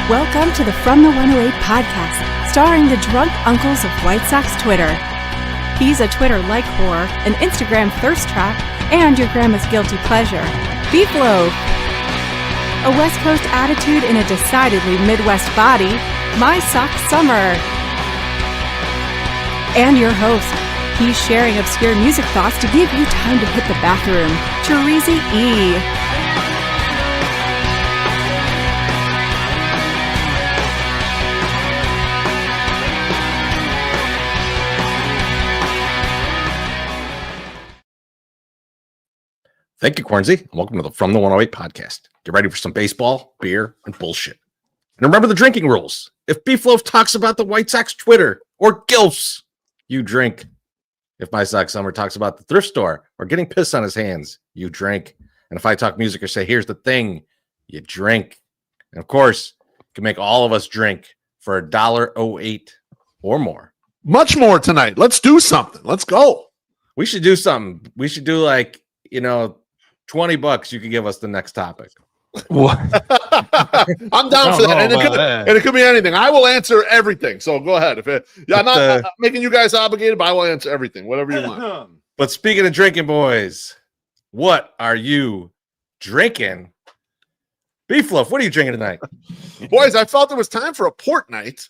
Welcome to the From the 108 podcast, starring the drunk uncles of White Sox Twitter. He's a Twitter-like whore, an Instagram thirst trap, and your grandma's guilty pleasure, BeefLoaf. A West Coast attitude in a decidedly Midwest body, MySoxSummer. And your host, he's sharing obscure music thoughts to give you time to hit the bathroom, Chorizy-E. Thank you, Chorizy. Welcome to the From the 108 podcast. Get ready for some baseball, beer, and bullshit. And remember the drinking rules. If BeefLoaf talks about the White Sox Twitter or GILFs, you drink. If MySoxSummer talks about the thrift store or getting piss on his hands, you drink. And if I talk music or say, here's the thing, you drink. And of course, you can make all of us drink for $1.08 or more. Much more tonight. Let's do something. Let's go. We should do something. We should do like, $20 you can give us the next topic. What? I'm down for that. And it could be anything. I will answer everything. So go ahead. I'm not making you guys obligated, but I will answer everything, whatever you want. But speaking of drinking, boys, what are you drinking? BeefLoaf, what are you drinking tonight? Boys, I felt it was time for a port night.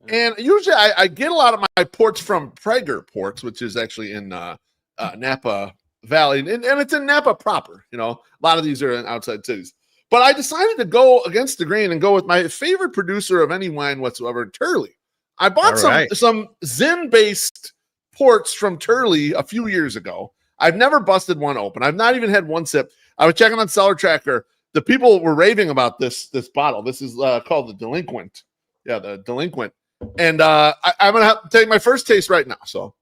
And usually I get a lot of my ports from Prager Ports, which is actually in Napa Valley, and it's in Napa proper. A lot of these are in outside cities. But I decided to go against the grain and go with my favorite producer of any wine whatsoever, Turley. I bought some Zin-based ports from Turley a few years ago. I've never busted one open. I've not even had one sip. I was checking on Cellar Tracker. The people were raving about this bottle. This is called the Delinquent. Yeah, the Delinquent. And I'm going to have to take my first taste right now. So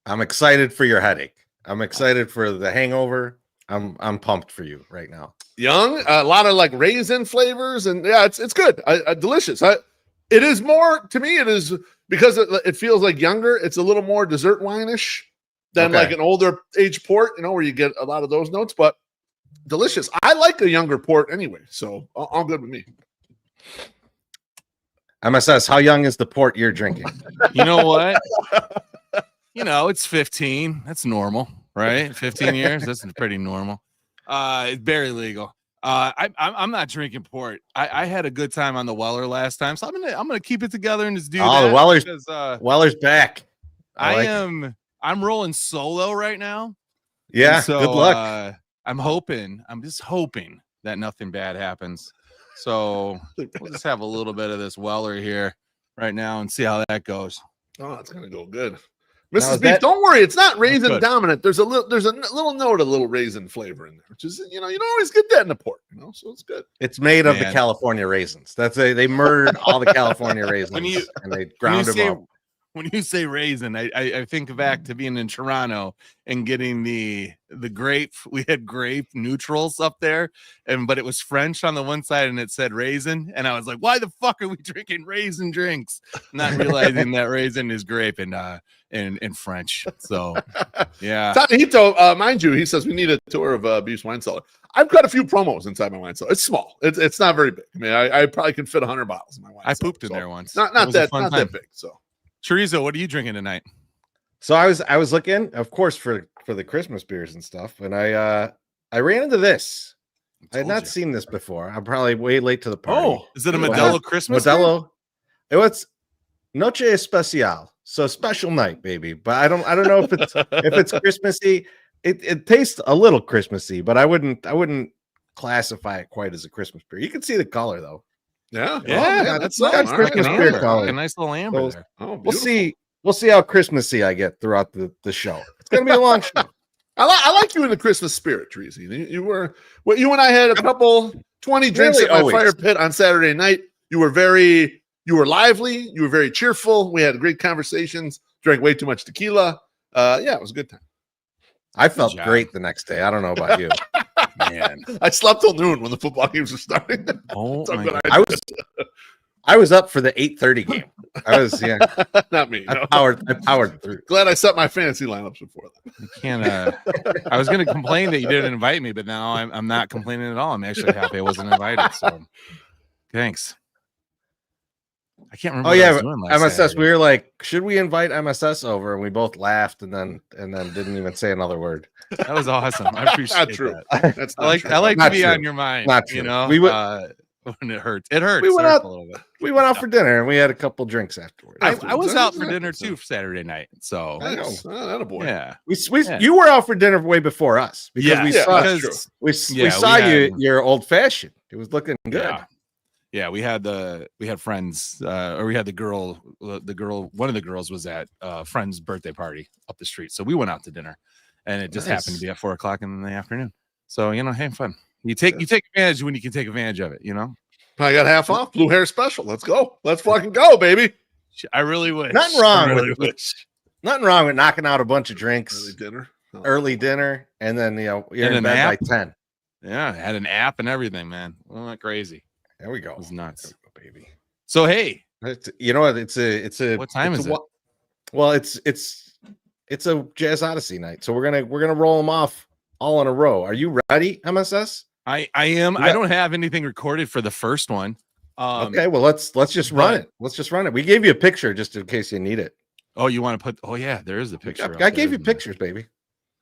I'm excited for your headache. I'm excited for the hangover. I'm pumped for you right now. Young, a lot of like raisin flavors, and yeah, it's good. Delicious. It is more to me. It is because it feels like younger. It's a little more dessert wine-ish than like an older age port. Where you get a lot of those notes, but delicious. I like a younger port anyway, so all good with me. MSS, how young is the port you're drinking? You know what? It's 15. That's normal, right? 15 years. That's pretty normal. It's barely legal. I'm not drinking port. I had a good time on the Weller last time, so I'm gonna keep it together and just do that. The Weller's Weller's back. I'm rolling solo right now. Yeah. So, good luck. I'm just hoping that nothing bad happens. So we'll just have a little bit of this Weller here right now and see how that goes. Oh, it's gonna go good. Mrs. Beef, don't worry. It's not raisin dominant. There's a little note of little raisin flavor in there, which is, you don't always get that in a port, so it's good. It's made of the California raisins. They murdered all the California raisins and they ground them up. When you say raisin, I think back to being in Toronto and getting the grape. We had grape neutrals up there, but it was French on the one side and it said raisin. And I was like, why the fuck are we drinking raisin drinks? Not realizing that raisin is grape in French. So, yeah. Tanahito, mind you, he says we need a tour of Beef's wine cellar. I've got a few promos inside my wine cellar. It's small. It's not very big. I mean, I probably can fit 100 bottles in my wine cellar. I pooped in there once. Not that big, so. Chorizo, what are you drinking tonight? So I was looking, of course, for the Christmas beers and stuff, and I ran into this. I had not seen this before. I'm probably way late to the party. Oh, is it a Modelo Christmas? Modelo. It was Noche Especial, so special night, baby. But I don't know if it's Christmassy. It tastes a little Christmassy, but I wouldn't classify it quite as a Christmas beer. You can see the color though. Yeah, that's Christmas beer color. A nice little amber there. Oh, we'll see how Christmassy I get throughout the show. It's gonna be a long show. I like you in the Christmas spirit, Chorizy. You and I had a couple 20 drinks at my fire pit on Saturday night. You were lively. You were very cheerful. We had great conversations. Drank way too much tequila. It was a good time. I felt great the next day. I don't know about you. Man, I slept till noon when the football games were starting. Oh, I was up for the 8:30 game. I was not me. I powered through. Glad I set my fantasy lineups before that. You can't. I was going to complain that you didn't invite me, but now I'm not complaining at all. I'm actually happy I wasn't invited. So, thanks. I can't remember. Oh what I yeah, was doing last MSS. Saturday. We were like, should we invite MSS over? And we both laughed and then didn't even say another word. That was awesome. I appreciate Not true. that. That's I not like true. I like to Not be true. on your mind. Not You true. know, We would- when it hurts. It hurts. We went It hurts out- a little bit. We went out for dinner and we had a couple drinks afterwards. I was out for dinner too. too Saturday night. So Nice. That a boy. yeah, Yeah. You were out for dinner way before us because we Yeah, saw that's true. we Yeah, saw we you. had- You're old fashioned. It was looking good. Yeah, we had friends, or we had the girl. One of the girls was at a friend's birthday party up the street, so we went out to dinner, and it just happened to be at 4 o'clock in the afternoon. So hey, fun. You take advantage when you can take advantage of it. I got half off. Blue hair special. Let's go. Let's fucking go, baby. I really wish. Nothing wrong I really with wish. nothing wrong with knocking out a bunch of drinks, Early dinner. Oh. early dinner, and then you're And in an bed app? by 10. Yeah, I had an app and everything, man. Well, not crazy. There we go. It was nuts. Baby. So hey, You know what? It's a. What time it's is a it? Well, it's a Jazz Odyssey night, so we're gonna roll them off all in a row. Are you ready, MSS? I am. Yeah. I don't have anything recorded for the first one. Okay, well let's just run it. Let's just run it. We gave you a picture just in case you need it. Oh, you want to put? Oh yeah, there is the picture. up I there, gave you isn't there? pictures, baby.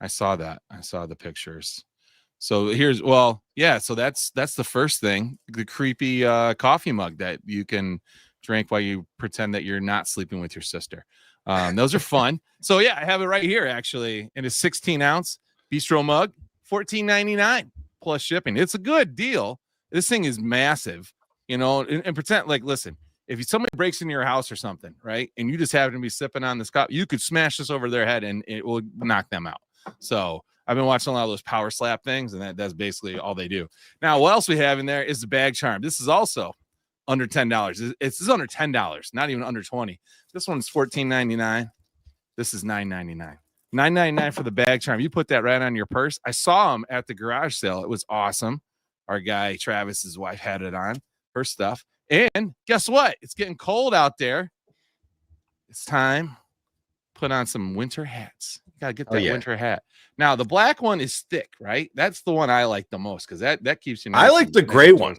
I saw that. I saw the pictures. So so that's the first thing, the creepy coffee mug that you can drink while you pretend that you're not sleeping with your sister. Those are fun. So yeah, I have it right here actually in a 16-ounce bistro mug, $14.99 plus shipping. It's a good deal. This thing is massive, and pretend like, listen, if somebody breaks into your house or something, right, and you just happen to be sipping on this cup, you could smash this over their head and it will knock them out. So I've been watching a lot of those power slap things, and that's basically all they do. Now, what else we have in there is the bag charm. This is also under $10. It's under $10, not even under 20. This one's $14.99. This is $9.99. $9.99 for the bag charm. You put that right on your purse. I saw him at the garage sale. It was awesome. Our guy Travis's wife had it on her stuff. And guess what? It's getting cold out there. It's time. Put on some winter hats. You gotta get that winter hat. Now the black one is thick, right? That's the one I like the most because that keeps you. I like the gray one.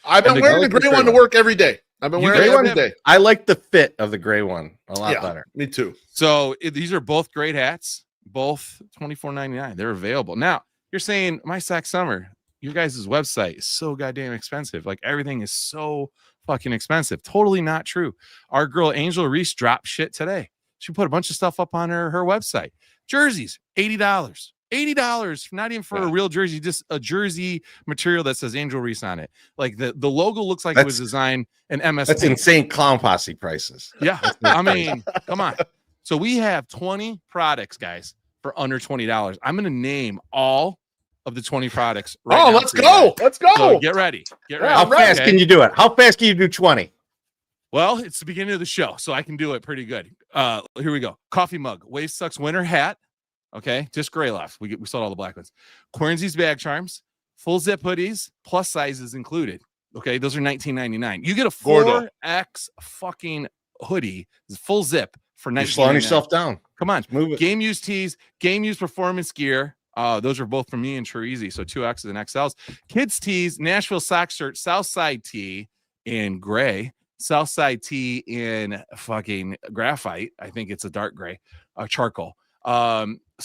I've been wearing the gray one to work every day. I've been wearing it every day. I like the fit of the gray one a lot better. Me too. So these are both great hats, both $24.99. They're available. Now you're saying MySoxSummer, your guys' website is so goddamn expensive. Like everything is so fucking expensive. Totally not true. Our girl Angel Reese dropped shit today. She put a bunch of stuff up on her website. Jerseys, $80. $80, not even for a real jersey, just a jersey material that says Angel Reese on it. Like the logo looks like it was designed in MS. That's insane clown posse prices. Yeah. I mean, come on. So we have 20 products, guys, for under $20. I'm going to name all of the 20 products. Right now let's go. Let's go. So get ready. Get ready. How fast can you do it? How fast can you do 20? Well, it's the beginning of the show, so I can do it pretty good. Here we go. Coffee mug, Wave Sucks winter hat. Okay, just gray left. We sold all the black ones. Chorizy-E's bag charms, full zip hoodies, plus sizes included. Okay, those are $19.99. You get a 4X fucking hoodie, full zip for $19.99. You're slowing yourself down. Come on, move it. Game use tees, game use performance gear. Those are both from me and Chorizy-E, so 2X's and XLs. Kids tees, Nashville sock shirt, Southside tee in gray, Southside tee in fucking graphite. I think it's a dark gray, charcoal.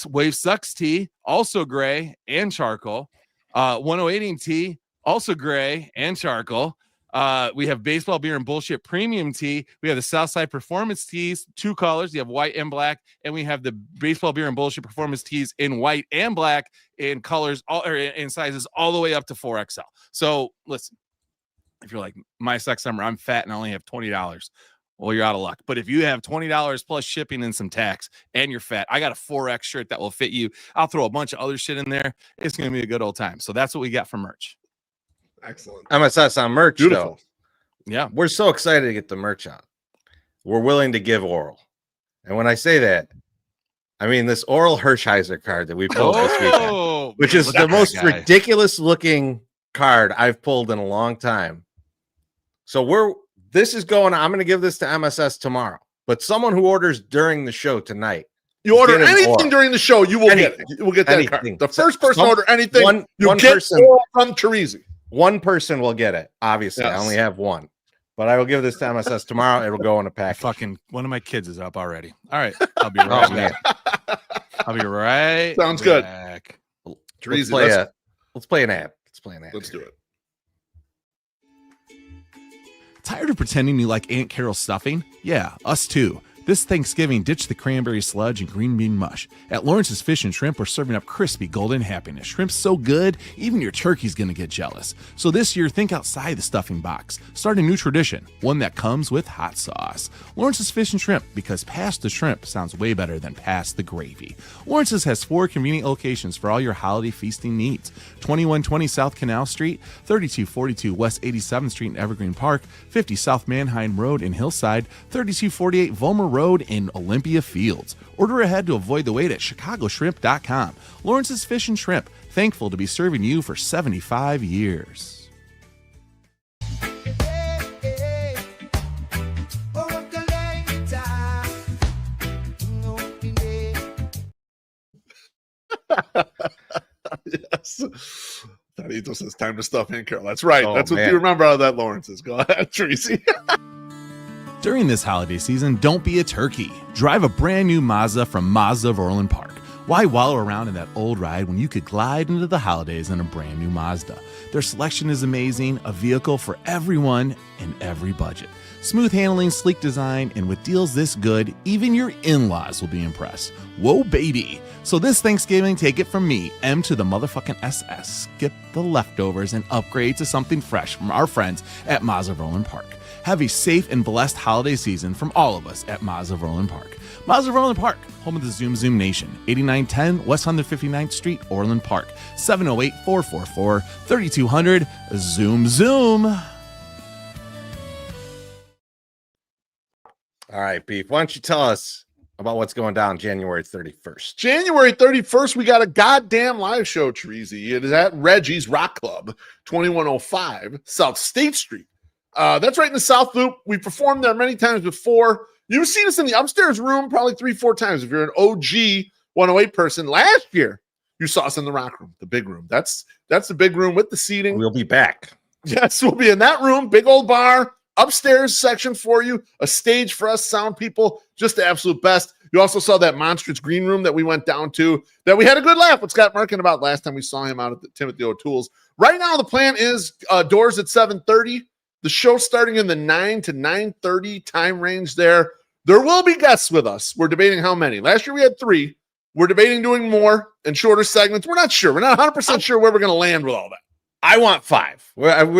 Wave Sucks tee, also gray and charcoal. 108 tee, also gray and charcoal. We have baseball beer and bullshit premium tee. We have the Southside performance tees, 2 colors. You have white and black, and we have the baseball beer and bullshit performance tees in white and black in colors, in sizes all the way up to 4XL. So listen, if you're like MySoxSummer, I'm fat and I only have $20. Well, you're out of luck. But if you have $20 plus shipping and some tax and you're fat, I got a 4X shirt that will fit you. I'll throw a bunch of other shit in there. It's going to be a good old time. So that's what we got for merch. Excellent. MSS on merch. Beautiful. Though. Yeah. We're so excited to get the merch out. We're willing to give oral. And when I say that, I mean this Oral Hershiser card that we pulled this weekend, which is the most ridiculous looking card I've pulled in a long time. So this is going. I'm going to give this to MSS tomorrow. But someone who orders during the show tonight, you order anything during the show, you will get it. You will get that card. The first person to order anything, you get oral from Chorizy. One person will get it. Obviously, I only have one. but I will give this to MSS tomorrow. It'll go in a package. Fucking one of my kids is up already. All right, I'll be right back. I'll be right. Sounds back. good. Let's Let's play an ad. Let's do it. Tired of pretending you like Aunt Carol's stuffing? Yeah, us too. This Thanksgiving, ditch the cranberry sludge and green bean mush. At Lawrence's Fish and Shrimp, we're serving up crispy golden happiness. Shrimp's so good, even your turkey's gonna get jealous. So this year, think outside the stuffing box. Start a new tradition, one that comes with hot sauce. Lawrence's Fish and Shrimp, because past the shrimp sounds way better than past the gravy. Lawrence's has 4 convenient locations for all your holiday feasting needs. 2120 South Canal Street, 3242 West 87th Street in Evergreen Park, 50 South Manheim Road in Hillside, 3248 Vollmer Road in Olympia Fields. Order ahead to avoid the wait at chicagoshrimp.com. Lawrence's Fish and Shrimp, thankful to be serving you for 75 years. Yes. Tanito says time to stuff Aunt Carol. That's right. Oh, That's what man. you remember out of that, Lawrence's. Go ahead, Tracy. During this holiday season, don't be a turkey. Drive a brand new Mazda from Mazda of Orland Park. Why wallow around in that old ride when you could glide into the holidays in a brand new Mazda? Their selection is amazing, a vehicle for everyone and every budget. Smooth handling, sleek design, and with deals this good, even your in-laws will be impressed. Whoa, baby. So this Thanksgiving, take it from me, M to the motherfucking SS. Skip the leftovers and upgrade to something fresh from our friends at Mazda of Orland Park. Have a safe and blessed holiday season from all of us at Mazda of Orland Park. Mazda of Orland Park, home of the Zoom Zoom Nation. 8910 West 159th Street, Orland Park. 708-444-3200. Zoom Zoom. All right, Beef. Why don't you tell us about what's going down January 31st? January 31st, we got a goddamn live show, Chorizy. It is at Reggie's Rock Club, 2105 South State Street. That's right in the South Loop. We performed there many times before. You've seen us in the upstairs room probably 3-4 times. If you're an OG 108 person, last year you saw us in the rock room, the big room. That's the big room with the seating. We'll be back. Yes, we'll be in that room, big old bar, upstairs section for you, a stage for us sound people, just the absolute best. You also saw that monstrous green room that we went down to, that we had a good laugh with Scott Merkin about last time we saw him out at the Timothy O'Toole's. Right now, the plan is doors at 7:30. The show starting in the 9 to 9:30 time range there. There will be guests with us. We're debating how many. Last year we had 3. We're debating doing more and shorter segments. We're not sure. We're not 100% sure where we're going to land with all that. I want 5. I've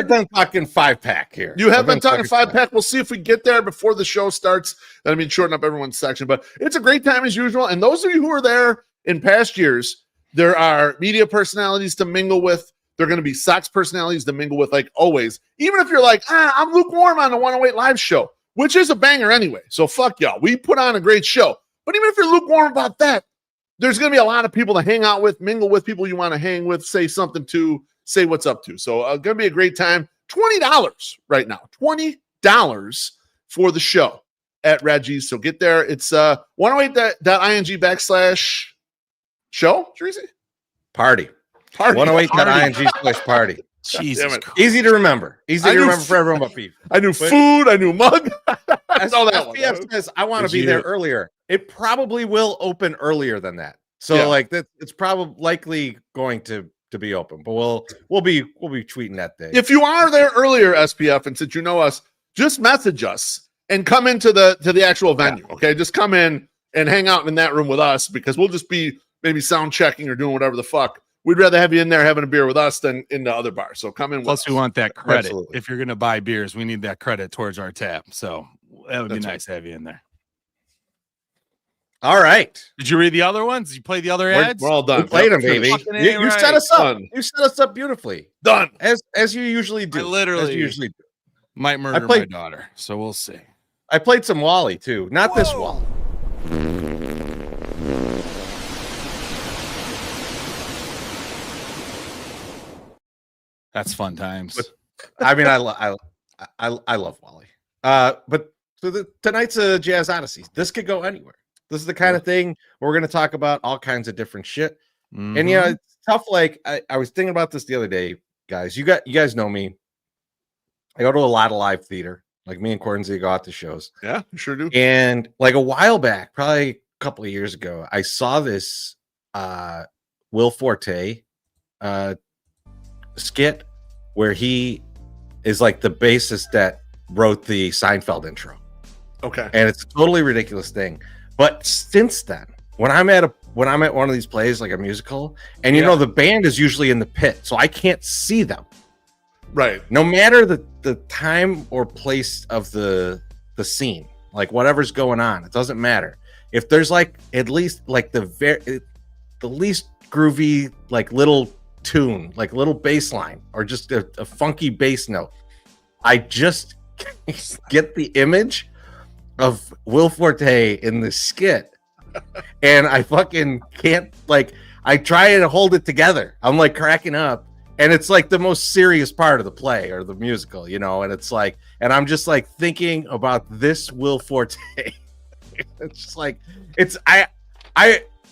been talking 5-pack here. You have been talking 5-pack. We'll see if we get there before the show starts. That'll mean shorten up everyone's section. But it's a great time as usual. And those of you who are there in past years, there are media personalities to mingle with. They're going to be Sox personalities to mingle with, like always. Even if you're like, I'm lukewarm on the 108 live show, which is a banger anyway. So fuck y'all. We put on a great show. But even if you're lukewarm about that, there's going to be a lot of people to hang out with, mingle with, people you want to hang with, say something to, say what's up to. So going to be a great time. $20 right now. $20 for the show at Reggie's. So get there. It's 108.ing/show, Chorizy? Party. 108.ing/party. Jesus Christ. Easy to remember. Easy to remember for everyone but Beef. I knew food. I knew mug. SPF says, I want to be there earlier. It probably will open earlier than that. So it's probably likely going to be open, but we'll be tweeting that day. If you are there earlier, SPF, and since you know us, just message us and come into the actual venue. Yeah. Okay, just come in and hang out in that room with us, because we'll just be maybe sound checking or doing whatever the fuck. We'd rather have you in there having a beer with us than in the other bar. So come in. Plus, we want that credit. Absolutely. If you're going to buy beers, we need that credit towards our tab. So that would be nice to have you in there. All right. Did you read the other ones? Did you play the other ads? We're all done. We played them, baby. You set us up. Done. You set us up beautifully. Done. As you usually do. Might murder my daughter. So we'll see. I played some Wally too. Not this Wally. That's fun times. But, I mean, I love Wally. But tonight's a Jazz Odyssey. This could go anywhere. This is the kind of thing where we're going to talk about all kinds of different shit. Mm-hmm. And it's tough. Like I was thinking about this the other day, guys. You guys know me. I go to a lot of live theater. Like me and Cornsey go out to shows. Yeah, you sure do. And like a while back, probably a couple of years ago, I saw this Will Forte skit where he is like the bassist that wrote the Seinfeld intro. Okay. And it's a totally ridiculous thing. But since then, when I'm at one of these plays, like a musical, and you know the band is usually in the pit, so I can't see them. Right. No matter the time or place of the scene, like whatever's going on, it doesn't matter. If there's like at least like the least groovy like little tune, like little bass line, or just a funky bass note, I just get the image of Will Forte in the skit, and I fucking can't, like, I try to hold it together. I'm like cracking up, and it's like the most serious part of the play or the musical, you know, and it's like, and I'm just like thinking about this Will Forte. It's just like, it's I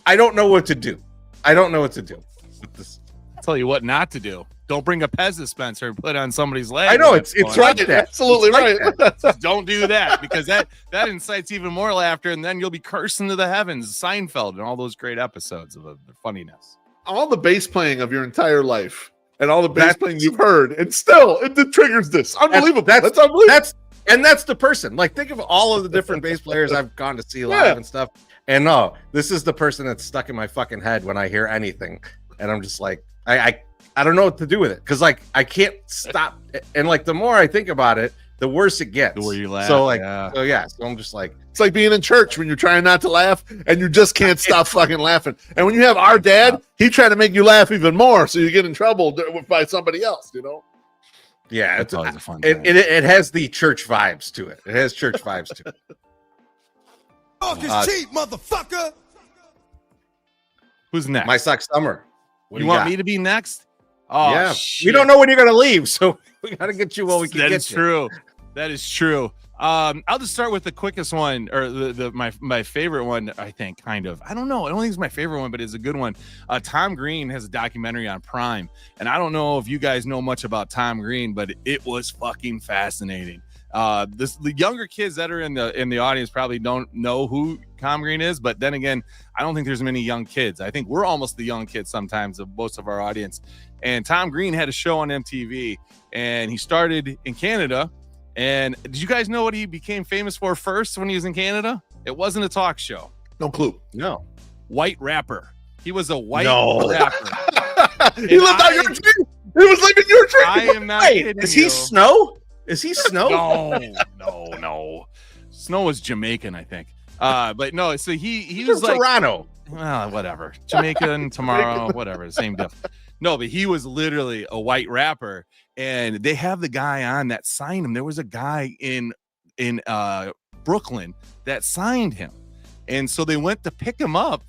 don't know what to do. I don't know what to do with this. I'll tell you what not to do. Don't bring a Pez dispenser and put it on somebody's leg. I know it's Right, that. absolutely It's like right. Just don't do that, because that incites even more laughter, and then you'll be cursing to the heavens. Seinfeld and all those great episodes of the funniness. All the bass playing of your entire life and all the bass playing you've heard, and still it triggers this. Unbelievable. That's unbelievable. That's the person. Like, think of all of the different bass players I've gone to see live and stuff. And no, this is the person that's stuck in my fucking head when I hear anything. And I'm just like, I don't know what to do with it, because like I can't stop. And like the more I think about it, the worse it gets. The more you laugh. So like, yeah. so I'm just like, It's like being in church when you're trying not to laugh and you just can't stop fucking laughing. And when you have our dad, he trying to make you laugh even more, so you get in trouble by somebody else, you know? yeah, It's always a fun time. it has the church vibes to it. It has church vibes to it. Talk is cheap, motherfucker. Who's next? MySoxSummer. You want me to be next? Oh, yeah, shit. we don't know when you're gonna leave, so we gotta get you while we can That get is you. true. That is true. I'll just start with the quickest one, or my favorite one. I think, kind of. I don't know. I don't think it's my favorite one, but it's a good one. Tom Green has a documentary on Prime, and I don't know if you guys know much about Tom Green, but it was fucking fascinating. The younger kids that are in the audience probably don't know who Tom Green is, but then again, I don't think there's many young kids. I think we're almost the young kids sometimes of most of our audience. And Tom Green had a show on MTV, and he started in Canada. And did you guys know what he became famous for first when he was in Canada? It wasn't a talk show. No clue. No. White rapper. He was a white No. rapper. He lived out your dream. He was living your dream. I am not Wait, kidding is you. he Snow? Is he Snow? No. Snow was Jamaican, I think. But no, so he was From like, Toronto. well, whatever. Jamaican tomorrow, whatever, same deal. No, but he was literally a white rapper, and they have the guy on that signed him. There was a guy in Brooklyn that signed him, and so they went to pick him up,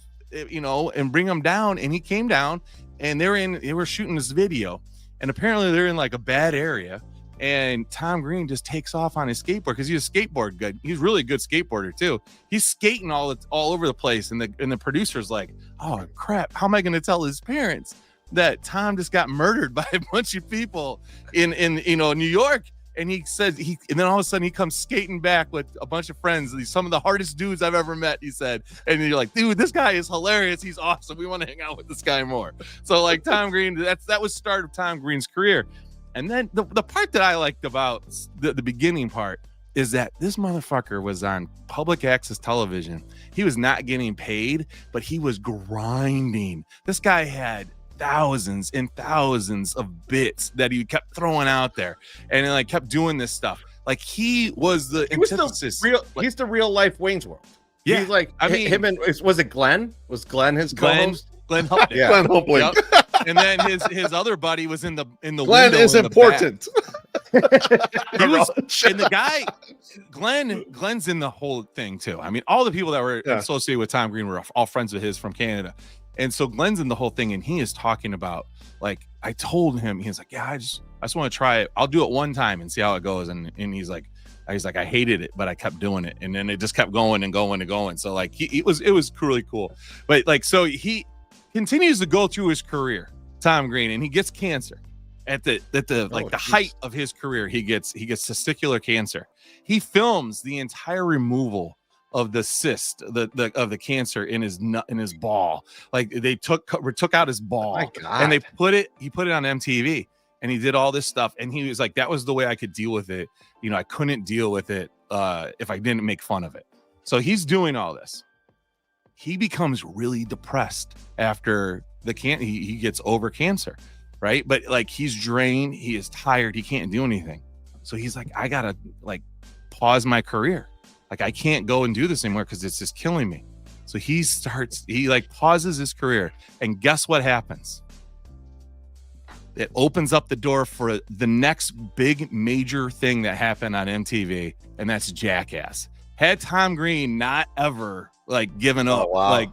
you know, and bring him down, and he came down, and they were shooting this video, and apparently they're in like a bad area. And Tom Green just takes off on his skateboard because he's a skateboard good. He's really a good skateboarder too. He's skating all over the place, and the producer's like, "Oh crap! How am I going to tell his parents that Tom just got murdered by a bunch of people in New York?" And he said and then all of a sudden he comes skating back with a bunch of friends. He's some of the hardest dudes I've ever met, he said. And you're like, dude, this guy is hilarious. He's awesome. We want to hang out with this guy more. So like Tom Green, that was the start of Tom Green's career. And then the part that I liked about the beginning part is that this motherfucker was on public access television. He was not getting paid, but he was grinding. This guy had thousands and thousands of bits that he kept throwing out there, and like kept doing this stuff. Like he was the antithesis. He's the real life Wayne's World. Yeah, He's like, I mean, him and was it Glenn? Was Glenn his co-host? Glenn Humphrey. Yeah. Glenn Humphrey. Yep. And then his other buddy was in the Glenn window is in the important. He was, and the guy, Glenn's in the whole thing too. I mean, all the people that were associated with Tom Green were all friends with his from Canada. And so Glenn's in the whole thing, and he is talking about, like, I told him, he's like, yeah, I just want to try it. I'll do it one time and see how it goes. And he's like, I hated it, but I kept doing it. And then it just kept going and going and going. So like it was really cool. But like, so he continues to go through his career, Tom Green, and he gets cancer. at the height of his career, he gets testicular cancer. He films the entire removal of the cyst, of the cancer in his ball. Like they took out his ball, and he put it on MTV, and he did all this stuff, and he was like, that was the way I could deal with it. You know, I couldn't deal with it if I didn't make fun of it. So he's doing all this. He becomes really depressed after he gets over cancer, right? But like he's drained, he is tired, he can't do anything. So he's like, I gotta like pause my career. Like I can't go and do this anymore because it's just killing me. So he pauses his career, and guess what happens? It opens up the door for the next big major thing that happened on MTV, and that's Jackass. Had Tom Green not ever like given up, like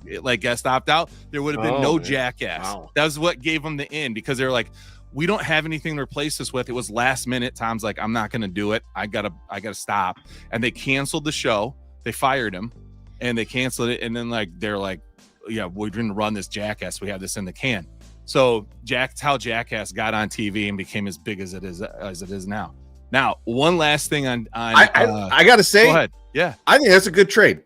stopped out, there would have been no Jackass. Wow. That was what gave him the end, because they're like, we don't have anything to replace this with. It was last minute. Tom's like, I'm not going to do it. I gotta stop. And they canceled the show. They fired him, and they canceled it. And then they're like, yeah, we're going to run this Jackass. We have this in the can. So that's how Jackass got on TV and became as big as it is now. Now, one last thing on I got to say, go ahead. Yeah, I think that's a good trade.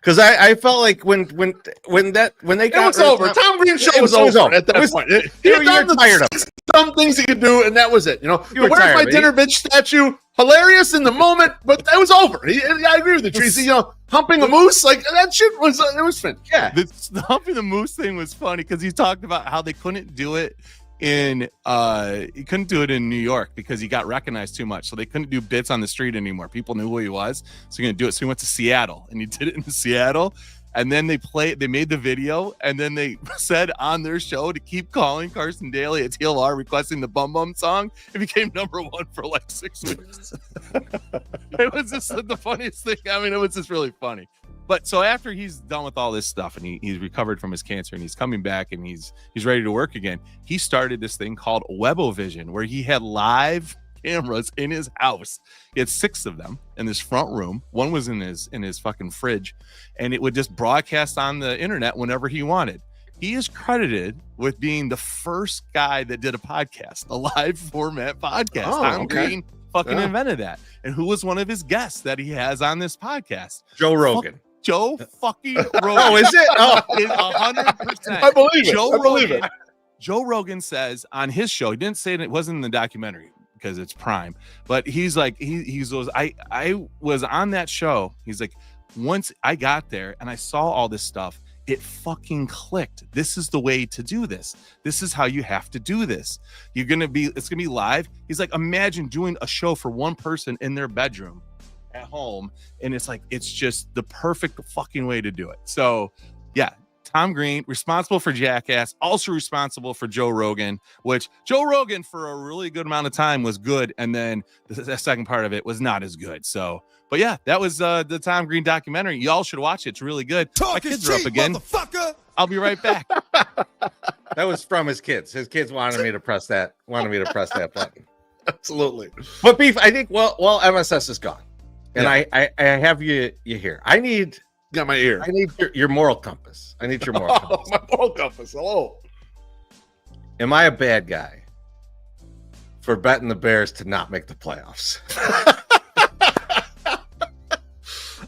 Because I felt like when they got it was over. Tom Green's show was over at that point. You're tired of it. Some things he could do, and that was it. You know, where's my dinner bitch statue? Hilarious in the moment, but that was over. I agree with you, Tracy. You know, humping a moose, like that shit was fun. Yeah, the humping the moose thing was funny because he talked about how they couldn't do it in New York because he got recognized too much, so they couldn't do bits on the street anymore. People knew who he was, so he couldn't do it. So he went to Seattle, and he did it in Seattle. And then they made the video, and then they said on their show to keep calling Carson Daly at TLR requesting the Bum Bum song. It became #1 for like 6 weeks. It was just the funniest thing. I mean, it was just really funny. But so after he's done with all this stuff, and he's recovered from his cancer, and he's coming back, and he's ready to work again, he started this thing called Webovision, where he had live cameras in his house. He had 6 of them in this front room. One was in his fucking fridge, and it would just broadcast on the internet whenever he wanted. He is credited with being the first guy that did a podcast, a live format podcast. Tom Green fucking invented that. And who was one of his guests that he has on this podcast? Joe Rogan. Joe fucking Rogan. Oh, is it? Oh, 100%. I believe it. Joe Rogan says on his show, he didn't say it wasn't in the documentary because it's Prime, but he's like, I was on that show. He's like, once I got there and I saw all this stuff, it fucking clicked. This is the way to do this. This is how you have to do this. It's gonna be live. He's like, imagine doing a show for one person in their bedroom at home, and it's just the perfect fucking way to do it. So yeah, Tom Green, responsible for Jackass, also responsible for Joe Rogan, which Joe Rogan for a really good amount of time was good, and then the second part of it was not as good. So, but yeah, that was the Tom Green documentary. Y'all should watch it. It's really good. My kids are up again. I'll be right back. That was from his kids. His kids wanted me to press that button. Absolutely. But Beef, I think MSS is gone. And I have you here. Got my ear. I need your moral compass. I need your moral compass. My moral compass. Hello. Am I a bad guy for betting the Bears to not make the playoffs?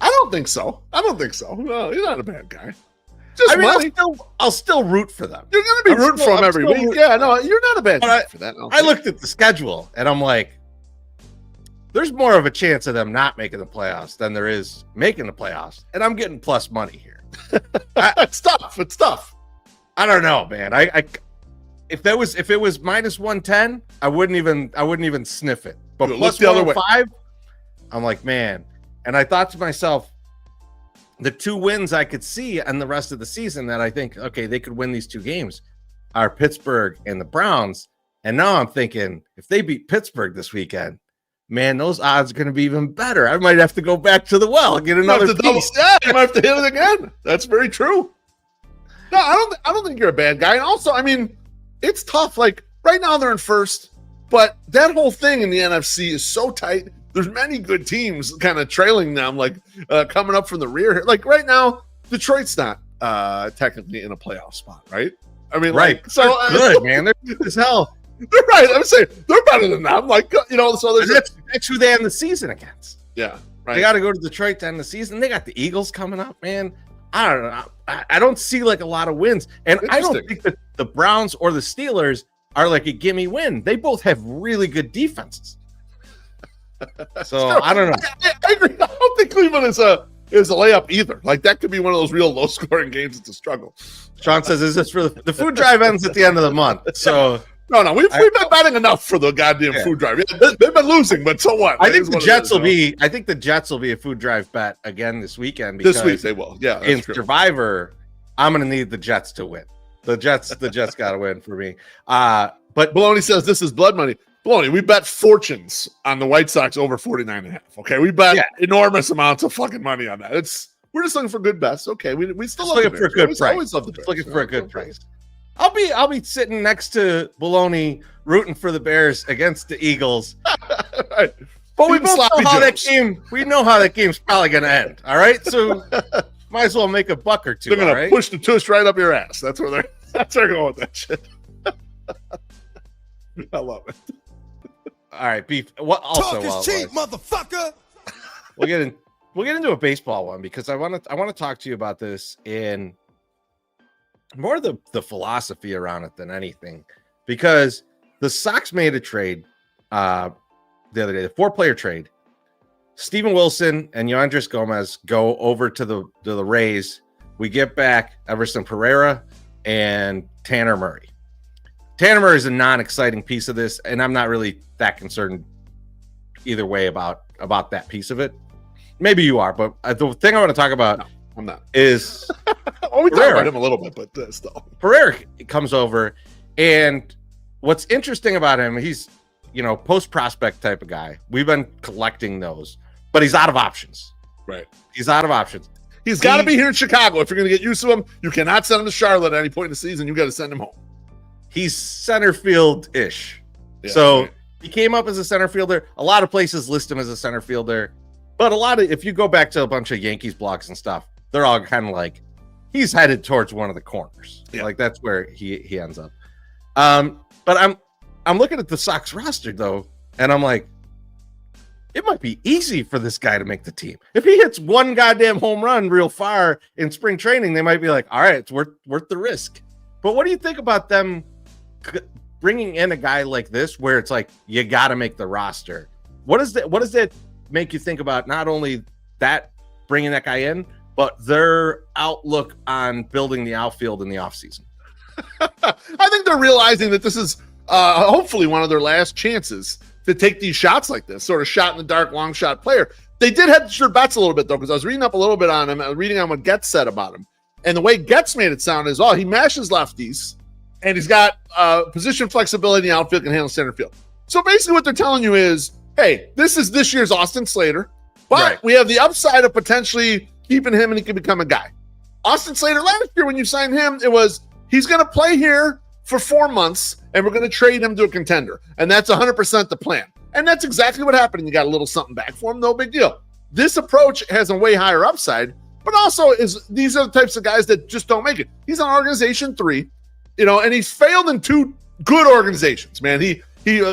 I don't think so. No, you're not a bad guy. Just money. I'll still root for them. You're going to be rooting for them every week. Yeah, no, you're not a bad guy for that. I looked at the schedule, and I'm like, there's more of a chance of them not making the playoffs than there is making the playoffs, and I'm getting plus money here. It's tough. I don't know, man. If it was minus 110, I wouldn't even sniff it. But plus the other 105, I'm like, man. And I thought to myself, the 2 wins I could see and the rest of the season that I think, okay, they could win these 2 games are Pittsburgh and the Browns. And now I'm thinking, if they beat Pittsburgh this weekend, man, those odds are going to be even better. I might have to go back to the well and get another piece. You might have to hit it again. That's very true. No, I don't think you're a bad guy. And also, I mean, it's tough. Like right now they're in first, but that whole thing in the NFC is so tight. There's many good teams kind of trailing them, like coming up from the rear. Like right now, Detroit's not technically in a playoff spot, right? I mean, right. Like, so they're good, man. They're good as hell. They're right. I'm saying they're better than them. Like, so that's who they end the season against. Yeah, right. They got to go to Detroit to end the season. They got the Eagles coming up, man. I don't know. I don't see like a lot of wins, and I don't think that the Browns or the Steelers are like a gimme win. They both have really good defenses. So I don't know. I agree. I don't think Cleveland is a layup either. Like that could be one of those real low scoring games. It's a struggle. Sean says, "Is this for the food drive ends at the end of the month?" So no, we've been betting enough for the goddamn food drive. They've been losing, but so what? I think the Jets will be. I think the Jets will be a food drive bet again this weekend. Because this week they will. Yeah, in true. Survivor, I'm going to need the Jets to win. The Jets got to win for me. But Baloney says this is blood money. Baloney, we bet fortunes on the White Sox over 49.5. Okay, we bet enormous amounts of fucking money on that. We're just looking for good bets. Okay, we still looking for a good price. Always love the Bears. Looking for a good price. I'll be sitting next to Baloney rooting for the Bears against the Eagles. Right. But we both know how that game. We know how that game's probably going to end. All right, so might as well make a buck or two. They're going to push the tush right up your ass. That's where they're going with that shit. I love it. All right, Beef. What also? Talk is cheap, motherfucker. We'll get into a baseball one because I want to talk to you about this in more the philosophy around it than anything, because the Sox made a trade the other day, the 4-player trade. Steven Wilson and Yoendrys Gomez go over to the Rays. We get back Everson Pereira and Tanner Murray. Tanner Murray is a non-exciting piece of this, and I'm not really that concerned either way about that piece of it. Maybe you are, but the thing I want to talk about, no, I'm not, is we talk about him a little bit, but still. Pereira comes over, and what's interesting about him, he's post prospect type of guy. We've been collecting those, but he's out of options. Right, he's out of options. He's got to be here in Chicago if you're going to get used to him. You cannot send him to Charlotte at any point in the season. You got to send him home. He's center field-ish. Yeah, so right. He came up as a center fielder. A lot of places list him as a center fielder. But if you go back to a bunch of Yankees blogs and stuff, they're all kind of like, he's headed towards one of the corners. Yeah. Like that's where he ends up. But I'm looking at the Sox roster though, and I'm like, it might be easy for this guy to make the team. If he hits one goddamn home run real far in spring training, they might be like, all right, it's worth the risk. But what do you think about them bringing in a guy like this, where it's like you got to make the roster? What does that make you think about? Not only that, bringing that guy in, but their outlook on building the outfield in the offseason. I think they're realizing that this is hopefully one of their last chances to take these shots like this, sort of shot in the dark, long shot player. They did hedge their bets a little bit though, because I was reading up a little bit on him. I was reading on what Getz said about him. And the way Getz made it sound is, he mashes lefties, and he's got position flexibility in the outfield, can handle center field. So basically what they're telling you is, hey, this is this year's Austin Slater, but we have the upside of potentially keeping him and he can become a guy. Austin Slater last year, when you signed him, it was, he's going to play here for 4 months, and we're going to trade him to a contender. And that's 100% the plan. And that's exactly what happened. And you got a little something back for him, no big deal. This approach has a way higher upside, but also these are the types of guys that just don't make it. He's on organization 3, and he's failed in 2 good organizations, man. He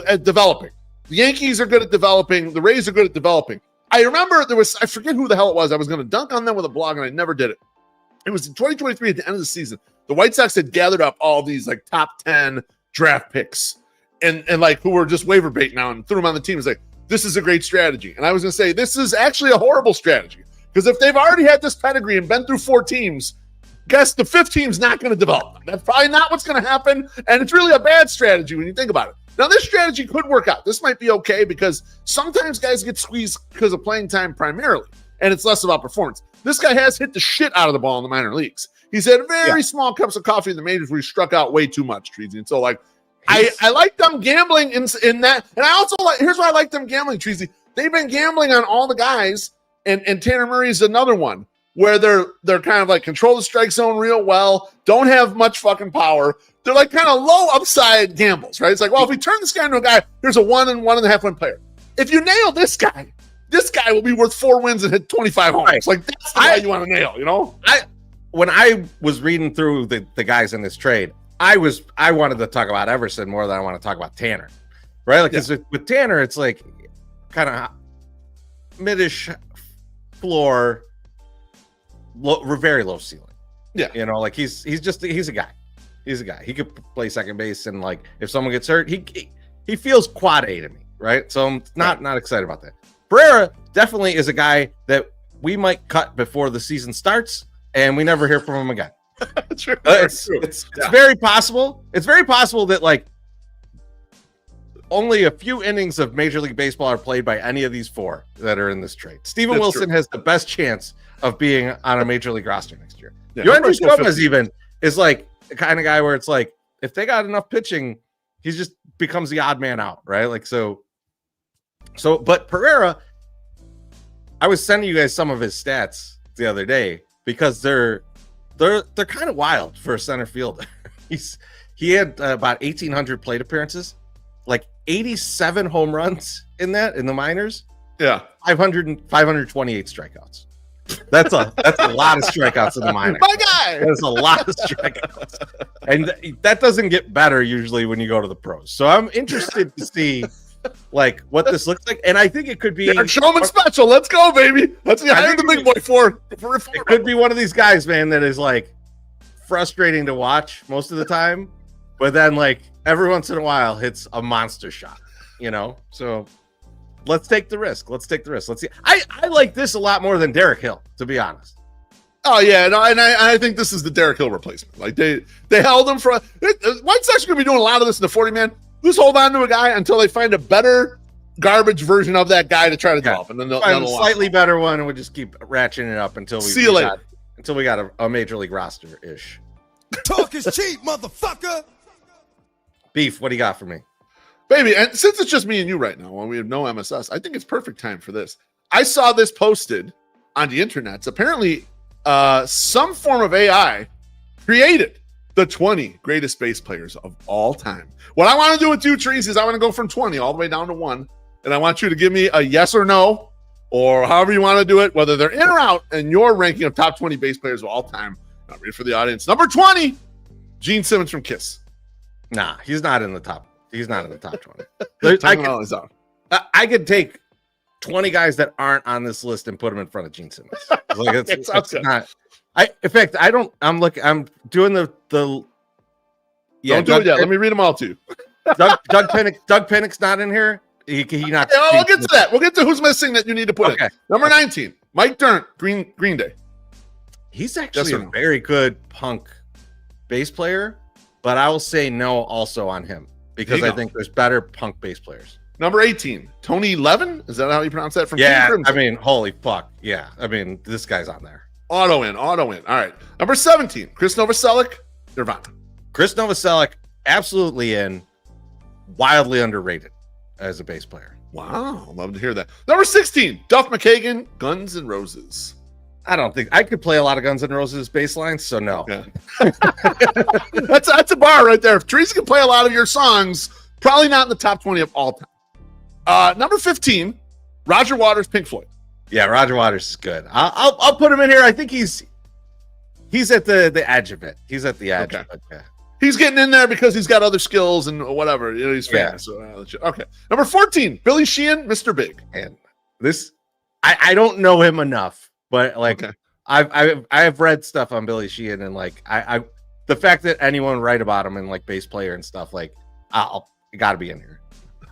at developing. The Yankees are good at developing. The Rays are good at developing. I remember I forget who the hell it was. I was going to dunk on them with a blog, and I never did it. It was in 2023 at the end of the season. The White Sox had gathered up all these like top 10 draft picks and like who were just waiver bait now and threw them on the team. It's like, this is a great strategy. And I was going to say, this is actually a horrible strategy, because if they've already had this pedigree and been through 4 teams, guess the 5th team's not going to develop them. That's probably not what's going to happen. And it's really a bad strategy when you think about it. Now, this strategy could work out. This might be okay, because sometimes guys get squeezed because of playing time primarily, and it's less about performance. This guy has hit the shit out of the ball in the minor leagues. He's had very small cups of coffee in the majors where he struck out way too much, Treasy. And so, like, I like them gambling in that. And I also here's why I like them gambling, Treasy. They've been gambling on all the guys, and Tanner Murray is another one where they're kind of like control the strike zone real well, don't have much fucking power. They're like kind of low upside gambles, right? It's like, well, if we turn this guy into a guy, here's a 1 and 1.5 win player. If you nail this guy will be worth 4 wins and hit 25 homers. Right. Like, that's the guy you want to nail, When I was reading through the guys in this trade, I wanted to talk about Everson more than I want to talk about Tanner, right? Like, because with Tanner, it's like kind of mid-ish floor, very low ceiling. Yeah, you know, like he's a guy. He's a guy. He could play second base, and like if someone gets hurt, he feels quad A to me, right? So I'm not excited about that. Pereira definitely is a guy that we might cut before the season starts, and we never hear from him again. True. It's very possible. It's very possible that like only a few innings of Major League Baseball are played by any of these four that are in this trade. Steven Wilson has the best chance of being on a Major League roster next year. Yoendrys Gomez even is like the kind of guy where it's like if they got enough pitching, he just becomes the odd man out, right? Like so. But Pereira, I was sending you guys some of his stats the other day because they're kind of wild for a center fielder. He had about 1,800 plate appearances, like 87 home runs in the minors. Yeah, 528 strikeouts. That's a lot of strikeouts in the minors. My guy. That's a lot of strikeouts, and that doesn't get better usually when you go to the pros. So I'm interested to see like what this looks like, and I think it could be Showman special. Let's go, baby. Let's see how the big boy for it could be one of these guys, man, that is like frustrating to watch most of the time, but then like every once in a while hits a monster shot, you know. So let's take the risk. Let's see. I like this a lot more than Derek Hill, to be honest. Oh yeah, no, and I think this is the Derek Hill replacement. Like they held him for White Sox are going to be doing a lot of this in the 40-man. Just hold on to a guy until they find a better garbage version of that guy to try to develop, and then they'll find a slightly better one, and we'll just keep ratcheting it up until we got a Major League roster ish. Talk is cheap, motherfucker. Beef, what do you got for me? Baby, and since it's just me and you right now, when we have no MSS, I think it's perfect time for this. I saw this posted on the internet. Apparently, some form of AI created the 20 greatest base players of all time. What I want to do with you, Trees, is I want to go from 20 all the way down to 1, and I want you to give me a yes or no, or however you want to do it, whether they're in or out, in your ranking of top 20 base players of all time. I'll read it for the audience. Number 20, Gene Simmons from Kiss. Nah, he's not in the top. He's not in the top 20. I could take 20 guys that aren't on this list and put them in front of Gene Simmons. Like it's not. In fact, I'm doing the. Yeah, don't do it yet. Let me read them all to you. Doug Pinnick's not in here. He not. Yeah, we'll get to that. We'll get to who's missing that you need to put in. Number 19, Mike Dirnt, Green Day. He's actually a very good punk bass player, but I will say no also on him because I think there's better punk bass players. Number 18, Tony Levin. Is that how you pronounce that? From I mean, holy fuck. Yeah. I mean, this guy's on there. Auto in. All right. Number 17, Chris Novoselic, Nirvana. Chris Novoselic, absolutely in. Wildly underrated as a bass player. Wow. Love to hear that. Number 16, Duff McKagan, Guns N' Roses. I don't think I could play a lot of Guns N' Roses bass lines, so no. Yeah. that's a bar right there. If Teresa can play a lot of your songs, probably not in the top 20 of all time. Number 15, Roger Waters, Pink Floyd. Yeah, Roger Waters is good. I'll put him in here. I think he's at the edge of it. He's at the edge. Okay. Of it, yeah. He's getting in there because he's got other skills and whatever. You know, he's famous. Yeah. So, okay. Number 14, Billy Sheehan, Mr. Big. And this, I don't know him enough, but like I've read stuff on Billy Sheehan, and like I the fact that anyone write about him and like bass player and stuff, like it got to be in here.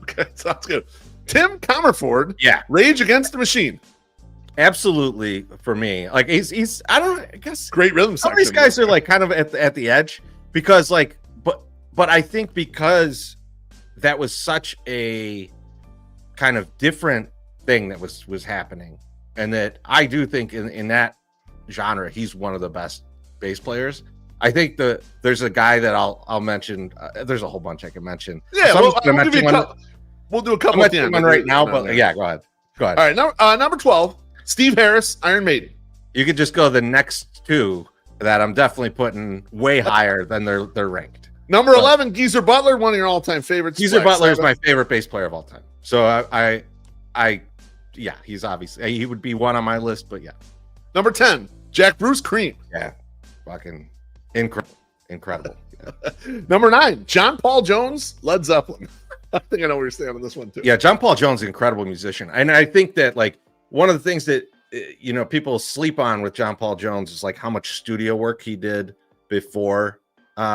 Okay, sounds good. Tim Comerford, Rage Against the Machine. Absolutely, for me, like I guess great rhythm section. Some of these guys are like kind of at the edge because like, but I think because that was such a kind of different thing that was happening, and that I do think in that genre he's one of the best bass players. I think there's a guy that I'll mention. There's a whole bunch I can mention. Yeah, we'll do a couple at the end right now, but yeah, go ahead. All right, number 12, Steve Harris, Iron Maiden. You could just go the next two that I'm definitely putting way higher than they're ranked. Number 11, Geezer Butler, one of your all-time favorites. Geezer Butler is my favorite bass player of all time. So yeah, he's obviously he would be one on my list, but yeah. Number 10, Jack Bruce, Cream. Yeah, fucking incredible. incredible. Yeah. Number 9, John Paul Jones, Led Zeppelin. I think I know where you're standing on this one too. Yeah, John Paul Jones is an incredible musician. And I think that like one of the things that people sleep on with John Paul Jones is like how much studio work he did before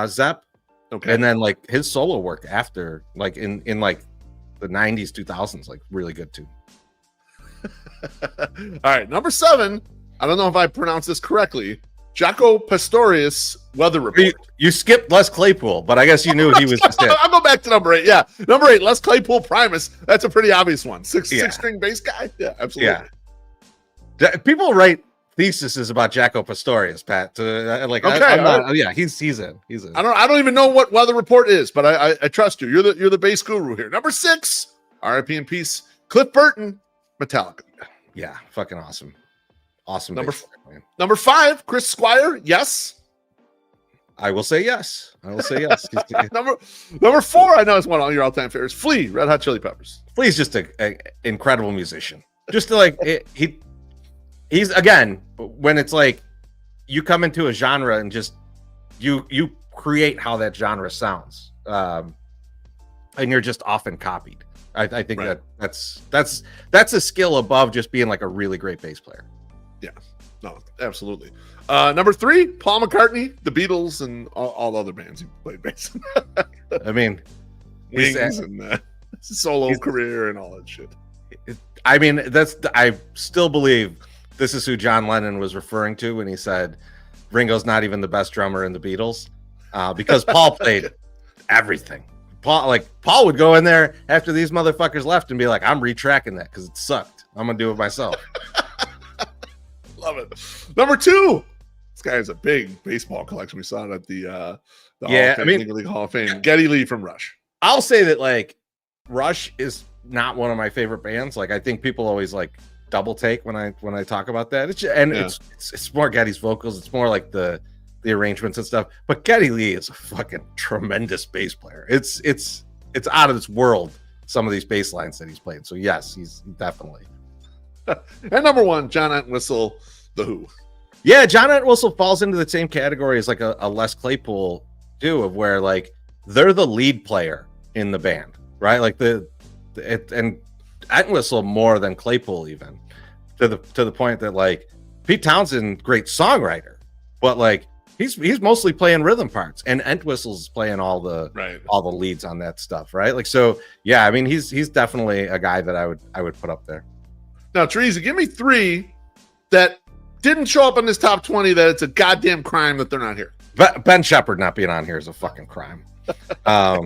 Zepp. Okay. And then like his solo work after, like in like the 90s, 2000s, like really good too. All right, number 7. I don't know if I pronounced this correctly. Jaco Pastorius weather report. You skipped Les Claypool, but I guess you knew he was just it. I'll go back to number 8. Yeah, number 8, Les Claypool Primus. That's a pretty obvious one. Six string bass guy. Yeah, absolutely. Yeah. People write theses about Jaco Pastorius, Pat. Okay, he's in. He's in. I don't even know what weather report is, but I trust you. You're the bass guru here. Number 6, R.I.P. in peace, Cliff Burton, Metallica. Yeah, fucking awesome. Awesome. Number 5, Chris Squire. Yes. I will say yes. number 4, I know it's one of your all-time favorites. Flea, Red Hot Chili Peppers. Flea's just an incredible musician. Just to like he's again, when it's like you come into a genre and just you create how that genre sounds, and you're just often copied. I think right. that's a skill above just being like a really great bass player. Yeah, no, absolutely. Number 3, Paul McCartney, the Beatles, and all other bands he played bass. I mean, Wings and solo career and all that shit. I mean, I still believe this is who John Lennon was referring to when he said Ringo's not even the best drummer in the Beatles, because Paul played everything. Paul would go in there after these motherfuckers left and be like, I'm retracking that because it sucked. I'm gonna do it myself. Love it. Number 2, this guy has a big baseball collection. We saw it at the League Hall of Fame. Geddy Lee from Rush. I'll say that like Rush is not one of my favorite bands. Like I think people always like double take when I talk about that. It's more Geddy's vocals. It's more like the arrangements and stuff. But Geddy Lee is a fucking tremendous bass player. It's out of this world, some of these bass lines that he's played. So yes, he's definitely. And number 1, John Entwistle, The Who. Yeah, John Entwistle falls into the same category as like a Les Claypool too, of where like they're the lead player in the band, right? Like and Entwistle more than Claypool even, to the point that like Pete Townsend, great songwriter, but like he's mostly playing rhythm parts, and Entwistle's playing all the leads on that stuff, right? Like so, yeah. I mean, he's definitely a guy that I would put up there. Now, Chorizy, give me 3 that didn't show up in this top 20 that it's a goddamn crime that they're not here. But Ben Shepherd not being on here is a fucking crime. I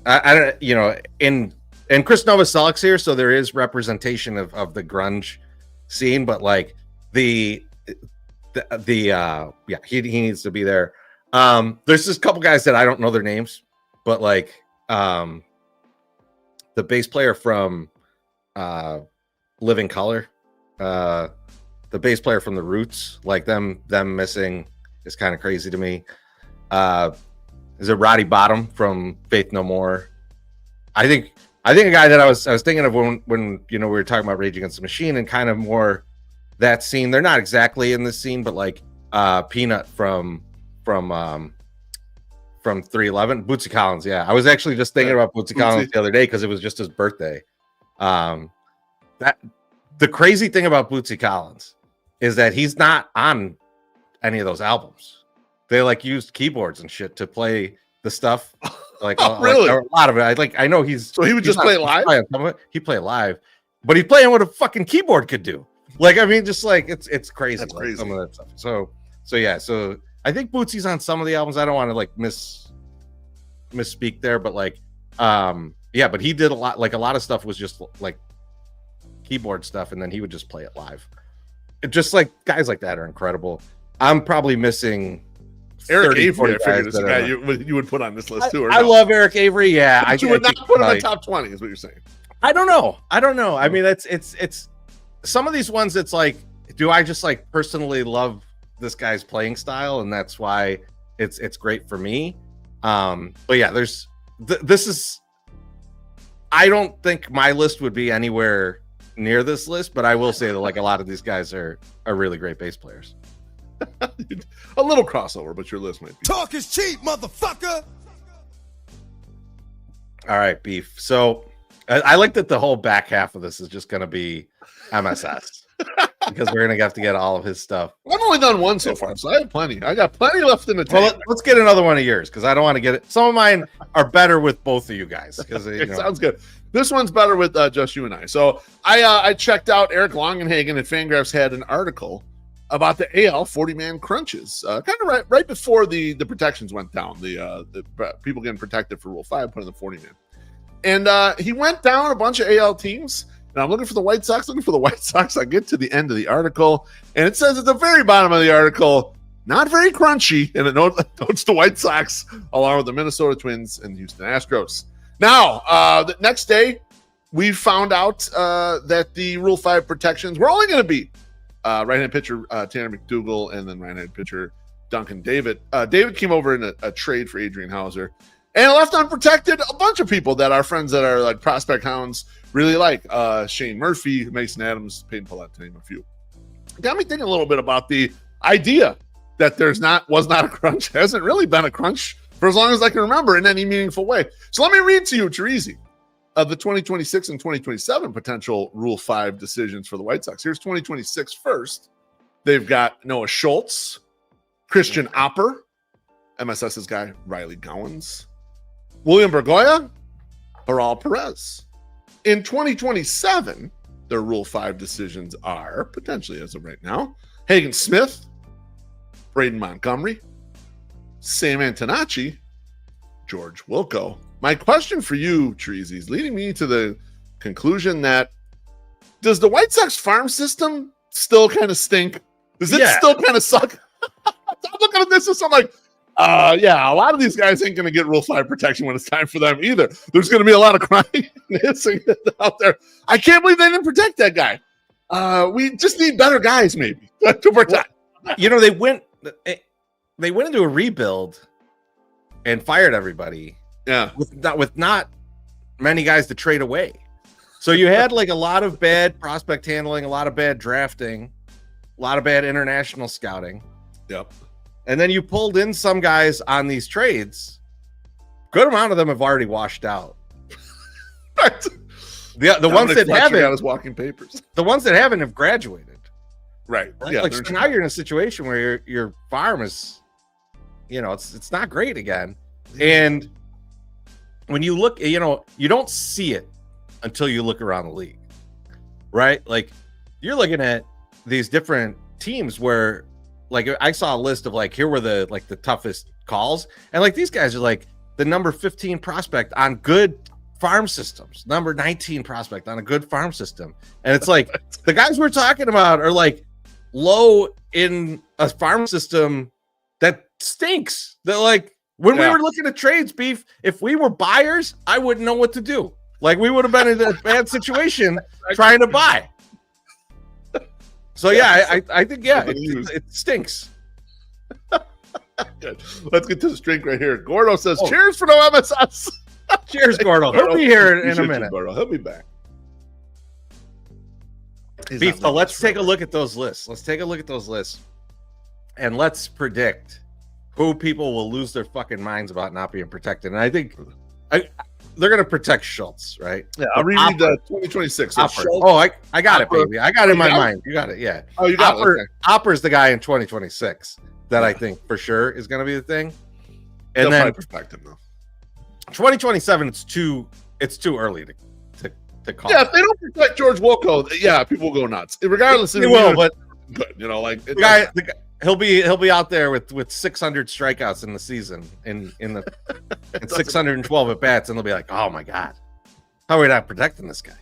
don't, and Chris Novoselic's here, so there is representation of the grunge scene, but like he needs to be there. There's just a couple guys that I don't know their names, but like the bass player from Living Color, the bass player from The Roots, like them missing is kind of crazy to me. Is it Roddy Bottom from Faith No More? I think a guy that I was thinking of when we were talking about Rage Against the Machine and kind of more that scene. They're not exactly in this scene, but like Peanut from 311, Bootsy Collins. Yeah, I was actually just thinking about Bootsy Collins the other day because it was just his birthday. That the crazy thing about Bootsy Collins is that he's not on any of those albums. They like used keyboards and shit to play the stuff. Like, really? Like, a lot of it. I know he would just play live. He played live, but he's playing what a fucking keyboard could do. Like, I mean, just like it's crazy. That's crazy. Some of that stuff. So yeah. So I think Bootsy's on some of the albums. I don't want to like misspeak there, but like, yeah. But he did a lot. Like a lot of stuff was just like keyboard stuff, and then he would just play it live. Just like guys like that are incredible. I'm probably missing Eric Avery. I figured it's a guy you would put on this list too. I love Eric Avery. Yeah, but you would not put him in top 20, is what you're saying. I don't know. I mean, it's some of these ones. It's like, do I just like personally love this guy's playing style, and that's why it's great for me. But yeah, this is. I don't think my list would be anywhere near this list, but I will say that like a lot of these guys are really great bass players. a little crossover, but your list might be. Talk is cheap, motherfucker. All right, Beef. So I like that the whole back half of this is just going to be MSS because we're going to have to get all of his stuff. I've only done one so far, so I have plenty. I got plenty left in the tank. Well, let's get another one of yours because I don't want to get it. Some of mine are better with both of you guys because It sounds good. This one's better with just you and I. So I checked out Eric Longenhagen at Fangraphs had an article about the AL 40-man crunches, kind of right before the protections went down. The people getting protected for Rule 5 put in the 40-man. And he went down a bunch of AL teams. And I'm looking for the White Sox. I get to the end of the article, and it says at the very bottom of the article, not very crunchy, and it notes the White Sox along with the Minnesota Twins and Houston Astros. Now, the next day, we found out that the Rule 5 protections were only going to be right-hand pitcher Tanner McDougal and then right-hand pitcher Duncan David. David came over in a trade for Adrian Hauser and left unprotected a bunch of people that our friends that are like prospect hounds really like. Shane Murphy, Mason Adams, Peyton Pallette, to name a few. Got me thinking a little bit about the idea that was not a crunch. Hasn't really been a crunch for as long as I can remember in any meaningful way. So let me read to you, Chorizy, of the 2026 and 2027 potential Rule 5 decisions for the White Sox. Here's 2026 first. They've got Noah Schultz, Christian Opper, MSS's guy Riley Gowans, William Bergoya, Baral Perez. In 2027, their Rule 5 decisions are, potentially as of right now, Hagen Smith, Braden Montgomery, Sam Antonacci, George Wilco. My question for you, Chorizy, is leading me to the conclusion that does the White Sox farm system still kind of stink? Does it still kind of suck? I'm looking at this and I'm like, a lot of these guys ain't going to get Rule 5 protection when it's time for them either. There's going to be a lot of crying and hissing out there. I can't believe they didn't protect that guy. We just need better guys maybe to protect. They went into a rebuild and fired everybody. Yeah, with not many guys to trade away. So you had like a lot of bad prospect handling, a lot of bad drafting, a lot of bad international scouting. Yep. And then you pulled in some guys on these trades. Good amount of them have already washed out. The ones that haven't got his walking papers. The ones that haven't have graduated. Right. Yeah. Like, so now you're in a situation where your farm is, it's not great again. And when you look, you don't see it until you look around the league, right? Like you're looking at these different teams where, like, I saw a list of like, here were the toughest calls, and like these guys are like the number 15 prospect on good farm systems, number 19 prospect on a good farm system, and it's like the guys we're talking about are like low in a farm system that stinks. They're like. When we were looking at trades, Beef, if we were buyers, I wouldn't know what to do. Like, we would have been in a bad situation trying to buy. So, I think, it stinks. Good. Let's get to this drink right here. Gordo says, cheers for no MSS. Cheers, Gordo. He'll be here in a minute. Gordo. He'll be back. Beef, so let's take a look at those lists. And let's predict who people will lose their fucking minds about not being protected. And I think they're going to protect Schultz, right? Yeah, I'll reread the 2026. So I got it, baby. I got it in my mind. You got it, yeah. Oh, you got it. Okay. Opper's the guy in 2026 that I think for sure is going to be the thing. And they'll then protect him, though. 2027, it's too early to call. Yeah, if they don't protect George Wilco, people will go nuts. Regardless, they will, but good, the guy he'll be out there with 600 strikeouts in the season in 612 at bats, and they'll be like, oh my god, how are we not protecting this guy?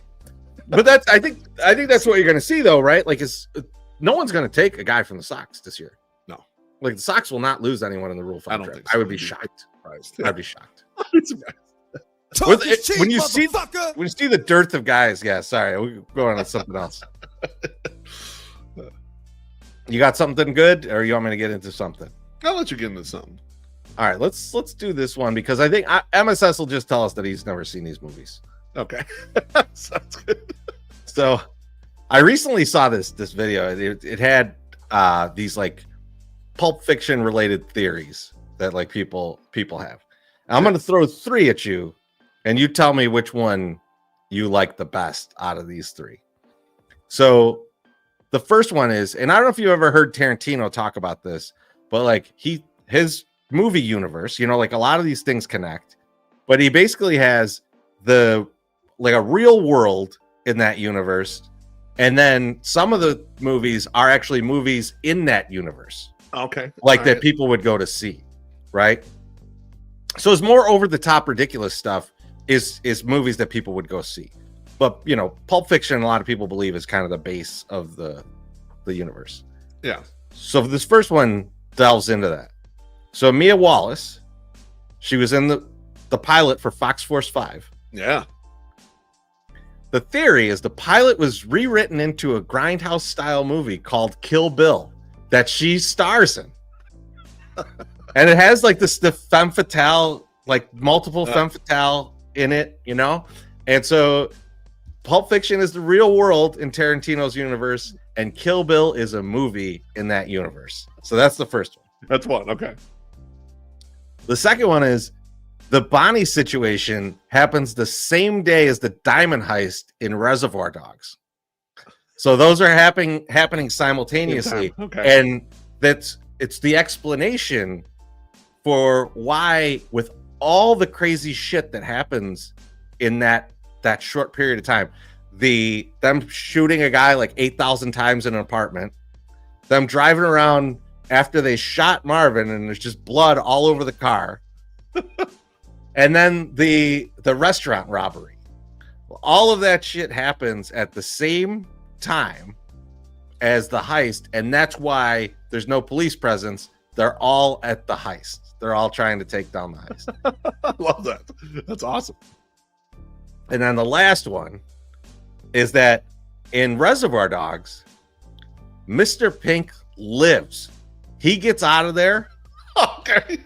But that's I think that's what you're going to see though, right? Like, no one's going to take a guy from the Sox this year. No, like the Sox will not lose anyone in the Rule 5 I don't draft. think so. I would be shocked. I'd be shocked. Cheap, when you see the dearth of guys, sorry, we're going on something else. You got something good, or you want me to get into something? I'll let you get into something. All right, let's do this one because I think MSS will just tell us that he's never seen these movies. Okay, sounds good. So, I recently saw this video. It had these like Pulp Fiction related theories that like people have. I'm going to throw 3 at you, and you tell me which one you like the best out of these 3. So the first one is, and I don't know if you ever heard Tarantino talk about this, but like his movie universe, you know, like a lot of these things connect, but he basically has a real world in that universe, and then some of the movies are actually movies in that universe. Okay. Like that people would go to see, right? So it's more over the top ridiculous stuff is movies that people would go see. But, you know, Pulp Fiction, a lot of people believe, is kind of the base of the universe. Yeah. So this first one delves into that. So Mia Wallace, she was in the pilot for Fox Force 5. Yeah. The theory is the pilot was rewritten into a grindhouse style movie called Kill Bill that she stars in. And it has like the femme fatale, like multiple femme fatale in it, you know? And so Pulp Fiction is the real world in Tarantino's universe, and Kill Bill is a movie in that universe. So that's the first one. That's one. Okay. The second one is the Bonnie situation happens the same day as the diamond heist in Reservoir Dogs. So those are happening simultaneously. Okay. And it's the explanation for why, with all the crazy shit that happens in that short period of time, them shooting a guy like 8,000 times in an apartment, them driving around after they shot Marvin and there's just blood all over the car, and then the restaurant robbery. All of that shit happens at the same time as the heist, and that's why there's no police presence. They're all at the heist. They're all trying to take down the heist. I love that. That's awesome. And then the last one is that in Reservoir Dogs, Mr. Pink lives. He gets out of there. Okay.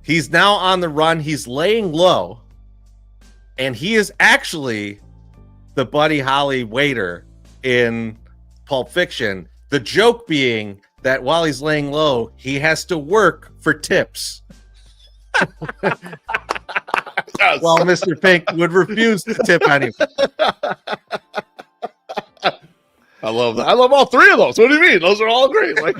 He's now on the run. He's laying low. And he is actually the Buddy Holly waiter in Pulp Fiction. The joke being that while he's laying low, he has to work for tips. Yes. While Mr. Pink would refuse to tip anyone. I love that. I love all 3 of those. What do you mean? Those are all great. Like,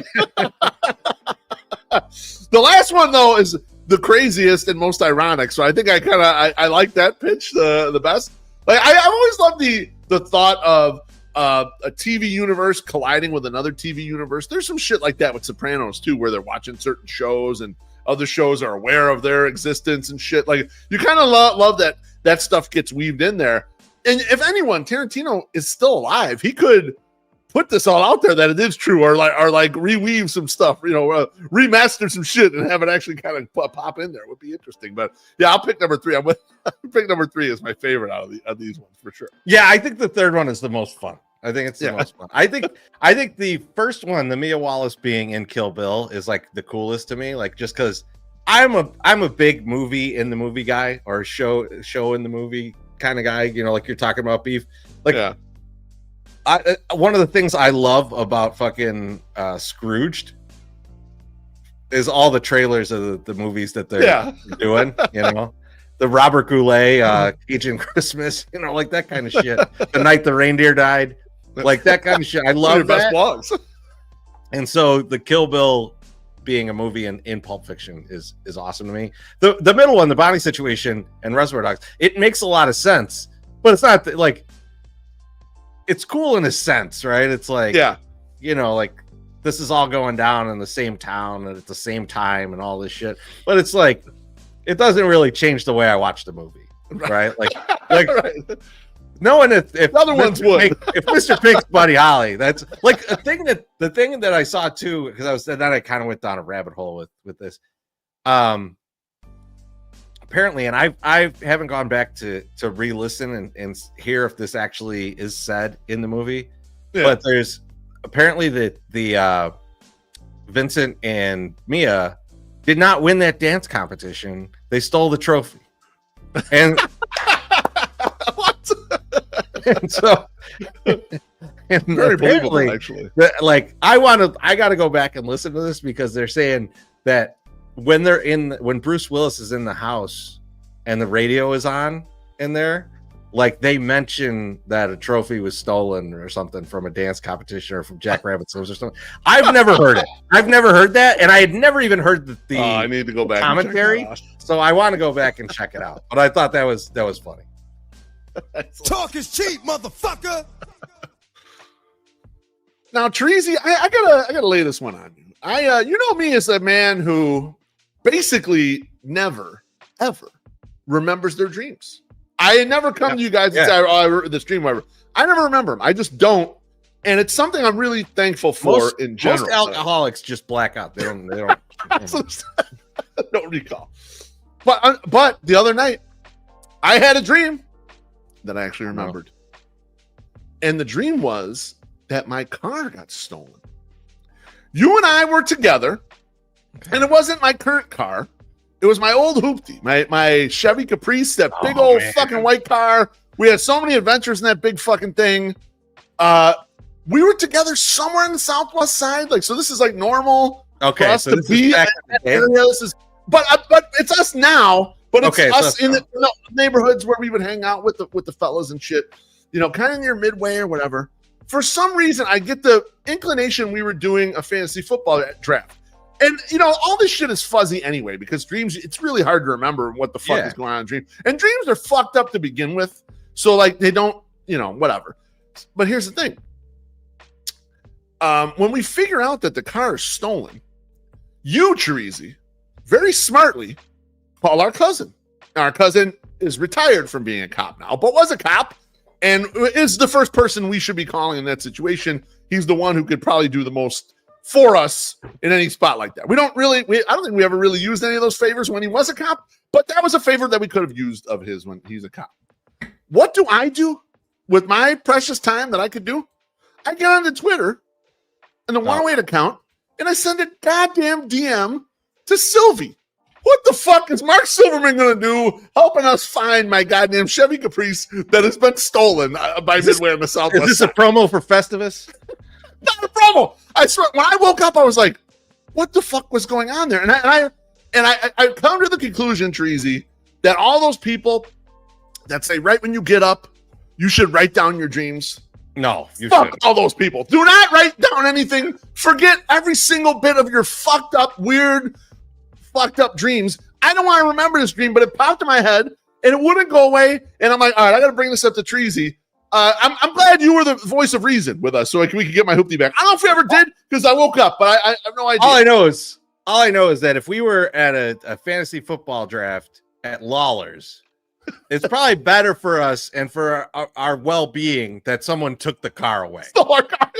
the last one though is the craziest and most ironic. So I think I like that pitch the best. Like I always love the thought of a TV universe colliding with another TV universe. There's some shit like that with Sopranos too, where they're watching certain shows and other shows are aware of their existence and shit. Like you kind of love that stuff gets weaved in there. And if anyone, Tarantino is still alive, he could put this all out there that it is true, or like reweave some stuff, you know, remaster some shit and have it actually kind of pop in there. Would be interesting. But yeah, I'll pick number 3. Pick number 3 is my favorite out of these ones for sure. Yeah, I think the third one is the most fun. I think it's the most fun. I think the first one, the Mia Wallace being in Kill Bill, is like the coolest to me. Like just because I'm a big movie in the movie guy, or show in the movie kind of guy. You know, like you're talking about Beef. Like, yeah. One of the things I love about fucking Scrooged is all the trailers of the movies that they're doing. You know, the Robert Goulet, Agent Christmas. You know, like that kind of shit. The Night the Reindeer Died. Like that kind of shit. I love that. Best blogs. And so the Kill Bill being a movie in Pulp Fiction is awesome to me. The middle one, the Bonnie situation and Reservoir Dogs, it makes a lot of sense, but it's not like, it's cool in a sense, right? It's like, you know, like this is all going down in the same town and at the same time and all this shit. But it's like, it doesn't really change the way I watch the movie, right? Like right. Knowing if other ones would, if Mr. Pink's Buddy Holly, that's like the thing that I saw too, because then I kind of went down a rabbit hole with this. Apparently, and I haven't gone back to re-listen and hear if this actually is said in the movie, but there's apparently the Vincent and Mia did not win that dance competition. They stole the trophy, and what? and so And Very believable, apparently, actually. like I got to go back and listen to this because they're saying that when Bruce Willis is in the house and the radio is on in there, like they mention that a trophy was stolen or something from a dance competition or from Jack Rabbit's Lives or something. I've never heard it. I've never heard that, and I had never even heard the I need to go back commentary. And check it out. So I want to go back and check it out. But I thought that was funny. Talk is cheap, motherfucker. Now, Chorizy, I gotta lay this one on you. You know me as a man who basically never ever remembers their dreams. I never come to you guys and say, "Oh, this dream, whatever." I never remember them. I just don't, and it's something I'm really thankful for in general. Most alcoholics just black out. They don't. Don't recall. But the other night, I had a dream that I actually remembered, and the dream was that my car got stolen. You and I were together, and it wasn't my current car. It was my old hoopty, my Chevy Caprice, that big old fucking white car. We had so many adventures in that big fucking thing. We were together somewhere in the Southwest side. Like, so this is like normal. Okay, so this is back in the area. This is, but it's us now. But it's us in the neighborhoods where we would hang out with the fellas and shit. You know, kind of near Midway or whatever. For some reason, I get the inclination we were doing a fantasy football draft. And, you know, all this shit is fuzzy anyway, because dreams, it's really hard to remember what the fuck is going on in dreams. And dreams are fucked up to begin with. So, like, they don't, you know, whatever. But here's the thing. When we figure out that the car is stolen, you, Chorizy, very smartly call our cousin. Our cousin is retired from being a cop now, but was a cop and is the first person we should be calling in that situation. He's the one who could probably do the most for us in any spot like that. I don't think we ever really used any of those favors when he was a cop, but that was a favor that we could have used of his when he's a cop. What do I do with my precious time that I could do? I get onto Twitter and the 108 account and I send a goddamn DM to Sylvie. What the fuck is Mark Silverman going to do helping us find my goddamn Chevy Caprice that has been stolen by Midway on the Southwest? Is this a promo for Festivus? Not a promo. I swear, when I woke up, I was like, what the fuck was going on there? And I come to the conclusion, Chorizy, that all those people that say right when you get up, you should write down your dreams. No, you fuck shouldn't. All those people. Do not write down anything. Forget every single bit of your fucked up, weird, fucked up dreams. I don't want to remember this dream, but it popped in my head and it wouldn't go away. And I'm like, all right, I got to bring this up to Chorizy. I'm glad you were the voice of reason with us, so we could get my hoopty back. I don't know if we ever did because I woke up, but I have no idea. All I know is that if we were at a fantasy football draft at Lawler's, it's probably better for us and for our well-being that someone took the car away. Stole our car.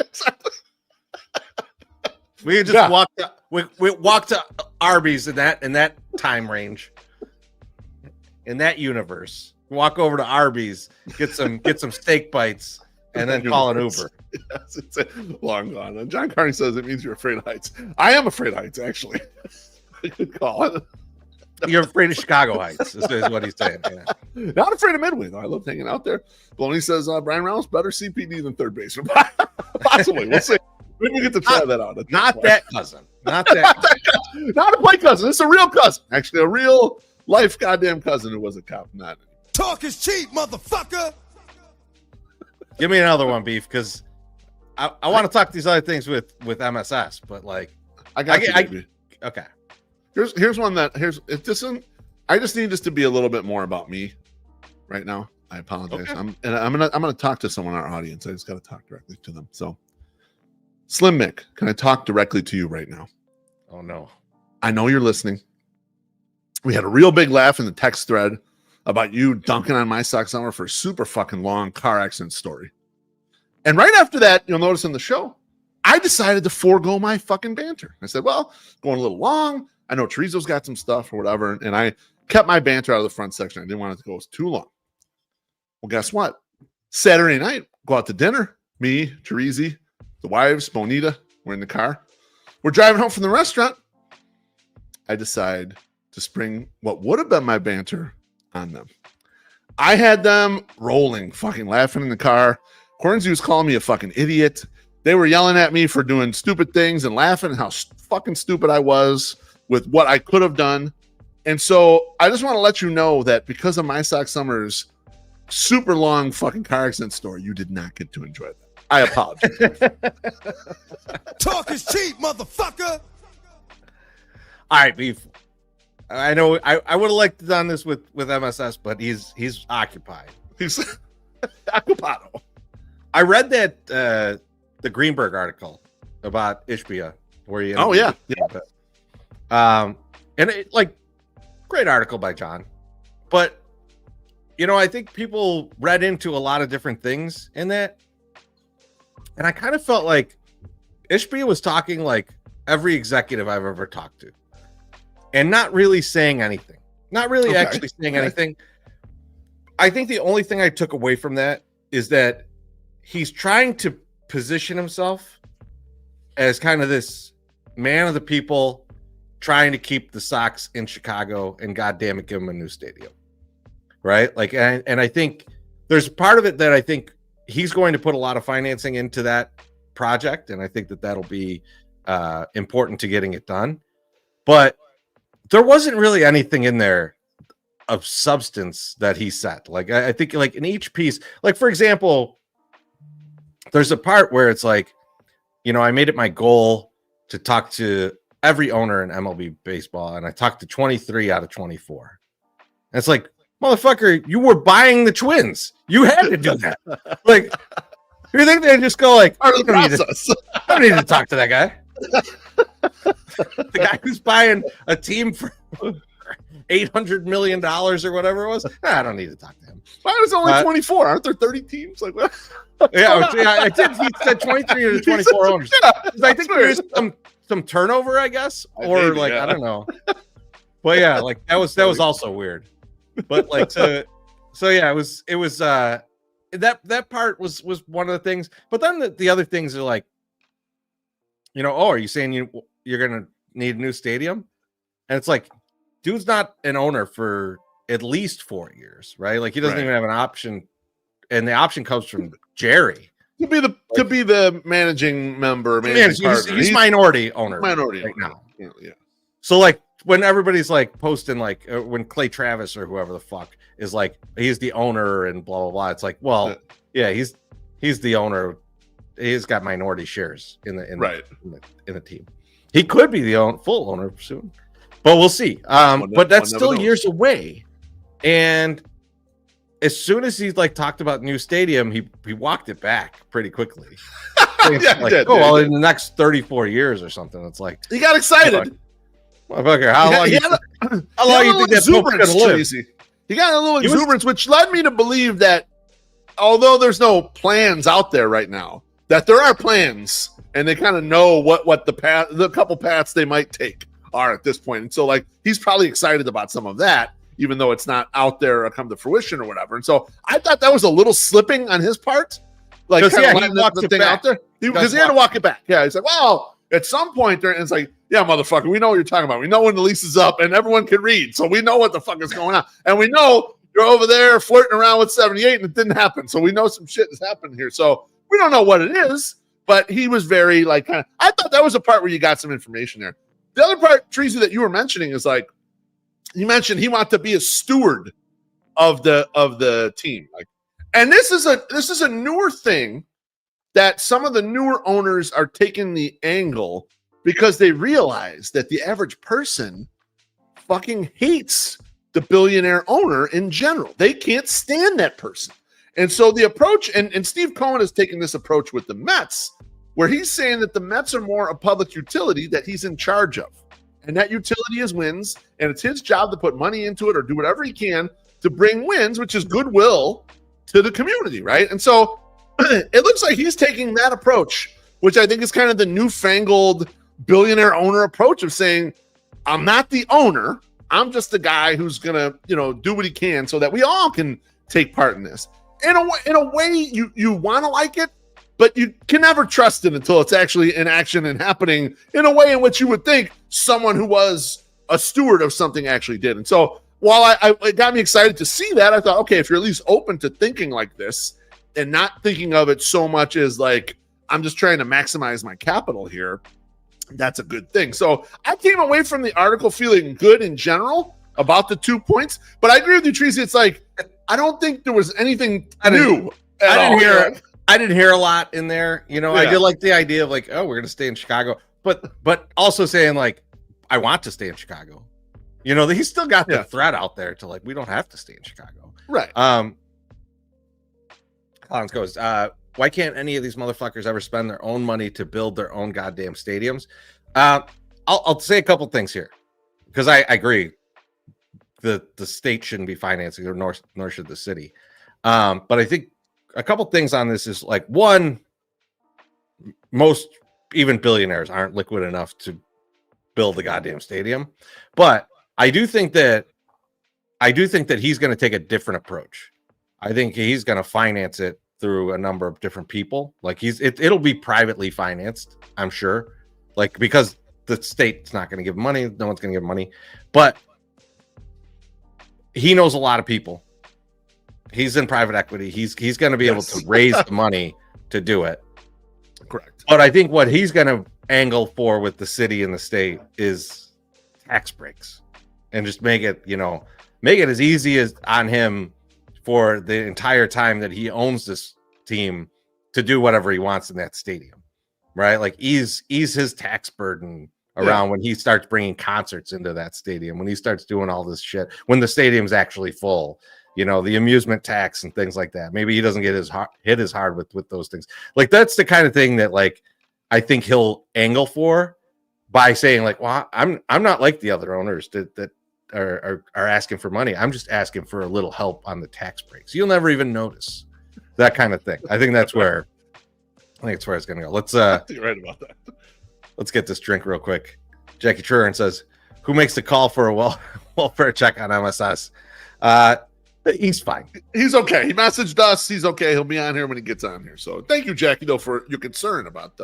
We could just walk to Arby's in that time range, in that universe. Walk over to Arby's, get some steak bites, and then call an Uber. Yes, it's long gone. And John Carney says it means you're afraid of heights. I am afraid of heights, actually. Good call. You're afraid of Chicago Heights, is what he's saying. Yeah. Not afraid of Midway, though. I love hanging out there. Bologna says Brian Reynolds better CPD than third baseman. Possibly. We'll see. Maybe we get to try that out. Not that cousin. Not a play cousin. It's a real cousin. Actually, a real life goddamn cousin who was a cop. Not talk is cheap, motherfucker. Give me another one, Beef, because I want to talk these other things with MSS, but like I got you. Okay. Here's one that it doesn't. I just need this to be a little bit more about me right now. I apologize. Okay. I'm gonna talk to someone in our audience. I just got to talk directly to them. So, Slim Mick, can I talk directly to you right now? Oh no. I know you're listening. We had a real big laugh in the text thread about you dunking on MySoxSummer for a super fucking long car accident story. And right after that, you'll notice in the show, I decided to forego my fucking banter. I said, well, going a little long. I know Chorizo's got some stuff or whatever. And I kept my banter out of the front section. I didn't want it to go too long. Well, guess what? Saturday night, go out to dinner. Me, Chorizy, the wives, Bonita, we're in the car. We're driving home from the restaurant. I decide to spring what would have been my banter on them. I had them rolling, fucking laughing in the car. Cornsey was calling me a fucking idiot. They were yelling at me for doing stupid things and laughing how fucking stupid I was with what I could have done. And so I just want to let you know that because of MySoxSummer's super long fucking car accident story, you did not get to enjoy that. I apologize. Talk is cheap, motherfucker. All right, Beef. I know I would have liked to done this with MSS, but he's occupied. He's occupado. I read that the Greenberg article about Ishbia, where you and it, like, great article by John, but I think people read into a lot of different things in that, and I kind of felt like Ishbia was talking like every executive I've ever talked to, and not really saying anything, actually saying anything. I think the only thing I took away from that is that he's trying to position himself as kind of this man of the people, trying to keep the Sox in Chicago and goddamn it, give them a new stadium, right? Like, and I think there's part of it that I think he's going to put a lot of financing into that project, and I think that that'll be important to getting it done. But there wasn't really anything in there of substance that he said. Like, I think, like, in each piece, like, for example, there's a part where it's like, I made it my goal to talk to every owner in MLB baseball, and I talked to 23 out of 24. And it's like, motherfucker, you were buying the Twins. You had to do that. Like, you think they just go like, I don't need to talk to that guy. The guy who's buying a team for $800 million or whatever it was. I don't need to talk to him. Why was only 24? Aren't there 30 teams? Like, what? Yeah, I did. He said 23 to 24 owners. I think there's some turnover, I guess, or maybe, like, I don't know. But yeah, like that was also weird. But like, so yeah, it was that part was one of the things. But then the other things are like, are you saying you're gonna need a new stadium? And it's like, dude's not an owner for at least 4 years, right? Like, he doesn't even have an option, and the option comes from Jerry to be the managing member. He's minority owner right now. Yeah. So like, when everybody's like posting, like when Clay Travis or whoever the fuck is like, he's the owner and blah blah blah. It's like, well, yeah, he's the owner. He's got minority shares in the team. He could be the full owner soon, but we'll see. But that's still years away. And as soon as he like talked about new stadium, he walked it back pretty quickly. In the next 34 years or something. It's like, he got excited. Motherfucker, how long you think that Pope's gonna live? He got a little exuberance, which led me to believe that although there's no plans out there right now, that there are plans, and they kind of know what the couple paths they might take are at this point. And so, like, he's probably excited about some of that, even though it's not out there or come to fruition or whatever. And so I thought that was a little slipping on his part, like, kind of letting the thing out there, because he had to walk it back. Yeah, he's like, well, at some point there, and it's like, yeah, motherfucker, we know what you're talking about. We know when the lease is up, and everyone can read, so we know what the fuck is going on, and we know you're over there flirting around with 78, and it didn't happen. So we know some shit has happened here. So we don't know what it is, but he was very like, kind of. I thought that was a part where you got some information there. The other part, Chorizy, that you were mentioning is like, you mentioned he wanted to be a steward of the team, like, and this is a newer thing that some of the newer owners are taking the angle, because they realize that the average person fucking hates the billionaire owner in general. They can't stand that person. And so the approach, and Steve Cohen has taken this approach with the Mets, where he's saying that the Mets are more a public utility that he's in charge of. And that utility is wins, and it's his job to put money into it or do whatever he can to bring wins, which is goodwill to the community, right? And so it looks like he's taking that approach, which I think is kind of the newfangled billionaire owner approach of saying, I'm not the owner, I'm just the guy who's gonna, do what he can so that we all can take part in this. In a way, you want to like it, but you can never trust it until it's actually in action and happening in a way in which you would think someone who was a steward of something actually did. And so while it got me excited to see that, I thought, okay, if you're at least open to thinking like this, and not thinking of it so much as like, I'm just trying to maximize my capital here, that's a good thing. So I came away from the article feeling good in general about the 2 points, but I agree with you, Tracy. It's like, I don't think there was anything new. I didn't hear a lot in there. You know, I did like the idea of like, oh, we're going to stay in Chicago, but also saying like, I want to stay in Chicago. You know, he's still got the threat out there to like, we don't have to stay in Chicago. Right. Collins goes, why can't any of these motherfuckers ever spend their own money to build their own goddamn stadiums? I'll say a couple things here because I agree. The state shouldn't be financing, or nor should the city. But I think a couple things on this is like, one, most even billionaires aren't liquid enough to build the goddamn stadium. But I do think that he's going to take a different approach. I think he's going to finance it through a number of different people. Like it'll be privately financed, I'm sure. Like, because the state's not going to give money, no one's going to give money. But he knows a lot of people. He's in private equity. He's going to be able to raise the money to do it. Correct. But I think what he's going to angle for with the city and the state is tax breaks, and just make it as easy as on him for the entire time that he owns this team to do whatever he wants in that stadium, right? Like ease his tax burden around when he starts bringing concerts into that stadium, when he starts doing all this shit, when the stadium's actually full, you know, the amusement tax and things like that. Maybe he doesn't get hit as hard with those things. Like, that's the kind of thing that like I think he'll angle for by saying like, well, I'm not like the other owners that are asking for money. I'm just asking for a little help on the tax breaks. You'll never even notice, that kind of thing. I think that's where it's going to go. Let's You're right about that. Let's get this drink real quick. Jackie Truran says, who makes the call for a welfare check on MSS? He's fine. He's okay. He messaged us. He's okay. He'll be on here when he gets on here. So thank you, Jackie, though, for your concern about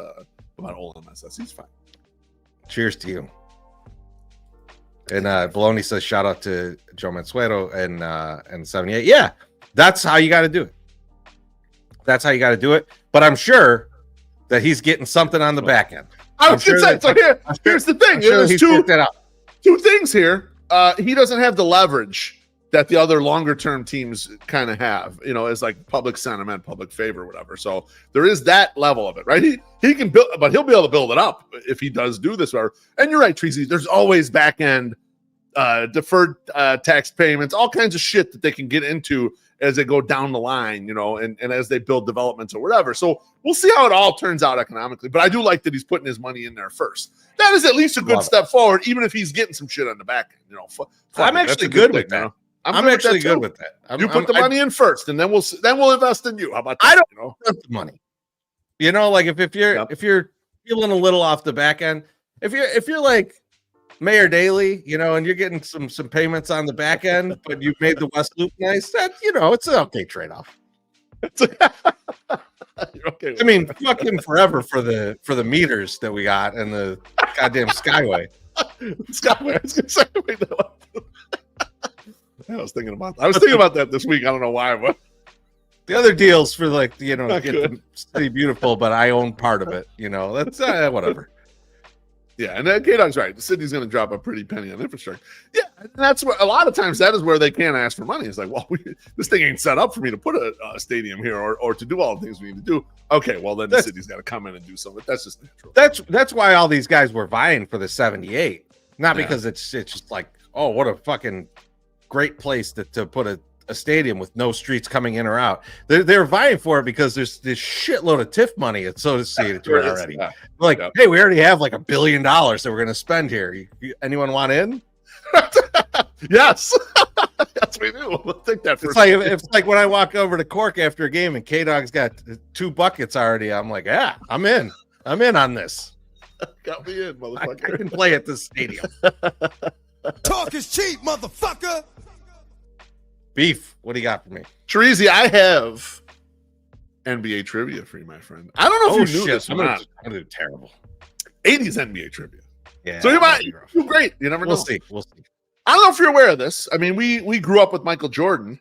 old MSS. He's fine. Cheers to you. And Baloney says, shout out to Joe Mansueto and 78. Yeah, that's how you got to do it. That's how you got to do it. But I'm sure that he's getting something on the back end. I was going to say, so here's the thing. There's two things here. He doesn't have the leverage that the other longer term teams kind of have, you know, as like public sentiment, public favor, whatever. So there is that level of it, right? He can build, but he'll be able to build it up if he does do this. And you're right, Tracy, there's always back end deferred tax payments, all kinds of shit that they can get into as they go down the line, you know, and as they build developments or whatever. So we'll see how it all turns out economically. But I do like that he's putting his money in there first. That is at least a good step forward, even if he's getting some shit on the back end. You know, I'm actually good with that. I'm actually good with that. You put the money in first, and then we'll invest in you. How about that? I don't want the money. You know, like if you're feeling a little off the back end, if you're like Mayor Daley, you know, and you're getting some payments on the back end, but you've made the West Loop nice, that, you know, it's an okay trade-off. Okay. I mean, fuck him forever for the meters that we got and the goddamn Skyway. Skyway. I was gonna say, wait, I was thinking about that this week. I don't know why, but the other deals for like, you know, get the city beautiful, but I own part of it. You know, that's whatever. Yeah, and K-Dog's right. The city's going to drop a pretty penny on infrastructure. Yeah, and that's where a lot of times that is where they can't ask for money. It's like, well, this thing ain't set up for me to put a stadium here or to do all the things we need to do. Okay, well then the city's got to come in and do something. That's just natural. That's why all these guys were vying for the 78, not because it's just like, oh, what a fucking great place to put a stadium with no streets coming in or out. They're vying for it because there's this shitload of TIF money associated to it already. Yeah. Like, hey, we already have like $1 billion that we're going to spend here. Anyone want in? Yes. Yes, we do. We'll take that. It's like when I walk over to Cork after a game and K-Dog's got 2 buckets already. I'm like, yeah, I'm in on this. Got me in, motherfucker. I can play at this stadium. Talk is cheap, motherfucker. Beef, what do you got for me? Chorizy, I have NBA trivia for you, my friend. I don't know if you knew this or not. I'm gonna do terrible. 80s NBA trivia. Yeah. So you might do great. You never know. We'll see. I don't know if you're aware of this. I mean, we grew up with Michael Jordan.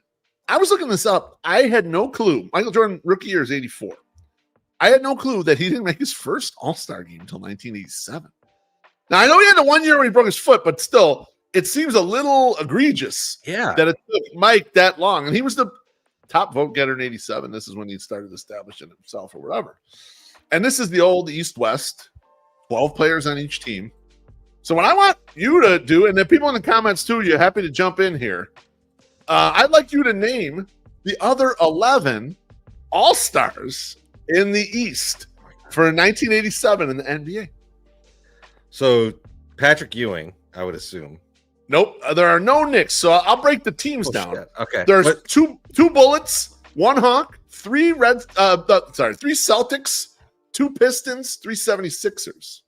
I was looking this up. I had no clue. Michael Jordan, rookie year is 84. I had no clue that he didn't make his first All-Star game until 1987. Now, I know he had the 1 year when he broke his foot, but still, it seems a little egregious that it took Mike that long. And he was the top vote getter in 87. This is when he started establishing himself or whatever. And this is the old East-West, 12 players on each team. So what I want you to do, and then people in the comments too, you're happy to jump in here. I'd like you to name the other 11 All-Stars in the East for 1987 in the NBA. So Patrick Ewing, I would assume. Nope, there are no Knicks. So I'll break the teams down. Shit. Okay, there's two Bullets, 1 Hawk, 3 Celtics, 2 Pistons, 3 76ers.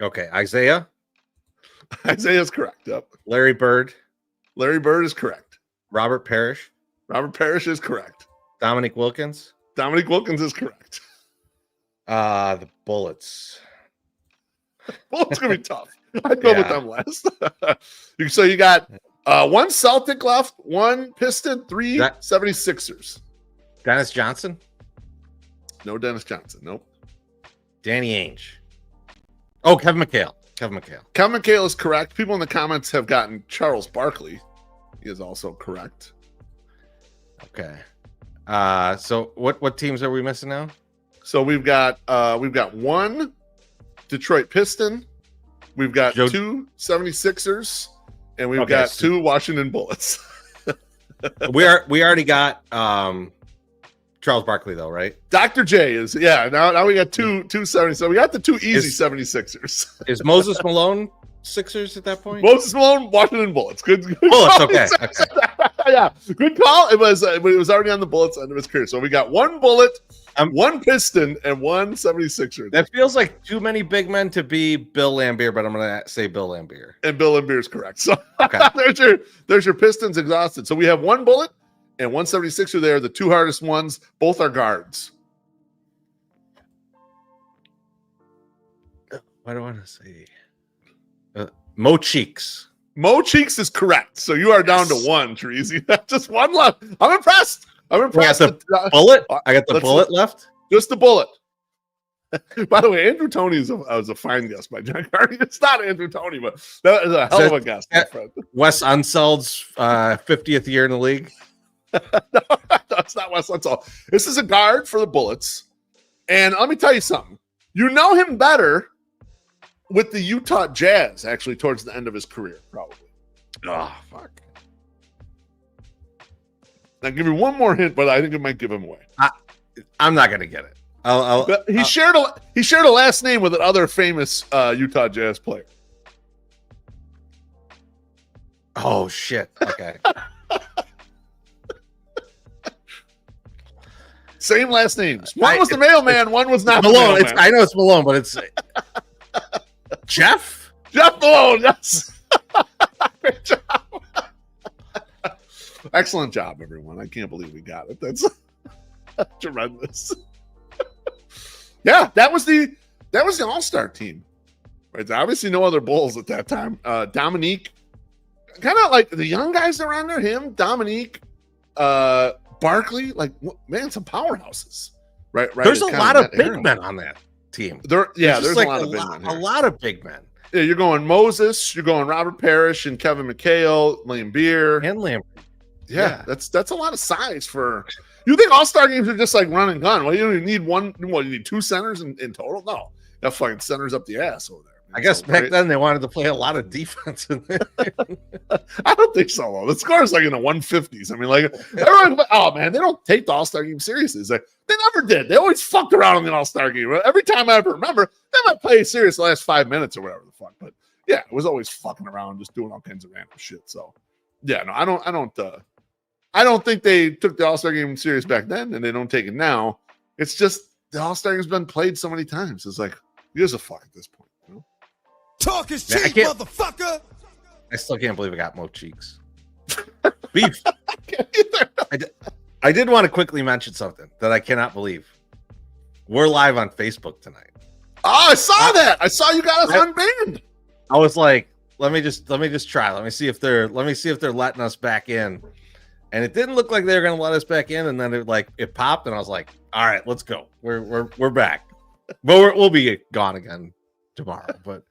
Okay, Isaiah's correct. Yep. Larry Bird is correct. Robert Parrish is correct. Dominique Wilkins is correct. The Bullets. Bullets gonna be tough. I'd go with them last. So you got 1 Celtic left, 1 Piston, 3 76ers. Dennis Johnson? No Dennis Johnson. Nope. Danny Ainge. Oh, Kevin McHale. Kevin McHale is correct. People in the comments have gotten Charles Barkley. He is also correct. Okay. So what teams are we missing now? So we've got 1 Detroit Piston. We've got 2 76ers, and we've got 2 Washington Bullets. we already got Charles Barkley though, right? Dr. J is now we got 2 70. So we got the 2 easy 76ers. Is Moses Malone Sixers at that point? Moses Malone, Washington Bullets. Good Bullets, call. okay. Yeah, good call. It was already on the Bullets end of his career. So we got 1 Bullet, 1 Piston, and 1 76er. That feels like too many big men to be Bill Laimbeer, but I'm going to say Bill Laimbeer. And Bill Laimbeer is correct. So okay. there's your Pistons exhausted. So we have 1 Bullet and 1 76er there. The 2 hardest ones, both are guards. What do I want to say? Mo Cheeks. Mo Cheeks is correct. So you are down to 1, Chorizy. Just 1 left. I'm impressed. I got the bullet. I got the bullet left. Just the bullet. By the way, Andrew Toney was a fine guess by John Carney. It's not Andrew Toney, but that is a hell of a guess, my friend. Wes Unseld's 50th year in the league. No, it's not Wes Unseld. This is a guard for the Bullets. And let me tell you something. You know him better with the Utah Jazz, actually, towards the end of his career, probably. Oh, fuck. I'll give you one more hint, but I think it might give him away. I'm not going to get it. He shared a last name with another famous Utah Jazz player. Oh, shit. Okay. Same last names. One was the mailman, one was not Malone. I know it's Malone, but it's Jeff Malone. Yes. Great job. Excellent job, everyone. I can't believe we got it. That's tremendous. Yeah, that was the All-Star team. Right. Obviously, no other Bulls at that time. Dominique, kind of like the young guys around there. Him, Dominique, Barkley, like, man, some powerhouses. Right. There's a lot of big men on that team. There's like a lot of big men. Yeah, you're going Moses, you're going Robert Parrish and Kevin McHale, Laimbeer. And Laimbeer. Yeah, that's a lot of size for. You think All-Star games are just like run and gun? Well, you don't need one. What, you need 2 centers in total? No, that fucking centers up the ass over there. I guess back then they wanted to play a lot of defense in there. I don't think so, though. The score is like in the 150s. I mean, like, everyone, oh man, they don't take the All-Star game seriously. It's like, they never did. They always fucked around in the All-Star game. Every time I ever remember, they might play serious the last 5 minutes or whatever the fuck. But yeah, it was always fucking around, just doing all kinds of random shit. So yeah, no, I don't think they took the All-Star game serious back then, and they don't take it now. It's just the All-Star game's been played so many times. It's like, who gives a fuck at this point? You know? Talk is cheap, motherfucker. I still can't believe I got Mo Cheeks. Beef. I can't either. I did want to quickly mention something that I cannot believe. We're live on Facebook tonight. Oh, I saw that. I saw you got us unbanned. I was like, let me just try. Let me see if they're letting us back in. and it didn't look like they were going to let us back in. And then it popped, and I was like, all right, let's go. We're back, but we'll be gone again tomorrow. But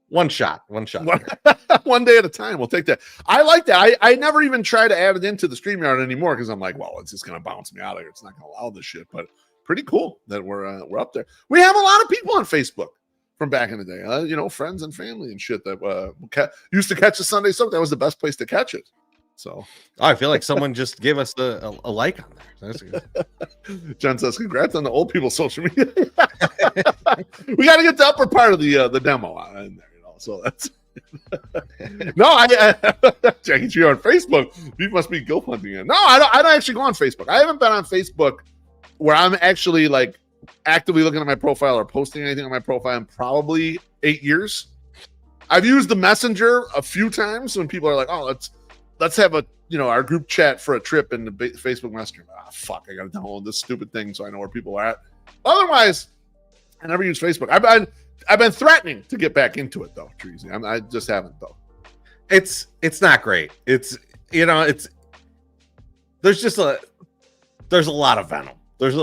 one shot. One day at a time. We'll take that. I like that. I never even try to add it into the StreamYard anymore because I'm like, well, it's just going to bounce me out of here. It's not going to allow this shit. But pretty cool that we're up there. We have a lot of people on Facebook from back in the day, friends and family and shit that used to catch the Sunday Soak. That was the best place to catch it. So I feel like someone just gave us a like on there. That's good. Jen says, congrats on the old people's social media. We got to get the upper part of the demo in there, so that's no, Jackie G on Facebook. You must be guilt hunting it. No, I don't actually go on Facebook. I haven't been on Facebook where I'm actually like actively looking at my profile or posting anything on my profile in probably 8 years. I've used the Messenger a few times when people are like, oh, let's have our group chat for a trip in the Facebook Messenger. Fuck, I gotta download this stupid thing so I know where people are at. Otherwise, I never use Facebook. I've been threatening to get back into it though, Chorizy. I just haven't though. It's not great. There's a lot of venom. There's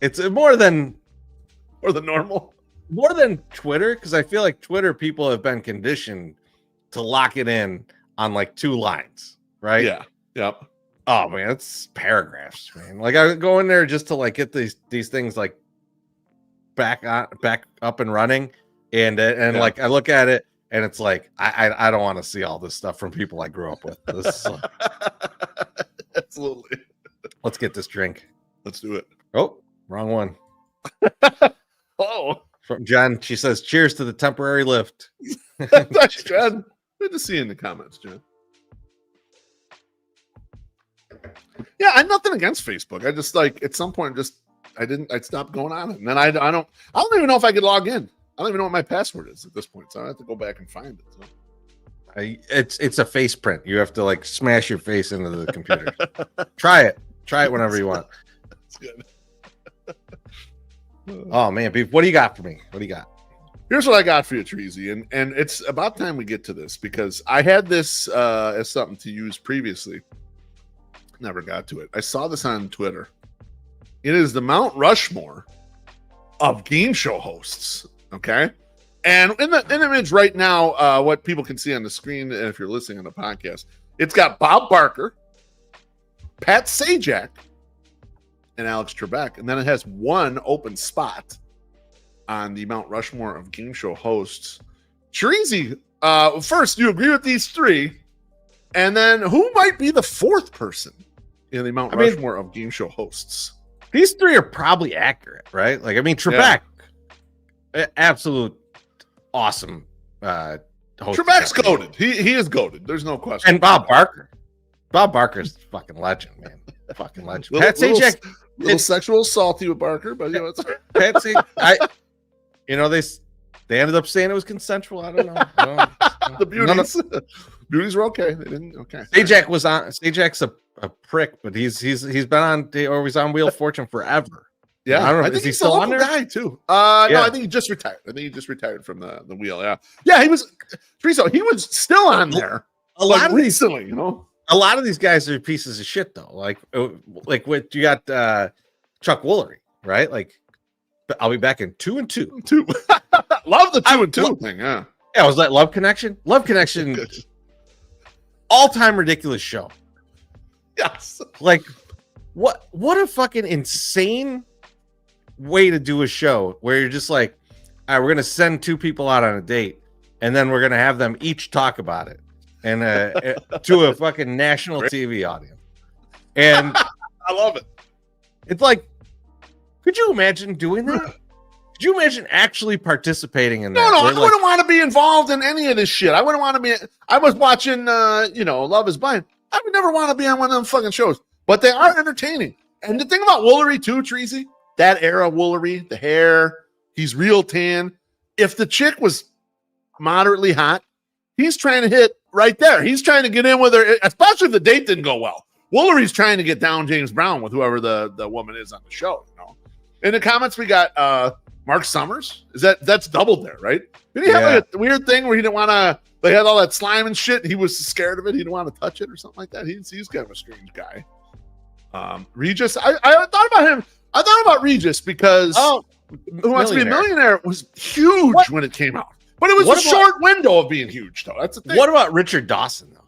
it's more than normal, more than Twitter, because I feel like Twitter people have been conditioned to lock it in on like 2 lines, right? Yeah. Yep. Oh man, it's paragraphs, man. Like I go in there just to like get these things like back up and running, and like I look at it and it's like I don't want to see all this stuff from people I grew up with. Absolutely. Let's get this drink. Let's do it. Oh, wrong one. Oh, from Jen. She says, "Cheers to the temporary lift." Thanks, Jen. Good to see you in the comments, Jen. Yeah, I'm nothing against Facebook. I just like at some point I stopped going on it, and then I don't even know if I could log in. I don't even know what my password is at this point, so I have to go back and find it. So. It's a face print. You have to like smash your face into the computer. Try it whenever you want. That's good. Oh man, Beef, what do you got for me? What do you got? Here's what I got for you, Chorizy, and it's about time we get to this because I had this as something to use previously. Never got to it. I saw this on Twitter. It is the Mount Rushmore of game show hosts. Okay. And in the image right now, what people can see on the screen, and if you're listening on the podcast, it's got Bob Barker, Pat Sajak, and Alex Trebek. And then it has one open spot on the Mount Rushmore of game show hosts. Chorizy, first, you agree with these 3. And then who might be the 4th person in the Mount Rushmore of game show hosts? These 3 are probably accurate, right? Like, I mean, Trebek, absolute awesome host. Trebek's goated. He is goated. There's no question. And Bob Barker's fucking legend, man. Fucking legend. Pat Sajak, little sexual salty with Barker, but it's Pat Sajak, they ended up saying it was consensual. I don't know. The beauties. Beauties were okay. They didn't. Okay. Sajak's a prick, but he's been on Wheel of Fortune forever. Yeah, I don't know. I think is he he's still a on local there? guy too. No, I think he just retired. From the wheel. Yeah. He was. Teresa, he was still on there. A lot of recently, A lot of these guys are pieces of shit, though. Like what you got, Chuck Woolery, right? Like, I'll be back in 2 and 2. Love the 2 and 2 thing. Yeah. Was that Love Connection? Love Connection. All-time ridiculous show. Yes. Like, what a fucking insane way to do a show where you're just like, all right, we're gonna send 2 people out on a date, and then we're gonna have them each talk about it, and to a fucking national TV audience. And I love it. It's like, could you imagine doing that? Could you imagine actually participating in that? No, I wouldn't want to be involved in any of this shit. I wouldn't want to be. I was watching, Love Is Blind. I would never want to be on one of them fucking shows, but they are entertaining. And the thing about Woolery too, Treasy, that era Woolery, the hair, he's real tan. If the chick was moderately hot, he's trying to hit right there. He's trying to get in with her, especially if the date didn't go well. Woolery's trying to get down James Brown with whoever the woman is on the show. In the comments, we got Mark Summers? That's doubled there, right? Did he have like a weird thing where he didn't want to? They had all that slime and shit. He was scared of it. He didn't want to touch it or something like that. He's kind of a strange guy. Regis, I thought about him. I thought about Regis because Who Wants to Be a Millionaire was huge when it came out, but it was a short window of being huge, though. That's the thing. What about Richard Dawson, though?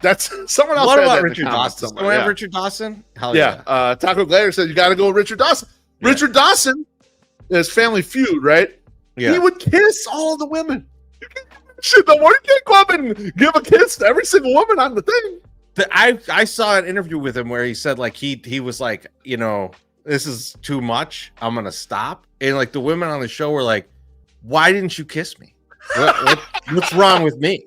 That's someone else. What about Richard Dawson? Do we have Richard Dawson? Hell yeah. Taco Glader said you got to go with Richard Dawson. Yeah. Richard Dawson is Family Feud, right? Yeah. He would kiss all the women. Shit, the more you can't go up and give a kiss to every single woman on the thing. I saw an interview with him where he said like he was like, you know, this is too much. I'm gonna stop. And like the women on the show were like, why didn't you kiss me? What's wrong with me?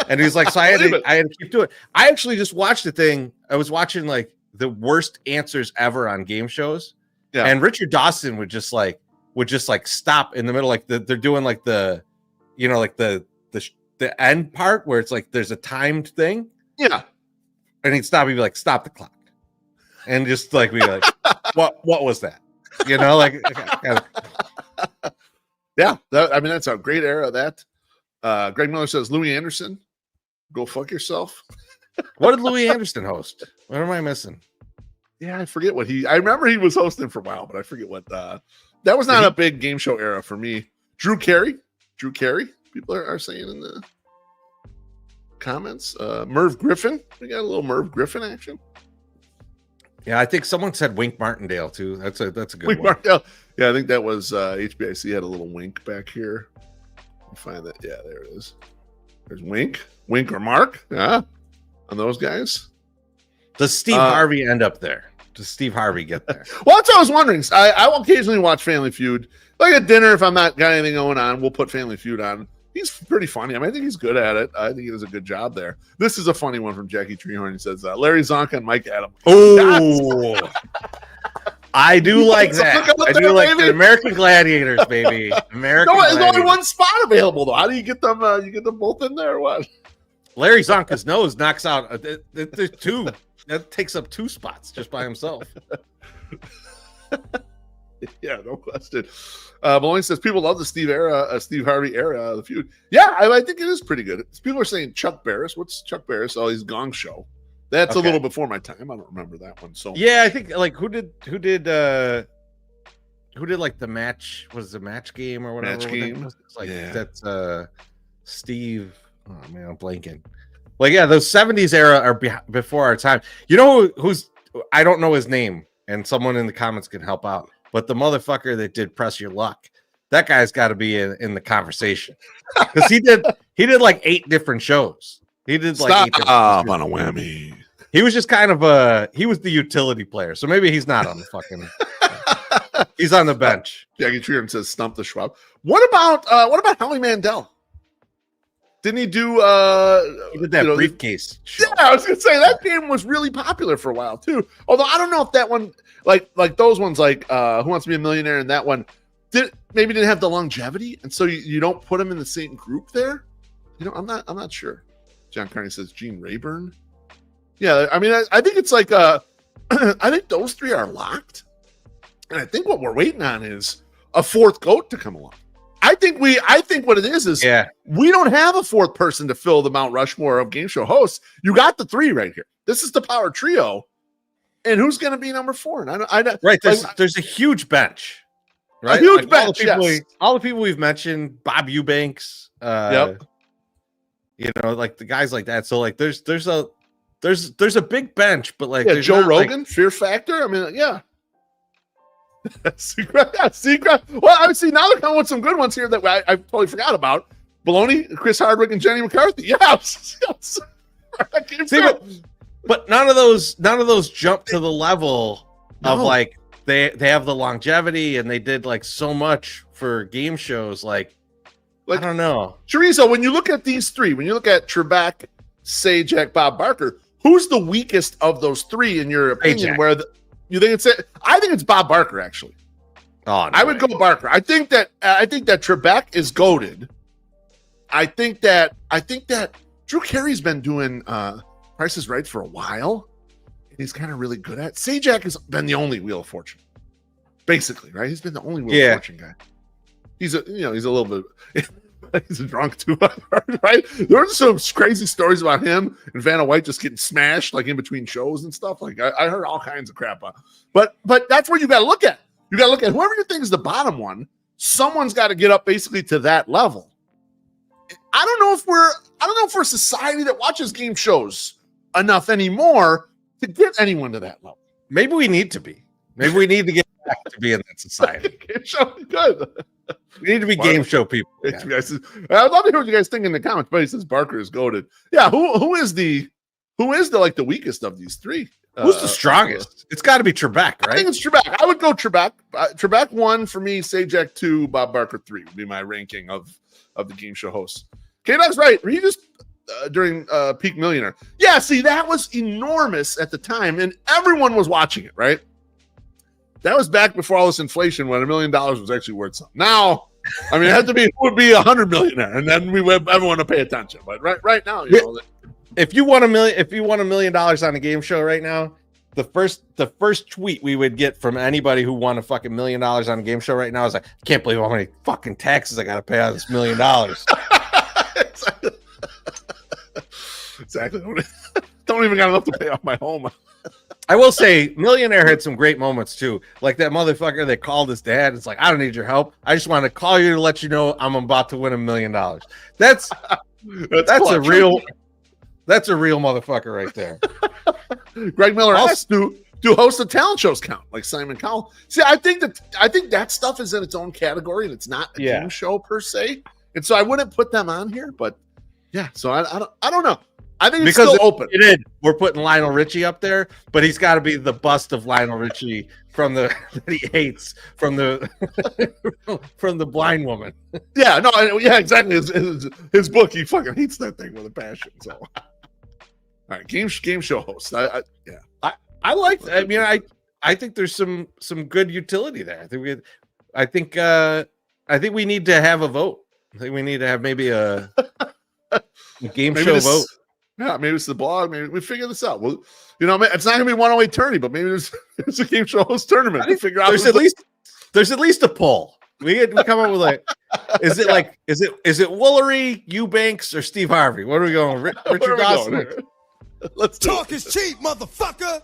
And he's like, so I had to keep doing it. I actually just watched the thing. I was watching like the worst answers ever on game shows. Yeah. And Richard Dawson would just like stop in the middle, like they're doing like the, you know, like the end part where it's like there's a timed thing. Yeah. And he'd stop, he'd be like, stop the clock. And just like be like, what was that? You know, like yeah, that's a great era of that. Greg Miller says Louis Anderson, go fuck yourself. What did Louis Anderson host? What am I missing? Yeah, I forget what I remember he was hosting for a while, but I forget what that was not a big game show era for me. Drew Carey, people are saying in the comments. Merv Griffin, we got a little Merv Griffin action. Yeah, I think someone said Wink Martindale too. That's a good Wink one. Martindale. Yeah, I think that was HBIC had a little wink back here. Find that. Yeah, there it is. There's Wink or Mark. Yeah, on those guys. Does Steve Harvey end up there? Does Steve Harvey get there? Well, that's what I was wondering. I will occasionally watch Family Feud. Like at dinner, if I'm not got anything going on, we'll put Family Feud on. He's pretty funny. I mean, I think he's good at it. I think he does a good job there. This is a funny one from Jackie Treehorn. He says, Larry Zonka and Mike Adam. Oh, I do like that. I do like the American Gladiators, baby. There's only one spot available, though. How do you get them? You get them both in there or what? Larry Zonka's nose knocks out. There's two. That takes up 2 spots just by himself. Yeah, no question. Maloney says people love the Steve Harvey era of the feud. Yeah, I think it is pretty good. People are saying Chuck Barris. What's Chuck Barris? Oh, he's Gong Show. That's a little before my time. I don't remember that one. So yeah, I think like who did like the match? Was the match game or whatever? Match game. It's like that's Steve. Oh man, I'm blanking. Like yeah, those 70s era are before our time. You know who's? I don't know his name, and someone in the comments can help out. But the motherfucker that did Press Your Luck, that guy's got to be in the conversation because he did like 8 different shows. He did like 8 different shows. On a whammy. He was just kind of he was the utility player, so maybe he's not on the fucking. He's on the bench. Jackie Treehorn says stump the Schwab. What about Howie Mandel? Didn't he do he did that briefcase show. Yeah, I was gonna say that game was really popular for a while too. Although I don't know if that one like those ones like Who Wants to Be a Millionaire and that one didn't have the longevity, and so you don't put them in the same group there. You know, I'm not sure. John Carney says Gene Rayburn. Yeah, I mean I think it's like I think those 3 are locked. And I think what we're waiting on is a 4th goat to come along. I think what it is we don't have a 4th person to fill the Mount Rushmore of game show hosts. You got the 3 right here. This is the power trio. And who's going to be number 4? And I right. There's a huge bench, right? A huge bench. All the people we've mentioned, Bob Eubanks, you know, like the guys like that. So like there's a big bench, but like Joe Rogan, like, Fear Factor. I mean, yeah. Secret. Well, obviously now they're coming with some good ones here that I totally forgot about. Baloney, Chris Hardwick, and Jenny McCarthy. Yeah. But none of those jump to the level of like they have the longevity and they did like so much for game shows. Like I don't know. Chorizo, when you look at these 3, when you look at Trebek, Sajak, Bob Barker, who's the weakest of those 3 in your opinion? Sajak. You think it's it? I think it's Bob Barker actually. Oh, no I would go Barker. I think that Trebek is goated. I think that Drew Carey's been doing Price is Right for a while, and he's kind of really good at it. Sajak has been the only Wheel of Fortune. basically, right? He's been the only Wheel of Yeah. Fortune guy. He's a little bit. He's a drunk too, right? There were some crazy stories about him and Vanna White just getting smashed like in between shows and stuff. Like I heard all kinds of crap. But that's what you got to look at. You got to look at whoever you think is the bottom one. Someone's got to get up basically to that level. I don't know if we're a society that watches game shows enough anymore to get anyone to that level. Maybe we need to be. Maybe we need to get back to be in that society. Game show is good. We need to be game show people. Yeah. I'd love to hear what you guys think in the comments. But he says Barker is goated. Yeah, who is the like the weakest of these three? Who's the strongest? It's got to be Trebek, right? I think it's Trebek. I would go Trebek. Trebek 1 for me. Sajak 2. Bob Barker 3 would be my ranking of the game show hosts. K-Dog's right. He just during Peak Millionaire. Yeah, see, that was enormous at the time, and everyone was watching it, right? That was back before all this inflation when $1 million was actually worth something. Now, I mean, it would be 100 millionaire, and then everyone to pay attention. But right now, you know, if you want $1 million on a game show right now, the first tweet we would get from anybody who won a fucking $1 million on a game show right now is like, I can't believe how many fucking taxes I got to pay on this $1 million. Exactly. Don't even got enough to pay off my home. I will say, Millionaire had some great moments too. Like that motherfucker that called his dad. It's like, I don't need your help. I just want to call you to let you know I'm about to win $1 million. That's a real motherfucker right there. Greg Miller asked, do hosts of talent shows count like Simon Cowell? See, I think that stuff is in its own category and it's not a game show per se. And so I wouldn't put them on here, but yeah. So I don't know. I think it's still open. We're putting Lionel Richie up there, but he's got to be the bust of Lionel Richie that he hates from the blind woman. Yeah, no, yeah, exactly. His book, he fucking hates that thing with a passion. So, all right, game show host. I think there's some good utility there. I think we need to have a vote. I think we need to have maybe a game show vote. Yeah, maybe it's the blog. Maybe we figure this out. Well, you know, it's not gonna be 108 tourney, but maybe there's a game show host tournament to figure out. There's at least a poll. We come up with like, is it Woolery, Eubanks, or Steve Harvey? What are we going? Richard Dawson. Let's talk is cheap, motherfucker.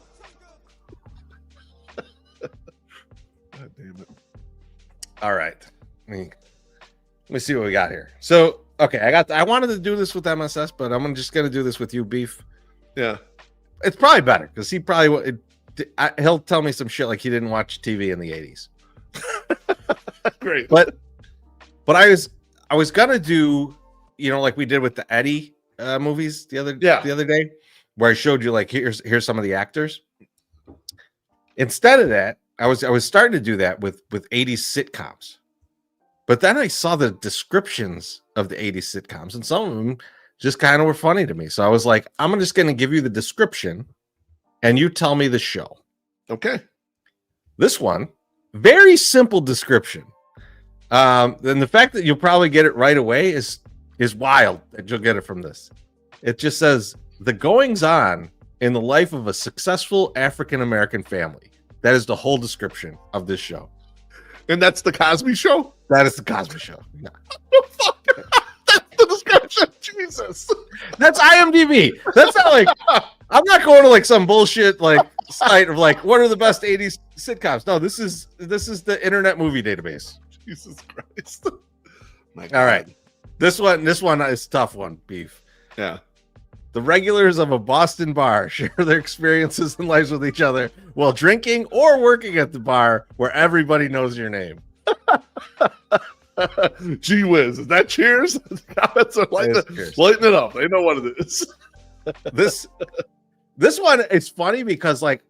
God damn it! All right, let me see what we got here. So. Okay, I wanted to do this with MSS, but I'm just gonna do this with you, Beef. Yeah, it's probably better because he'll tell me some shit like he didn't watch TV in the '80s. Great, but I was gonna do, you know, like we did with the Eddie movies the other day, where I showed you like here's some of the actors. Instead of that, I was starting to do that with '80s sitcoms. But then I saw the descriptions of the 80s sitcoms, and some of them just kind of were funny to me. So I was like, I'm just going to give you the description, and you tell me the show. Okay. This one, very simple description. And the fact that you'll probably get it right away is wild that you'll get it from this. It just says, the goings-on in the life of a successful African-American family. That is the whole description of this show. And that's the Cosby Show? That is the Cosby Show. Yeah. Fuck? That's the description. Jesus. That's IMDb. That's not like, I'm not going to like some bullshit like site of like, what are the best 80s sitcoms? No, this is the Internet Movie Database. Jesus Christ. All right. This one is a tough one, Beef. Yeah. The regulars of a Boston bar share their experiences and lives with each other while drinking or working at the bar where everybody knows your name. Gee whiz. Is that Cheers? Comments are lighting it up. They know what it is. This one is funny because like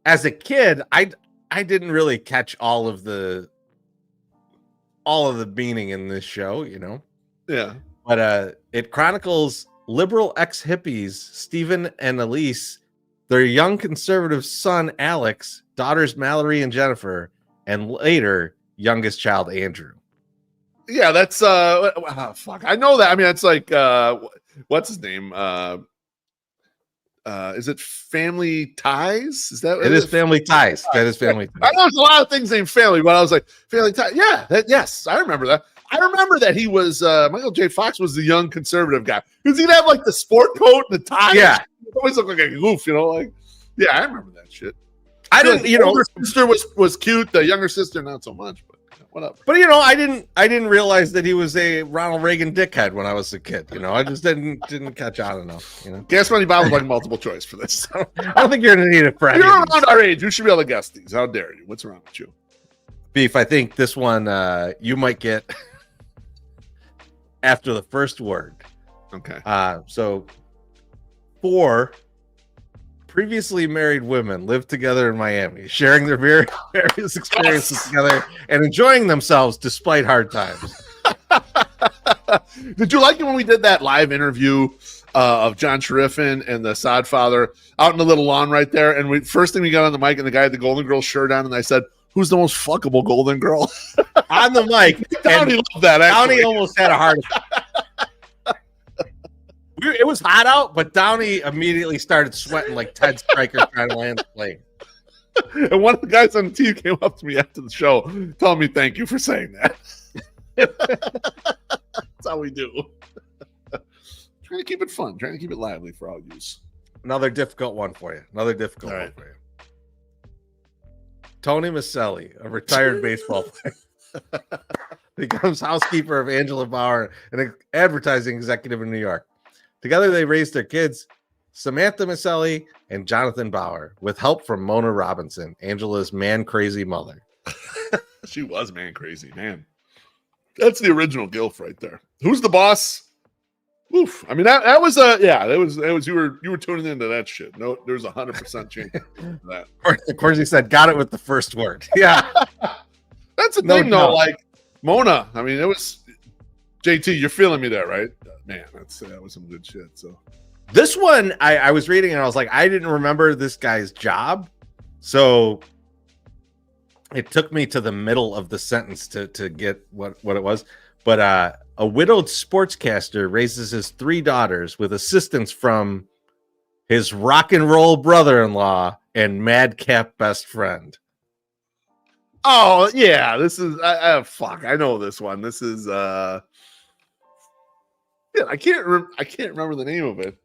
as a kid, I didn't really catch all of the meaning in this show, you know? Yeah. But it chronicles liberal ex-hippies, Stephen and Elise, their young conservative son, Alex, daughters, Mallory and Jennifer, and later, youngest child, Andrew. Yeah, that's, fuck. I know that. I mean, it's like, what's his name? Is it Family Ties? Is that It is Family Ties. That is Family Ties. I know there's a lot of things named Family, but I was like, Family Ties. Yeah, yes, I remember that. I remember that he was Michael J. Fox was the young conservative guy because he'd have like the sport coat and the tie. Yeah, he always looked like a goof, like. Yeah, I remember that shit. I didn't. The older sister was cute. The younger sister not so much, but whatever. But I didn't realize that he was a Ronald Reagan dickhead when I was a kid. I just didn't catch on enough. Guess when he was like multiple choice for this. I don't think you're gonna need it for any. You're around our age. You should be able to guess these. How dare you? What's wrong with you? Beef, I think this one you might get after the first word. Okay. So 4 previously married women live together in Miami, sharing their various experiences together and enjoying themselves despite hard times. Did you like it when we did that live interview of John Sheriffin and the Sod father out in the little lawn right there? And first thing we got on the mic and the guy had the Golden Girl shirt on, and I said, "Who's the most fuckable Golden Girl?" On the mic. Downey loved that. Downey almost had a heart attack. It was hot out, but Downey immediately started sweating like Ted Stryker trying to land the plane. And one of the guys on the team came up to me after the show, telling me thank you for saying that. That's how we do. Trying to keep it fun, trying to keep it lively for all use. Another difficult one for you. One for you. Tony Maselli, a retired baseball player, becomes housekeeper of Angela Bauer, an advertising executive in New York. Together, they raised their kids, Samantha Maselli and Jonathan Bauer, with help from Mona Robinson, Angela's man-crazy mother. She was man-crazy, man. That's the original Gilf right there. Who's the boss? Oof. I mean, that was you were tuning into that shit. No, there's 100% chance of that. Of course, he said, got it with the first word. Yeah. That's the thing, though. Like, Mona, I mean, it was JT, you're feeling me there, right? Man, that was some good shit. So this one, I was reading and I was like, I didn't remember this guy's job. So it took me to the middle of the sentence to get what it was. But a widowed sportscaster raises his 3 daughters with assistance from his rock and roll brother-in-law and madcap best friend. Oh, yeah. This is fuck. I know this one. This is I can't remember the name of it.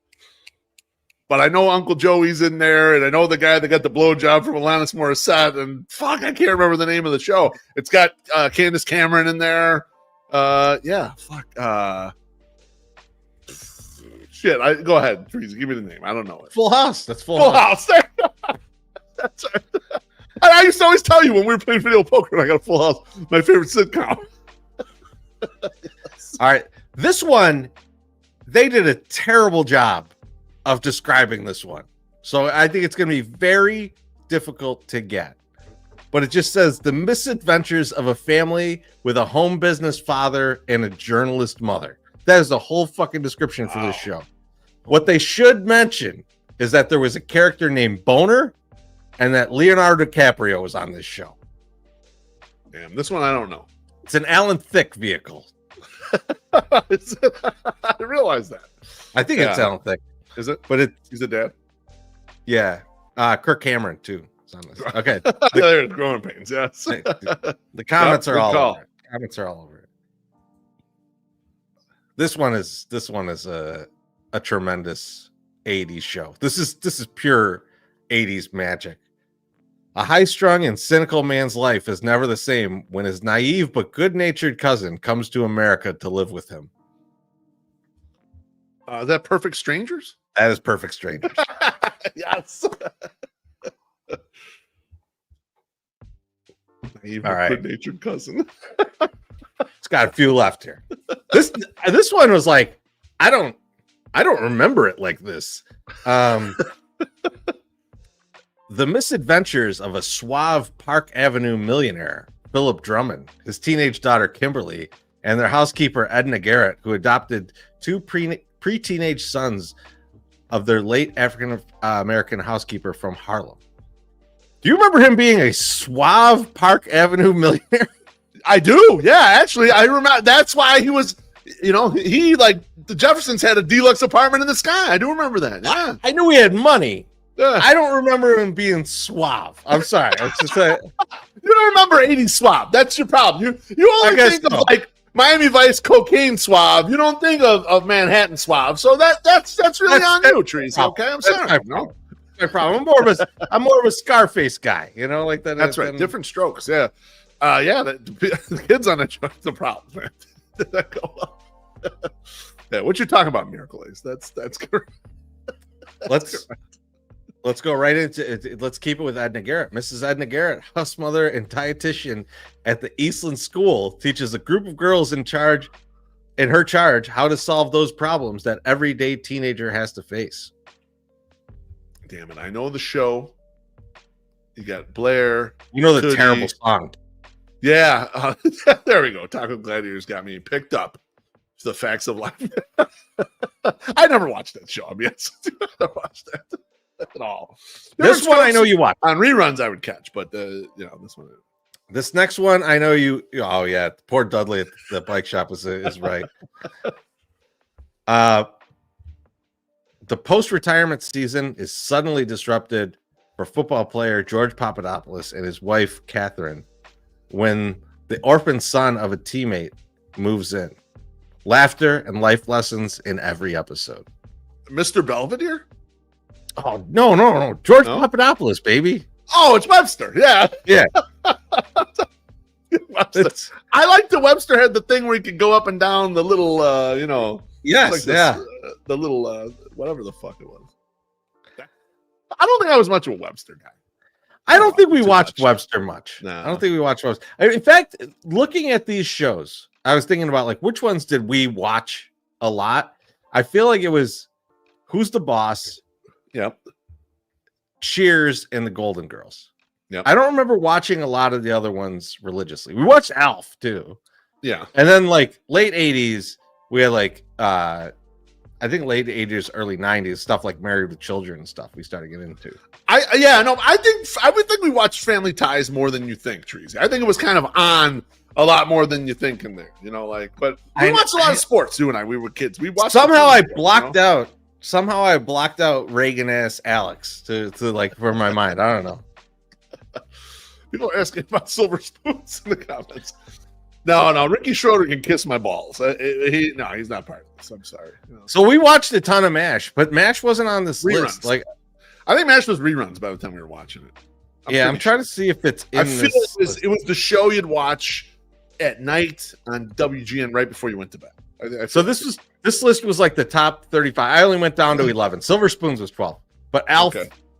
But I know Uncle Joey's in there, and I know the guy that got the blowjob from Alanis Morissette, and fuck, I can't remember the name of the show. It's got Candace Cameron in there. Yeah, fuck. Shit, go ahead, please give me the name. I don't know it. Full House. That's Full House. That's right. I used to always tell you when we were playing video poker, and I got a Full House, my favorite sitcom. Yes. All right, this one, they did a terrible job of describing this one. So I think it's going to be very difficult to get. But it just says the misadventures of a family with a home business father and a journalist mother. That is the whole fucking description for this show. What they should mention is that there was a character named Boner and that Leonardo DiCaprio was on this show. Damn, this one I don't know. It's an Alan Thicke vehicle. I realize that. I think it's Alan Thicke. Is it? But he's a dad? Yeah. Kirk Cameron, too. On this. Okay. There's growing pains, yes. The comments are all over it. Comments are all over it. This one is a tremendous 80s show. This is pure 80s magic. A high-strung and cynical man's life is never the same when his naive but good-natured cousin comes to America to live with him. Is that Perfect Strangers? That is Perfect Strangers. Yes. All right. Good-natured cousin. It's got a few left here. This one was like, I don't remember it like this. The misadventures of a suave Park Avenue millionaire, Philip Drummond, his teenage daughter Kimberly, and their housekeeper Edna Garrett, who adopted 2 pre-teenage sons of their late African American housekeeper from Harlem. Do you remember him being a suave Park Avenue millionaire? I do. Yeah, actually, I remember. That's why he was. You know, he like the Jeffersons had a deluxe apartment in the sky. I do remember that. Yeah. I knew he had money. Yeah. I don't remember him being suave. I'm sorry. It's just a, You don't remember 80s swab. That's your problem. You only think of like Miami Vice cocaine swab. You don't think of Manhattan swab. So that's really on you, Trees. Okay, I'm sorry. No problem. I'm more of a Scarface guy. You know, like that. That's right. Different strokes. Yeah. The kids on the problem. Man. Did that go up? Yeah. What you talking about, Miracle Ace? That's correct. Let's go right into it. Let's keep it with Edna Garrett. Mrs. Edna Garrett, house mother and dietitian at the Eastland School, teaches a group of girls in her charge how to solve those problems that everyday teenager has to face. Damn it. I know the show. You got Blair. You know the terrible song. Yeah. There we go. Taco Gladiators got me picked up. It's the facts of life. I never watched that show. I mean, I never watched that. At all. This one I know you watch on reruns. I would catch, but this one. This next one I know you. Oh yeah, poor Dudley at the bike shop is right. The post-retirement season is suddenly disrupted for football player George Papadopoulos and his wife Catherine when the orphan son of a teammate moves in. Laughter and life lessons in every episode. Mr. Belvedere. Oh, no. George Papadopoulos, baby. Oh, it's Webster. Yeah. Webster. I like the Webster had the thing where he could go up and down the little, Yes, like the little, whatever the fuck it was. I don't think I was much of a Webster guy. I don't think we watched Webster much. No. I don't think we watched Webster. In fact, looking at these shows, I was thinking about like which ones did we watch a lot? I feel like it was Who's the Boss? Yep. Cheers and the Golden Girls. Yep. I don't remember watching a lot of the other ones religiously. We watched Alf too. Yeah. And then like late 80s, we had like I think late 80s, early 90s, stuff like Married with Children and stuff we started getting into. I would think we watched Family Ties more than you think, Trees. I think it was kind of on a lot more than you think in there, but we watched a lot of sports, you and I. We were kids. We watched I blocked out Reagan ass Alex to like for my mind. I don't know. People are asking about silver spoons in the comments. No, Ricky Schroeder can kiss my balls. He's not part of this. I'm sorry. So we watched a ton of MASH, but MASH wasn't on this list. Like, I think MASH was reruns by the time we were watching it. I'm trying to see if it's in this. It was the show you'd watch at night on WGN right before you went to bed. So this list was like the top 35. I only went down to 11. Silver Spoons was 12, but Alf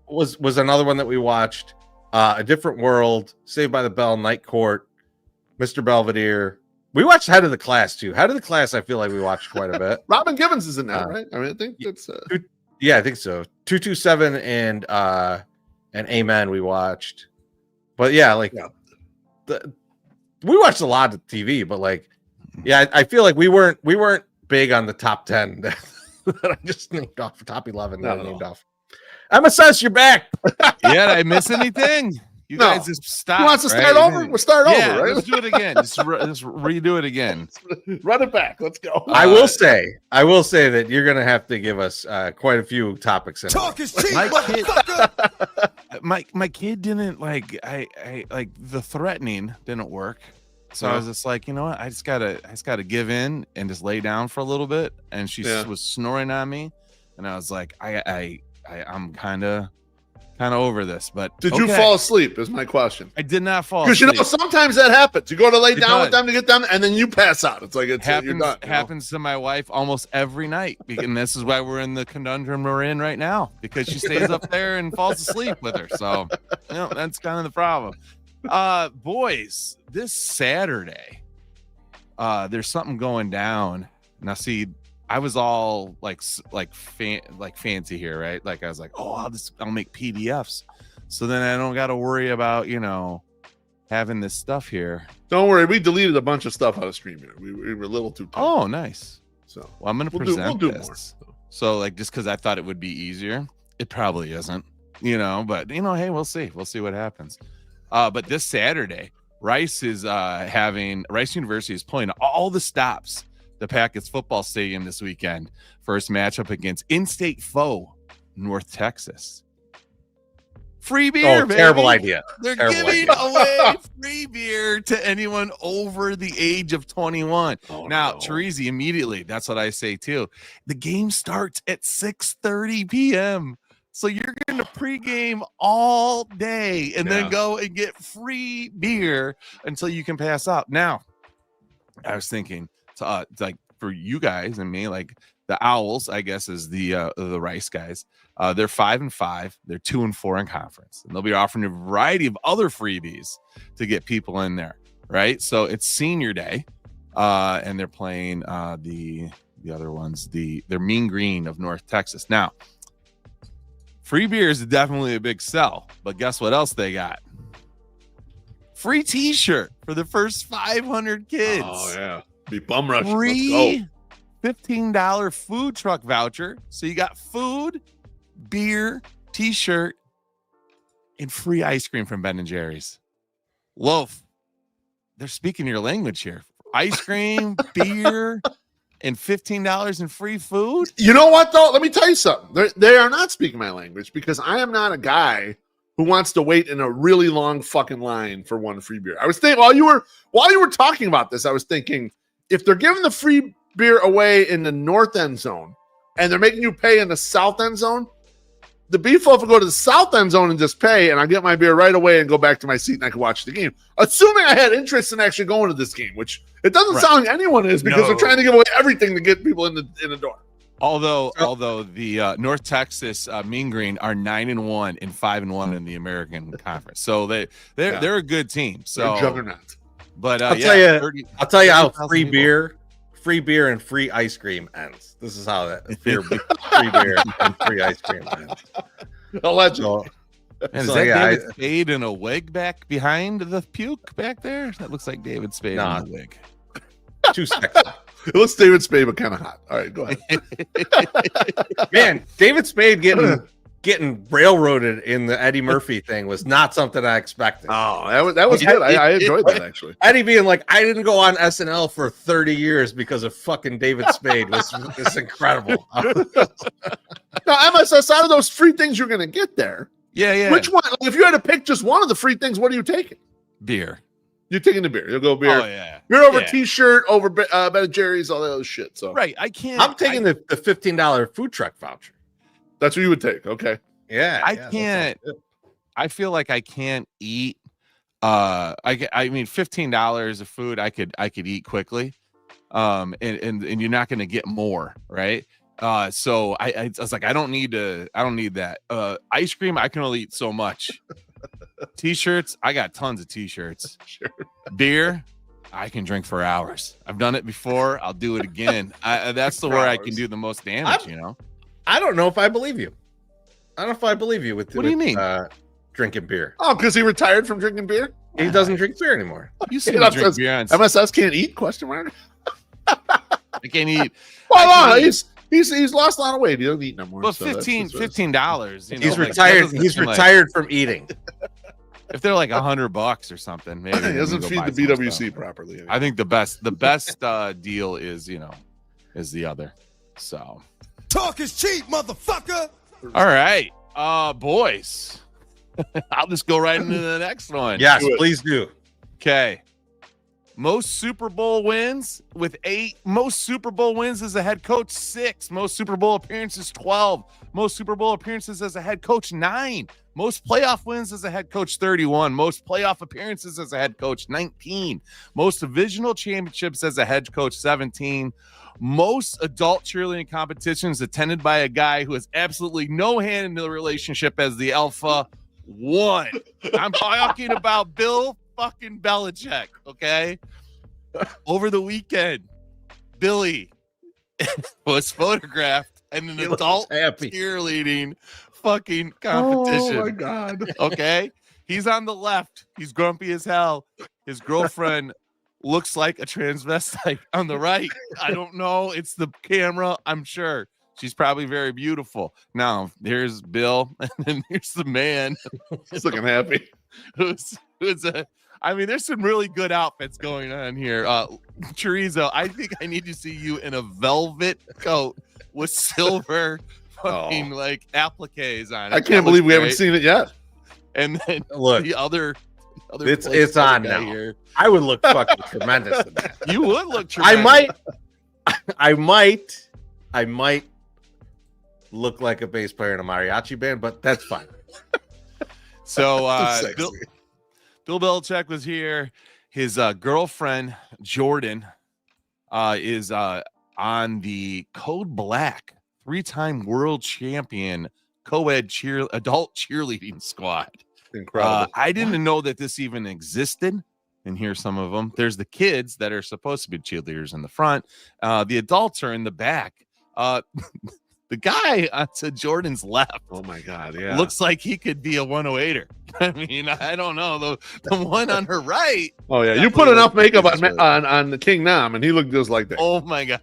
was another one that we watched. A Different World, Saved by the Bell, Night Court, Mr. Belvedere. We watched Head of the Class too. Head of the Class, I feel like we watched quite a bit. Robin Givens is in that, right? I mean, I think that's. Yeah, I think so. 227 and Amen we watched, but we watched a lot of TV, but like. Yeah, I feel like we weren't big on the top 10 that I just named off, top 11 that I named off. MSS, you're back. Yeah, did I miss anything? You guys just stop. Who wants to start over? We'll start over, right? Let's do it again. Just redo it again. Run it back. Let's go. I will say that you're gonna have to give us quite a few topics. Talk is cheap, my kid didn't like. I like the threatening didn't work. So I was just like, you know what? I just gotta give in and just lay down for a little bit. And she was snoring on me, and I was like, I'm kind of over this. But did you fall asleep? Is my question. I did not fall asleep. Because sometimes that happens. You go to lay down with them to get them, and then you pass out. It's like you're done. Happens to my wife almost every night, and this is why we're in the conundrum we're in right now, because she stays up there and falls asleep with her. So that's kind of the problem. Boys, this Saturday there's something going down. Now see, I was all like fancy here, right? Like I was like, I'll make PDFs, so then I don't got to worry about having this stuff here. Don't worry, we deleted a bunch of stuff out of stream here. We were a little too tight. Oh, nice. So I'm gonna present we'll do this. More. So like, just because I thought it would be easier, it probably isn't. But hey, we'll see what happens. But this Saturday, Rice University is pulling all the stops the Packers football stadium this weekend. First matchup against in-state foe, North Texas. Free beer, baby. Terrible idea. They're Terrible giving idea. away free beer to anyone over the age of 21. Now, no. Chorizy, immediately, that's what I say too. The game starts at 6:30 p.m. So you're going to pregame all day and then go and get free beer until you can pass out. Now, I was thinking, like for you guys and me, like the Owls, I guess, is the Rice guys. They're 5-5. They're 2-4 in conference, and they'll be offering a variety of other freebies to get people in there, right? So it's senior day, and they're playing the other ones. They're Mean Green of North Texas. Now, free beer is definitely a big sell, but guess what else they got? Free T-shirt for the first 500 kids. Oh yeah, be bum rush. Free $15 food truck voucher. So you got food, beer, T-shirt, and free ice cream from Ben and Jerry's. Loaf, they're speaking your language here. Ice cream, beer, and $15 in free food. You know what though? Let me tell you something. They are not speaking my language because I am not a guy who wants to wait in a really long fucking line for one free beer. I was thinking while you were talking about this, I was thinking if they're giving the free beer away in the north end zone and they're making you pay in the south end zone, the BeefLoaf will go to the south end zone and just pay, and I get my beer right away and go back to my seat and I can watch the game. Assuming I had interest in actually going to this game, which it doesn't sound like anyone is because they're trying to give away everything to get people in the door. Although the North Texas Mean Green are 9-1 and 5-1 in the American Conference, so they're a good team. So they're juggernaut. But I'll tell you how free beer and free ice cream ends. This is how that free beer and free ice cream ends. Allegedly. And is that David Spade in a wig back behind the puke back there? That looks like David Spade in a wig. Too sexy. It looks David Spade, but kind of hot. All right, go ahead. Man, David Spade getting railroaded in the Eddie Murphy thing was not something I expected. Oh, that was good. I enjoyed that actually. Eddie being like, I didn't go on SNL for 30 years because of fucking David Spade was incredible. Now, MSS, out of those free things you're going to get there, which one? If you had to pick just one of the free things, what are you taking? Beer. You're taking the beer. You'll go beer. Oh yeah. You're over T-shirt, over Ben and Jerry's, all that other shit. So right, I can't. I'm taking the $15 food truck voucher. That's what you would take. Okay. Yeah. I can't. I feel like I can't eat. I mean, $15 of food I could eat quickly. And you're not going to get more, right? So I was like, I don't need that. Ice cream, I can only eat so much. T-shirts, I got tons of T-shirts. Sure. Beer, I can drink for hours. I've done it before. I'll do it again. That's where I can do the most damage. I don't know if I believe you. I don't know if I believe you with. What do you mean? Drinking beer? Oh, because he retired from drinking beer. He doesn't drink beer anymore. You see him drink beer on MSS can't eat? Question mark. I can't eat. Well, he's lost a lot of weight. He doesn't eat no more. Well, $15. He's retired. He's retired from eating. If they're like $100 or something, maybe he doesn't feed the BWC properly. Anyway. I think the best deal is the other. So talk is cheap, motherfucker. All right, boys. I'll just go right into the next one. Yes, please do. Okay. Most Super Bowl wins with 8. Most Super Bowl wins as a head coach, 6. Most Super Bowl appearances, 12. Most Super Bowl appearances as a head coach, 9. Most playoff wins as a head coach, 31. Most playoff appearances as a head coach, 19. Most divisional championships as a head coach, 17. Most adult cheerleading competitions attended by a guy who has absolutely no hand in the relationship as the alpha, 1. I'm talking about Bill fucking Belichick, okay? Over the weekend, Billy was photographed in an adult cheerleading fucking competition. Oh my god. Okay? He's on the left. He's grumpy as hell. His girlfriend looks like a transvestite on the right. I don't know. It's the camera, I'm sure. She's probably very beautiful. Now, here's Bill, and then here's the man. He's looking happy. who's I mean, there's some really good outfits going on here. Chorizo, I think I need to see you in a velvet coat with silver fucking like appliques on it. I can't believe we haven't seen it yet. And then Look, the other it's on now. Here. I would look fucking tremendous in that. You would look tremendous. I might look like a bass player in a mariachi band, but that's fine. So Bill Belichick was here. His girlfriend Jordan is on the Code Black, 3-time world champion co-ed adult cheerleading squad. Incredible. I didn't know that this even existed. And here's some of them. There's the kids that are supposed to be cheerleaders in the front. The adults are in the back. The guy to Jordan's left. Oh my God! Yeah, looks like he could be a 108er. I mean, I don't know the one on her right. Oh yeah, you put enough makeup on the King Nam, and he looked just like that. Oh my God,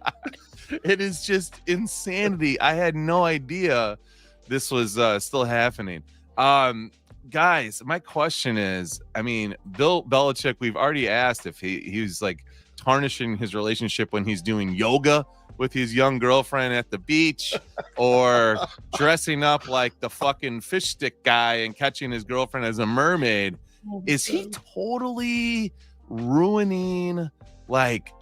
it is just insanity. I had no idea this was still happening. Guys, my question is, I mean, Bill Belichick, we've already asked if he's like tarnishing his relationship when he's doing yoga with his young girlfriend at the beach or dressing up like the fucking fish stick guy and catching his girlfriend as a mermaid. Is he totally ruining like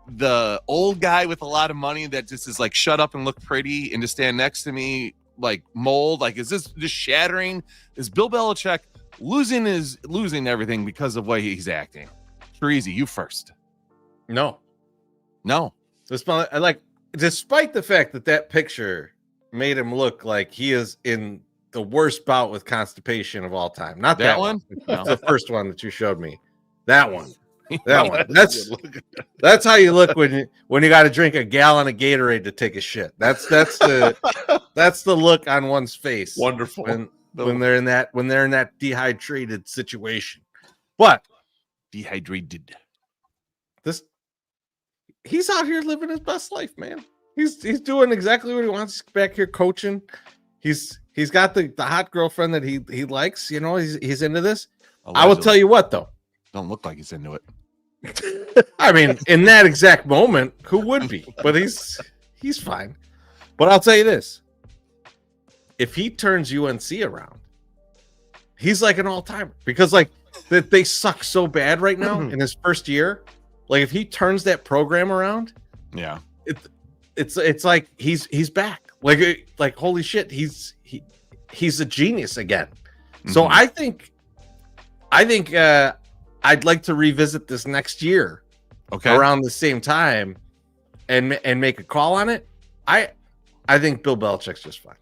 the old guy with a lot of money that just is like, shut up and look pretty and to stand next to me like mold? Like, is this just shattering? Is Bill Belichick losing everything because of the way he's acting? Chorizy, you first. No. Despite the fact that picture made him look like he is in the worst bout with constipation of all time. Not that one. No. The first one that you showed me. That one. That's how you look when you got to drink a gallon of Gatorade to take a shit. That's the look on one's face. Wonderful. When they're in that dehydrated situation. But dehydrated. He's out here living his best life, man. He's doing exactly what he wants. He's back here coaching. He's got the hot girlfriend that he likes. You know, he's into this. Allegedly. I will tell you what, though. Don't look like he's into it. I mean, in that exact moment, who would be? But he's fine. But I'll tell you this: if he turns UNC around, he's like an all-timer because like they suck so bad right now in his first year. Like if he turns that program around, yeah, it's like he's back. Like holy shit, he's a genius again. Mm-hmm. So I think I'd like to revisit this next year, around the same time, and make a call on it. I think Bill Belichick's just fine.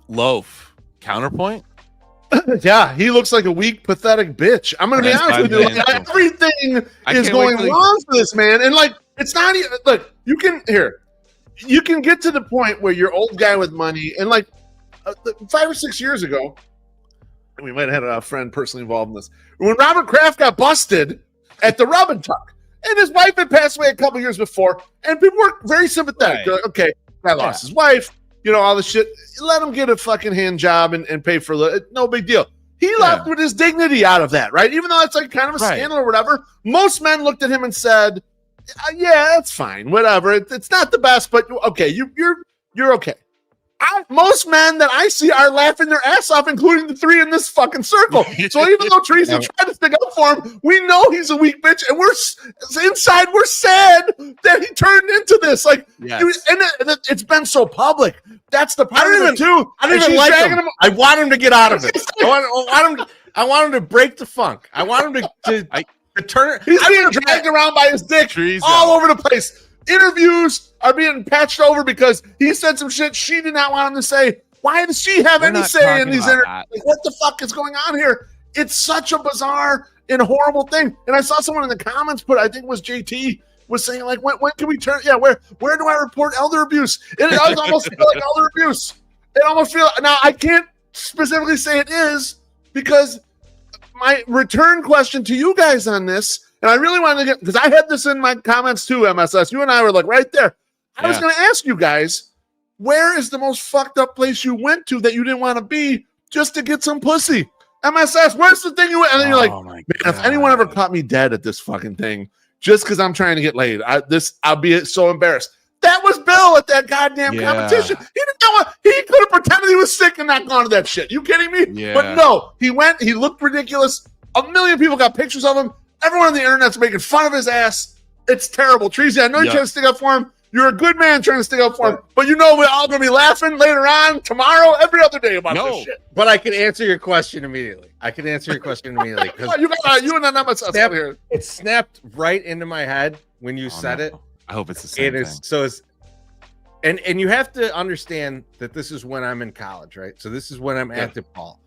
Loaf counterpoint. Yeah, he looks like a weak, pathetic bitch. I'm going to be honest with you. Like, everything is going wrong for this man. And, like, it's not even, look, you can get to the point where you're old guy with money. And, like, 5 or 6 years ago, and we might have had a friend personally involved in this, when Robert Kraft got busted at the Rub and Tuck, and his wife had passed away a couple years before, and people were very sympathetic. Right. Like, okay, guy lost his wife. You know, all the shit. Let him get a fucking hand job and pay for no big deal. He left with his dignity out of that, right? Even though it's like kind of a scandal or whatever. Most men looked at him and said, "Yeah, that's fine, whatever. It's not the best, but okay, you're okay." Most men that I see are laughing their ass off, including the 3 in this fucking circle. So even though Teresa tried to stick up for him, we know he's a weak bitch, and we're sad that he turned into this. Like, it's been so public. That's the part of it too. I don't even like him. I want him to get out of it. I want him to break the funk. I want him to turn. He's being dragged around by his dick all over the place. Interviews are being patched over because he said some shit she did not want him to say. Why does she have any say in these interviews? Like, what the fuck is going on here? It's such a bizarre and horrible thing. And I saw someone in the comments put, I think it was JT, was saying like, when can we turn? Yeah, where do I report elder abuse? It does almost feel like elder abuse. It almost feel now. I can't specifically say it is because my return question to you guys on this. And I really wanted to get, because I had this in my comments too, MSS. You and I were like right there. I was going to ask you guys, where is the most fucked up place you went to that you didn't want to be just to get some pussy? MSS, where's the thing you went? And then you're like, Oh my man, if anyone ever caught me dead at this fucking thing, just because I'm trying to get laid, I'll be so embarrassed. That was Bill at that goddamn competition. He didn't know what, he could have pretended he was sick and not gone to that shit. You kidding me? Yeah. But no, he went, he looked ridiculous. A million people got pictures of him. Everyone on the internet's making fun of his ass. It's terrible. Chorizy, I know you're trying to stick up for him. You're a good man trying to stick up for him. But you know we're all going to be laughing later on, tomorrow, every other day about this shit. But I can answer your question immediately. You and then MSS out here. It snapped right into my head when you said it. I hope it's the same thing. And you have to understand that this is when I'm in college, right? So this is when I'm at DePaul.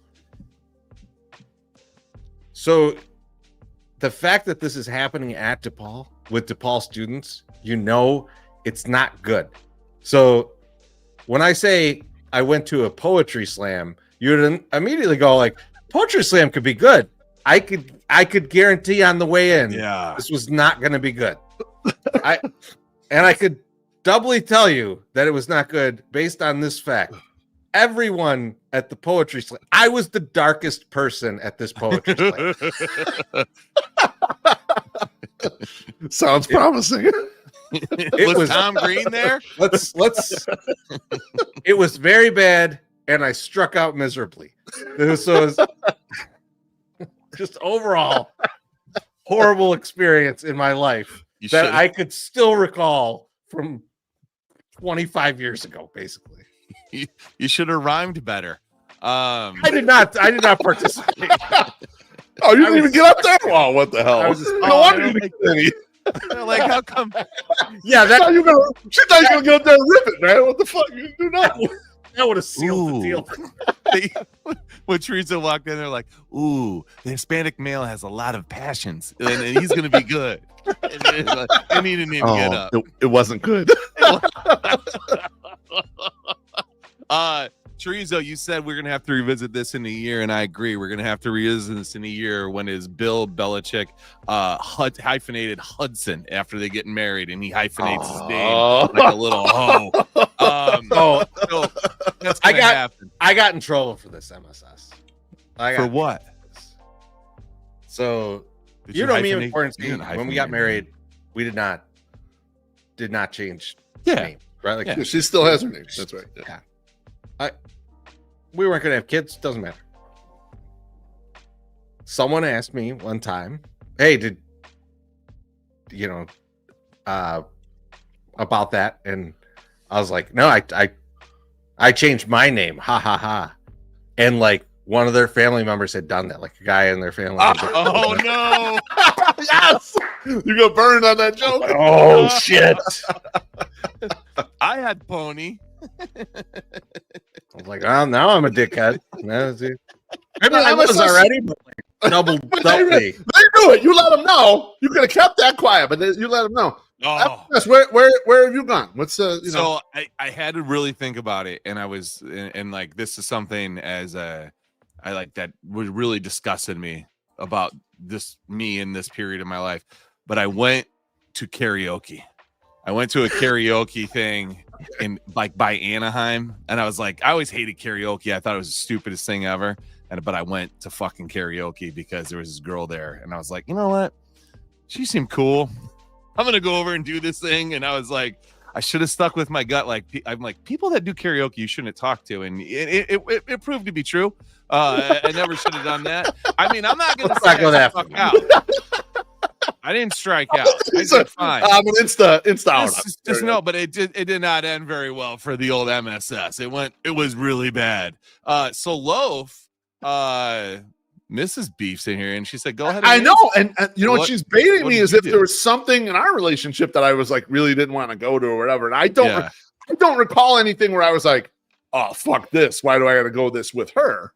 So the fact that this is happening at DePaul with DePaul students, you know it's not good. So when I say I went to a poetry slam, you would immediately go like, poetry slam could be good. I could guarantee on the way in, this was not going to be good. I could doubly tell you that it was not good based on this fact. Everyone at the poetry slam, I was the darkest person at this poetry slam. Sounds promising. It was Tom Green there. Let's. It was very bad, and I struck out miserably. So it was just overall horrible experience in my life that I could still recall from 25 years ago, basically. You should have rhymed better. I did not participate. Oh, you didn't even get up there? Oh, what the hell? No wonder you didn't get any. Like, how come? Yeah, she thought you were gonna get up there and rip it, man. What the fuck? You do not. That would have sealed the deal. When Chorizo walked in, they're like, "Ooh, the Hispanic male has a lot of passions, and he's gonna be good." And he didn't even get up. It wasn't good. Chorizo, you said we're gonna have to revisit this in a year, and I agree. We're gonna have to revisit this in a year when is Bill Belichick hyphenated Hudson after they get married, and he hyphenates his name like a little hoe. So that's gonna happen. I got in trouble for this, MSS. For what? So you know me and Quarantine, when we got married, we did not change name, right? Like she still has her name. That's right. Yeah. We weren't gonna have kids, doesn't matter. Someone asked me one time, hey, did you know about that? And I was like, no, I changed my name. Ha ha ha. And like one of their family members had done that, like a guy in their family. Oh no. Yes. You got burned on that joke. Oh shit. I had Pony. I was like, oh, now I'm a dickhead. Maybe I was already, but like double. They knew it. You let them know. You could have kept that quiet, but you let them know. Oh, where have you gone? What's So I had to really think about it, and I was and like this is something I like that was really disgusted me about me in this period of my life. But I went to karaoke. I went to a karaoke thing by Anaheim, and I was like, I always hated karaoke. I thought it was the stupidest thing ever. But I went to fucking karaoke because there was this girl there, and I was like, you know what? She seemed cool. I'm gonna go over and do this thing. And I was like, I should have stuck with my gut. Like, I'm like, people that do karaoke, you shouldn't talk to, and it proved to be true. I never should have done that. I mean, I'm not gonna say I fuck out. I didn't strike out. I did fine. I'm an insta out. Just no, but it did not end very well for the old MSS. It was really bad. So Loaf, Mrs. Beef's in here, and she said, "Go ahead." I know, and you know what she's baiting me is if there was something in our relationship that I was like really didn't want to go to or whatever. And I don't recall anything where I was like, "Oh fuck this! Why do I got to go this with her?"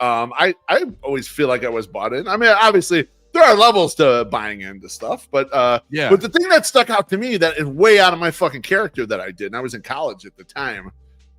I always feel like I was bought in. I mean, obviously there are levels to buying into stuff, but But the thing that stuck out to me that is way out of my fucking character that I did, and I was in college at the time,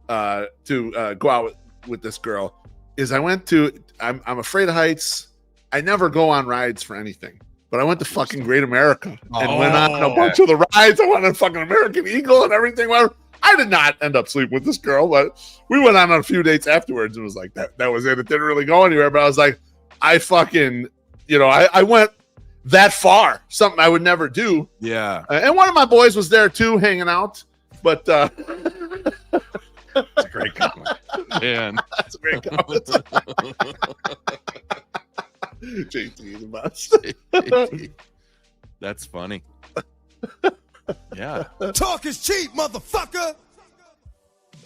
to go out with this girl, is I went to. I'm afraid of heights. I never go on rides for anything, but I went to fucking Great America and went on a bunch of the rides. I went on fucking American Eagle and everything. Whatever. I did not end up sleeping with this girl, but we went on a few dates afterwards. And it was like that was it. It didn't really go anywhere. But I was like, I fucking, I went that far, something I would never do. Yeah. And one of my boys was there too, hanging out. But That's a great comment. Man. that's a great comment. JT the best. That's funny. Yeah. Talk is cheap, motherfucker.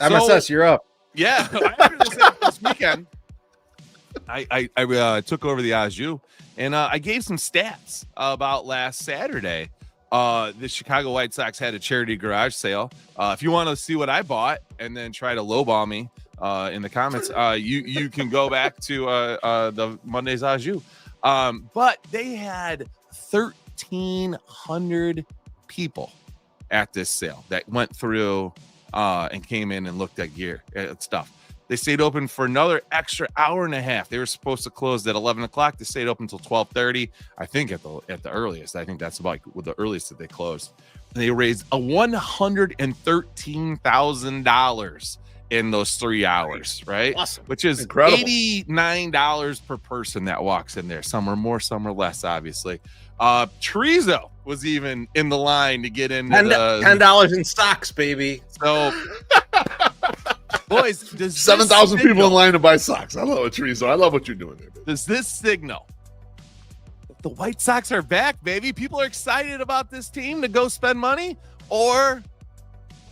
MSS, you're up. Yeah. After this weekend, I took over the Azul, and I gave some stats about last Saturday. The Chicago White Sox had a charity garage sale. If you want to see what I bought and then try to lowball me in the comments, you can go back to the Monday's Azul. But they had 1,300 people at this sale that went through and came in and looked at gear and stuff. They stayed open for another extra hour and a half. They were supposed to close at 11 o'clock. They stayed open until 12:30. I think at the earliest. I think that's about the earliest that they closed. They raised $113,000 in those 3 hours, right? Awesome. Which is Incredible. $89 per person that walks in there. Some are more, some are less, obviously. Chorizo was even in the line to get in. $10 in stocks, baby. So, boys, does 7,000 people in line to buy socks. I love it, Chorizo. I love what you're doing there, baby. Does this signal that the White Sox are back, baby? People are excited about this team to go spend money? Or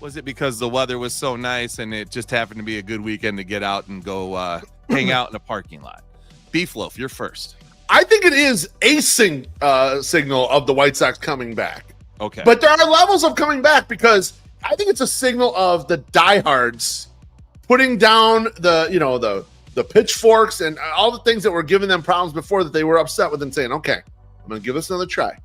was it because the weather was so nice and it just happened to be a good weekend to get out and go hang out in a parking lot? BeefLoaf, you're first. I think it is a signal of the White Sox coming back. Okay. But there are levels of coming back because I think it's a signal of the diehards putting down the pitchforks and all the things that were giving them problems before that they were upset with and saying, okay, I'm going to give this another try.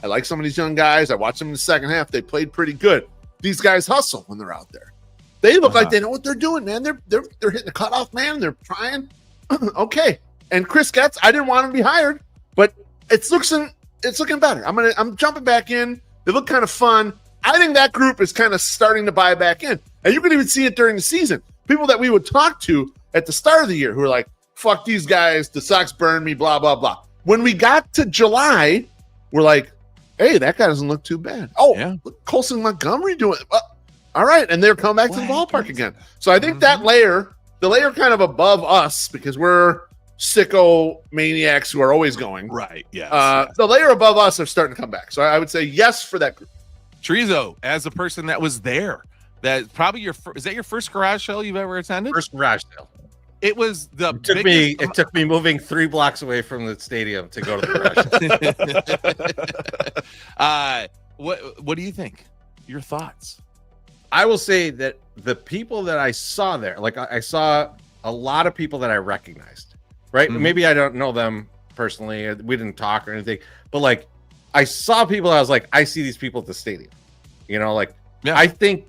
I like some of these young guys. I watched them in the second half. They played pretty good. These guys hustle when they're out there. They look like they know what they're doing, man. They're hitting the cutoff, man. They're trying. Okay. And Chris Getz, I didn't want him to be hired, but it's looking better. I'm jumping back in. They look kind of fun. I think that group is kind of starting to buy back in. And you can even see it during the season. People that we would talk to at the start of the year who are like, fuck these guys, the Sox burned me, blah, blah, blah. When we got to July, we're like, hey, that guy doesn't look too bad. Oh, yeah. Look, Colson Montgomery doing it. All right. And they're coming back to the ballpark again. So I think that the layer kind of above us, because we're sicko maniacs who are always going. Right. Yes. The layer above us are starting to come back. So I would say yes for that group. Chorizo, as a person that was there, that probably is that your first garage sale you've ever attended? First garage sale. It was It took me moving 3 blocks away from the stadium to go to the garage. What do you think? Your thoughts? I will say that the people that I saw there, like I saw a lot of people that I recognized, right? Mm-hmm. Maybe I don't know them personally. We didn't talk or anything, but like I saw people. I was like, I see these people at the stadium. I think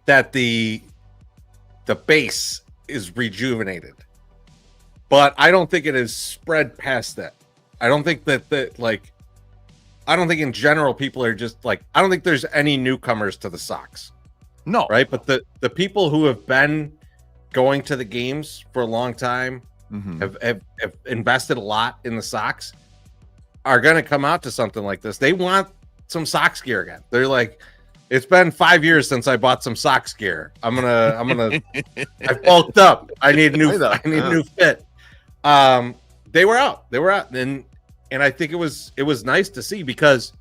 that the base is rejuvenated, but I don't think it is spread past that. I don't think that I don't think in general people are just like, I don't think there's any newcomers to the Sox. No. Right. But the people who have been going to the games for a long time, have invested a lot in the Sox, are going to come out to something like this. They want some Sox gear again. They're like, it's been 5 years since I bought some Sox gear. I'm gonna I bulked up. I need new fit. They were out. And I think it was nice to see, because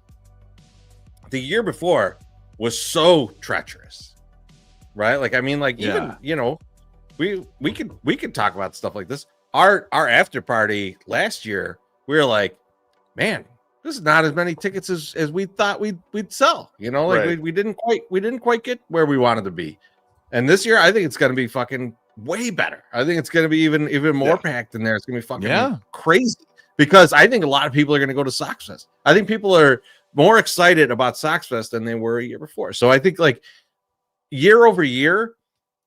the year before was so treacherous, right? Like, I mean, like, even, we could talk about stuff like this. Our after party last year, we were like, man, this is not as many tickets as we thought we'd sell. Right. we didn't quite get where we wanted to be. And this year, I think it's going to be fucking way better. I think it's going to be even more packed in there. It's going to be fucking crazy, because I think a lot of people are going to go to Sox Fest. I think people are more excited about Sox Fest than they were a year before. So I think, like, year over year,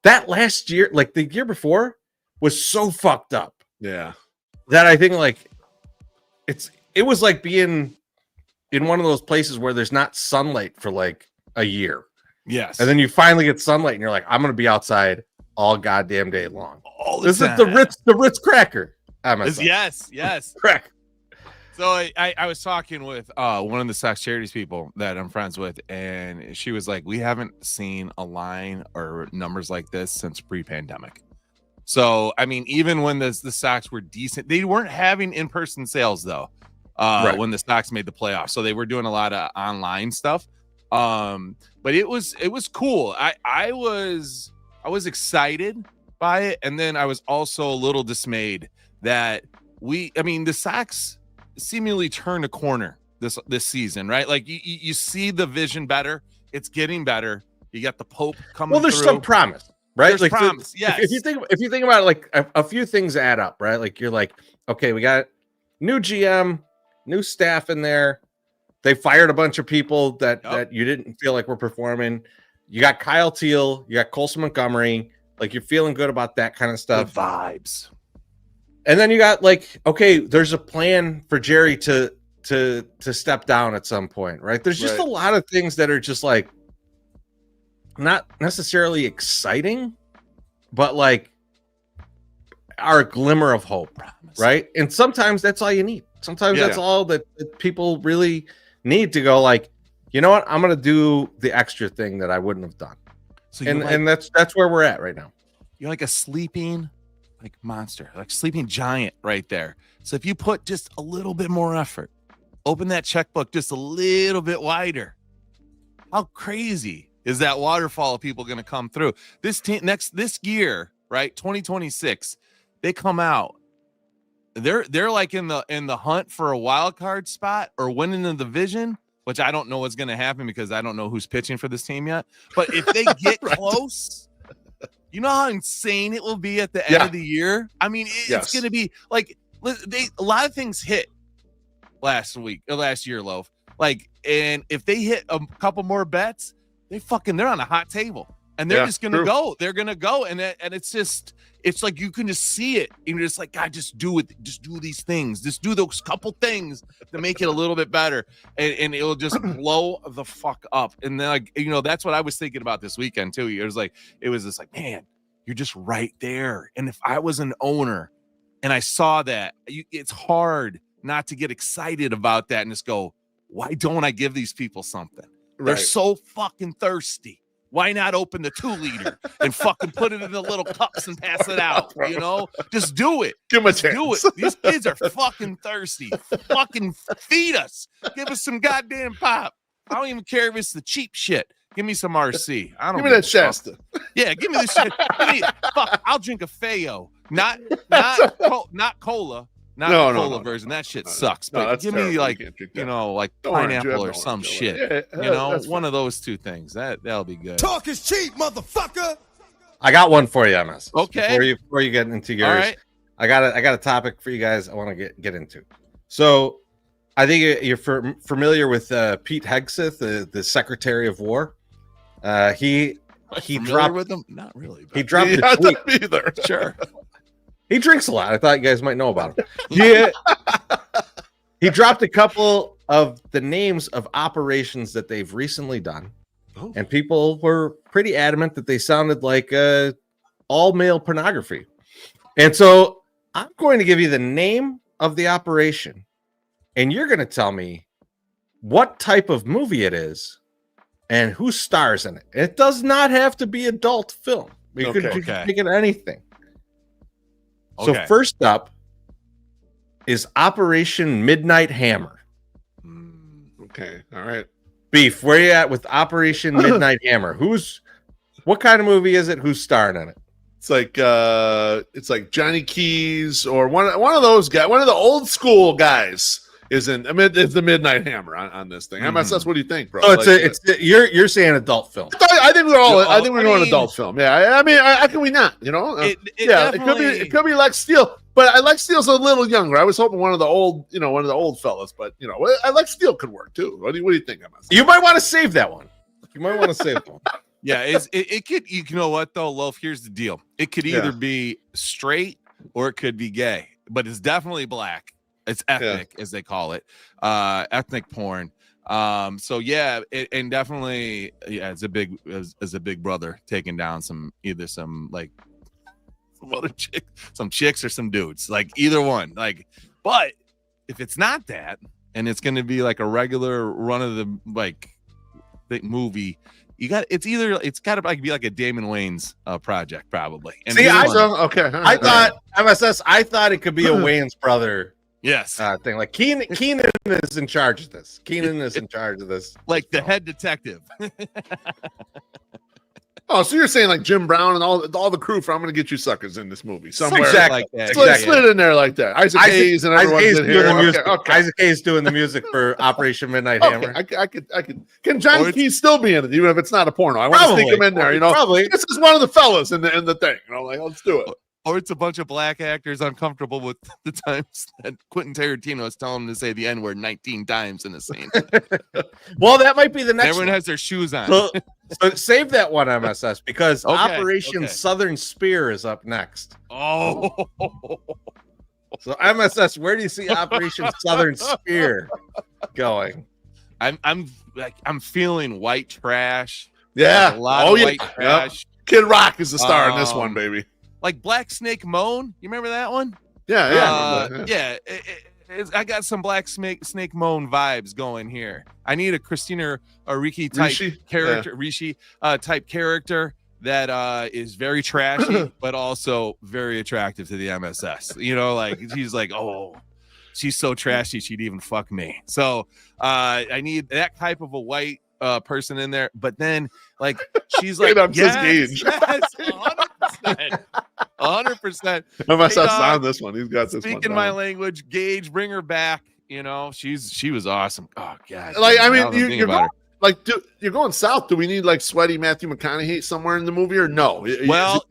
that last year, like the year before, was so fucked up. Yeah. That I think, like, it was like being in one of those places where there's not sunlight for like a year. Yes. And then you finally get sunlight and you're like, I'm going to be outside all goddamn day long. All the this time. is the Ritz cracker. Yes. Correct. So I was talking with one of the Sox Charities people that I'm friends with, and she was like, we haven't seen a line or numbers like this since pre-pandemic. So, I mean, even when the Sox were decent, they weren't having in-person sales, though, when the Sox made the playoffs. So they were doing a lot of online stuff. But it was cool. I was excited by it, and then I was also a little dismayed that the Sox seemingly turned a corner this season, right? Like you see the vision better. It's getting better. You got the Pope coming. Well, there's through. Some promise, right? There's promise. Yes. If you think about it, like a few things add up, right? Like you're like, okay, we got new GM, new staff in there. They fired a bunch of people that you didn't feel like were performing. You got Kyle Teal, you got Colson Montgomery. Like you're feeling good about that kind of stuff. Good vibes. And then you got like, okay, there's a plan for Jerry to step down at some point, right? There's just a lot of things that are just like not necessarily exciting, but like are a glimmer of hope, right? And sometimes that's all you need. Sometimes that's all that people really need to go like, you know what? I'm going to do the extra thing that I wouldn't have done. So and that's where we're at right now. You're like a sleeping monster, like sleeping giant right there. So if you put just a little bit more effort, open that checkbook just a little bit wider, how crazy is that waterfall of people going to come through this team this year, right? 2026, they come out. They're like in the hunt for a wild card spot or winning the division, which I don't know what's going to happen because I don't know who's pitching for this team yet. But if they get close, you know how insane it will be at the end of the year? I mean, it's going to be like a lot of things hit last year, Loaf. Like, and if they hit a couple more bets, they're on a hot table. And they're just going to go. They're going to go. And it's like you can just see it. And you're just like, God, just do it. Just do these things. Just do those couple things to make it a little bit better. And it'll just blow the fuck up. And then, like, that's what I was thinking about this weekend, too. It was just like, man, you're just right there. And if I was an owner and I saw that, it's hard not to get excited about that and just go, why don't I give these people something? They're so fucking thirsty. Why not open the 2-liter and fucking put it in the little cups and pass it out? Just do it. Give them a chance. Do it. These kids are fucking thirsty. Fucking feed us. Give us some goddamn pop. I don't even care if it's the cheap shit. Give me some RC. I don't. Give me that Shasta. Yeah, give me the shit. I'll drink a Feo. Not cola. Not the cola version. That shit sucks. But give me like pineapple or some shit. One of those two things. That'll be good. Talk is cheap, motherfucker. I got one for you, MS. Okay. Before you get into yours, all right. I got a topic for you guys I want to get into. So I think you're familiar with Pete Hegseth, the Secretary of War. He dropped with him. Not really. He dropped a tweet. Either. Sure. He drinks a lot. I thought you guys might know about him. Yeah. He dropped a couple of the names of operations that they've recently done. Oh. And people were pretty adamant that they sounded like all male pornography. And so I'm going to give you the name of the operation. And you're going to tell me what type of movie it is and who stars in it. It does not have to be adult film. You could make it anything. So first up is Operation Midnight Hammer. Okay, all right. Beef, where you at with Operation Midnight Hammer? What kind of movie is it? Who's starring in it? It's like Johnny Keys or one of those guys, one of the old school guys is in. I mean, it's the Midnight Hammer on this thing. MSS, what do you think, bro? Oh, you're saying adult film. I think we're going adult film. Yeah, I mean, how can we not? It could be Lex Steele, but Lex Steele's a little younger. I was hoping one of the old fellas, but Lex Steele could work too. What do you think, MSS? You might want to save that one. Yeah, it could. You know what though, Loaf? Here's the deal. It could either be straight or it could be gay, but it's definitely black. It's ethnic, as they call it, ethnic porn. So yeah, and definitely, it's a big brother taking down some some chicks or some dudes, like either one. Like, but if it's not that, and it's going to be like a regular run of the like movie, it's got to like be like a Damon Wayans project probably. And See, I thought MSS. I thought it could be a Wayans brother. Yes. Thing like Keenan is in charge of this. Keenan is in charge of this. Like the head detective. Oh, so you're saying like Jim Brown and all the crew from I'm Gonna Get You Suckers in this movie somewhere? Exactly. Like that. Slid in there like that. Isaac Hayes and everyone's in here. Okay. Isaac Hayes doing the music for Operation Midnight Hammer. I could. Can Johnny Keys still be in it, even if it's not a porno? I want to sneak him in there. Probably. This is one of the fellas in the thing. Like let's do it. Or it's a bunch of black actors uncomfortable with the times that Quentin Tarantino is telling them to say the N-word 19 times in a scene. Well, that might be the next. Everyone has their shoes on. So save that one, MSS, because Operation Southern Spear is up next. Oh. So MSS, where do you see Operation Southern Spear going? I'm feeling white trash. Yeah. A lot of white trash. Yep. Kid Rock is the star in this one, baby. Like Black Snake Moan, you remember that one? Yeah. I got some Black Snake Moan vibes going here. I need a Christina Ricci type character, Ricci type character that is very trashy, but also very attractive to the MSS. Like she's like, oh, she's so trashy she'd even fuck me. So I need that type of a white person in there, but then like she's like, yes, 100%. MSS on this one. He's got this one. Speaking my language, Gage, bring her back. She was awesome. Oh god. Like I mean, you're going, like you're going south. Do we need like sweaty Matthew McConaughey somewhere in the movie or no? Well,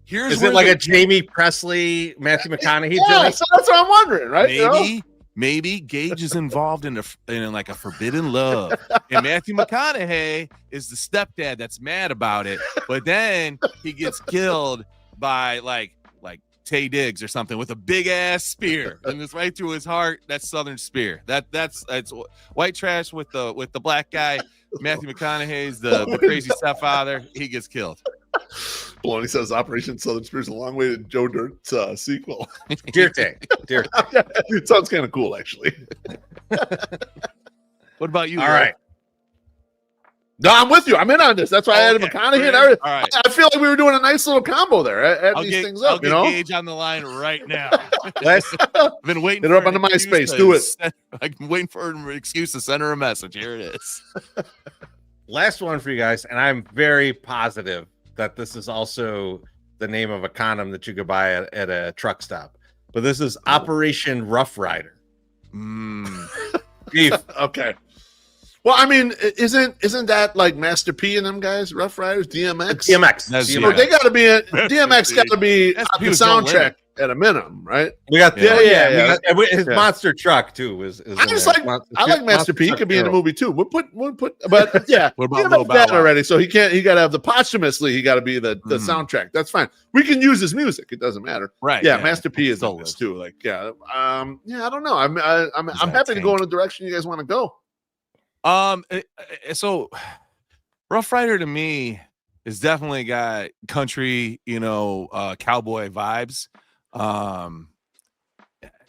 here's is it like a Jamie Presley, Matthew McConaughey? Yeah, so that's what I'm wondering, right? Maybe Gage is involved in like a forbidden love, and Matthew McConaughey is the stepdad that's mad about it. But then he gets killed by like Tay Diggs or something with a big ass spear, and it's right through his heart. That's Southern Spear. That's white trash with the black guy. Matthew McConaughey's the crazy stepfather. He gets killed. Baloney says Operation Southern Spear is a long way to Joe Dirt's sequel. Dear Tank. It sounds kind of cool, actually. What about you? All right. No, I'm with you. I'm in on this. That's why I added McConaughey and everything. All right. I feel like we were doing a nice little combo there. Add these things up, I'll get Gage on the line right now. I've been waiting. Hit it up on the MySpace. Do it. I'm waiting for an excuse to send her a message. Here it is. Last one for you guys, and I'm very positive that this is also the name of a condom that you could buy at a truck stop. But this is Operation Rough Rider. Beef. Okay. Well, I mean, isn't that like Master P and them guys, Rough Riders, DMX? DMX. So they got to be DMX got to be the soundtrack at a minimum, right? We got his Yeah. monster truck too. I just like I like Master P. He could be in the movie too. We'll put, but yeah, What about DMX got already? So he can't. He got to have the posthumously. He got to be the soundtrack. That's fine. We can use his music. It doesn't matter. Right. Yeah, Master P is in this too. Like I don't know. I'm happy to go in the direction you guys want to go. So Rough Rider to me is definitely got country, cowboy vibes. I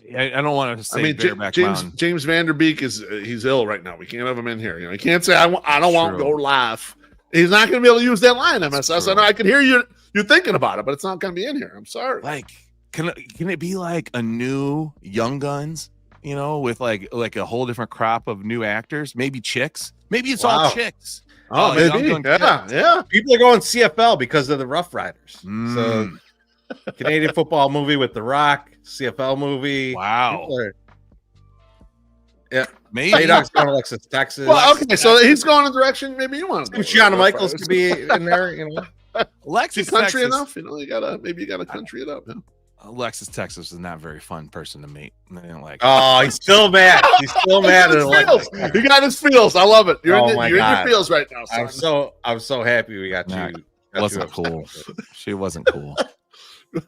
don't want to say Bareback Mountain. James Vanderbeek he's ill right now. We can't have him in here. He can't say I don't want to go live. He's not going to be able to use that line. MSS. I know I can hear you thinking about it, but it's not going to be in here. I'm sorry. Like, can it be like a new Young Guns? With like a whole different crop of new actors, maybe chicks. Maybe it's all chicks. Oh, maybe. Yeah. People are going CFL because of the Rough Riders. So Canadian football movie with The Rock, CFL movie. Wow. Yeah. Maybe. Dog's going to Alexis, Texas. Well, okay, so he's going in a direction maybe you want to go. Gianna Michaels could be in there, Alexis, country Texas. enough? You gotta country it up. Yeah. Alexis, Texas is not a very fun person to meet. I don't like. Oh, he's still mad. He's still mad at Alexis. He got his feels. I love it. You're in your feels right now. Son. I'm so happy we got you. Wasn't cool. She wasn't cool.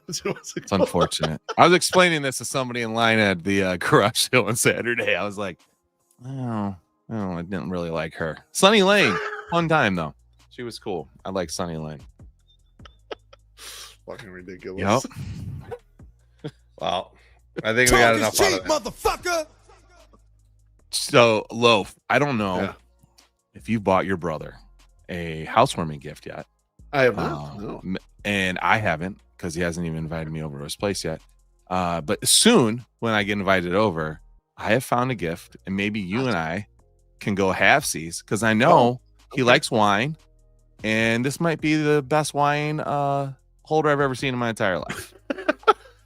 It's unfortunate. I was explaining this to somebody in line at the garage show on Saturday. I was like, I didn't really like her. Sunny Lane, fun time though. She was cool. I like Sunny Lane. fucking ridiculous. Yep. Well, I think we got Talk enough is out cheap, of that. motherfucker. So, Loaf, I don't know Yeah. if you bought your brother a housewarming gift yet. I have not. No. And I haven't because he hasn't even invited me over to his place yet. But soon, when I get invited over, I have found a gift, and maybe you and I can go halfsies because I know he likes wine, and this might be the best wine holder I've ever seen in my entire life.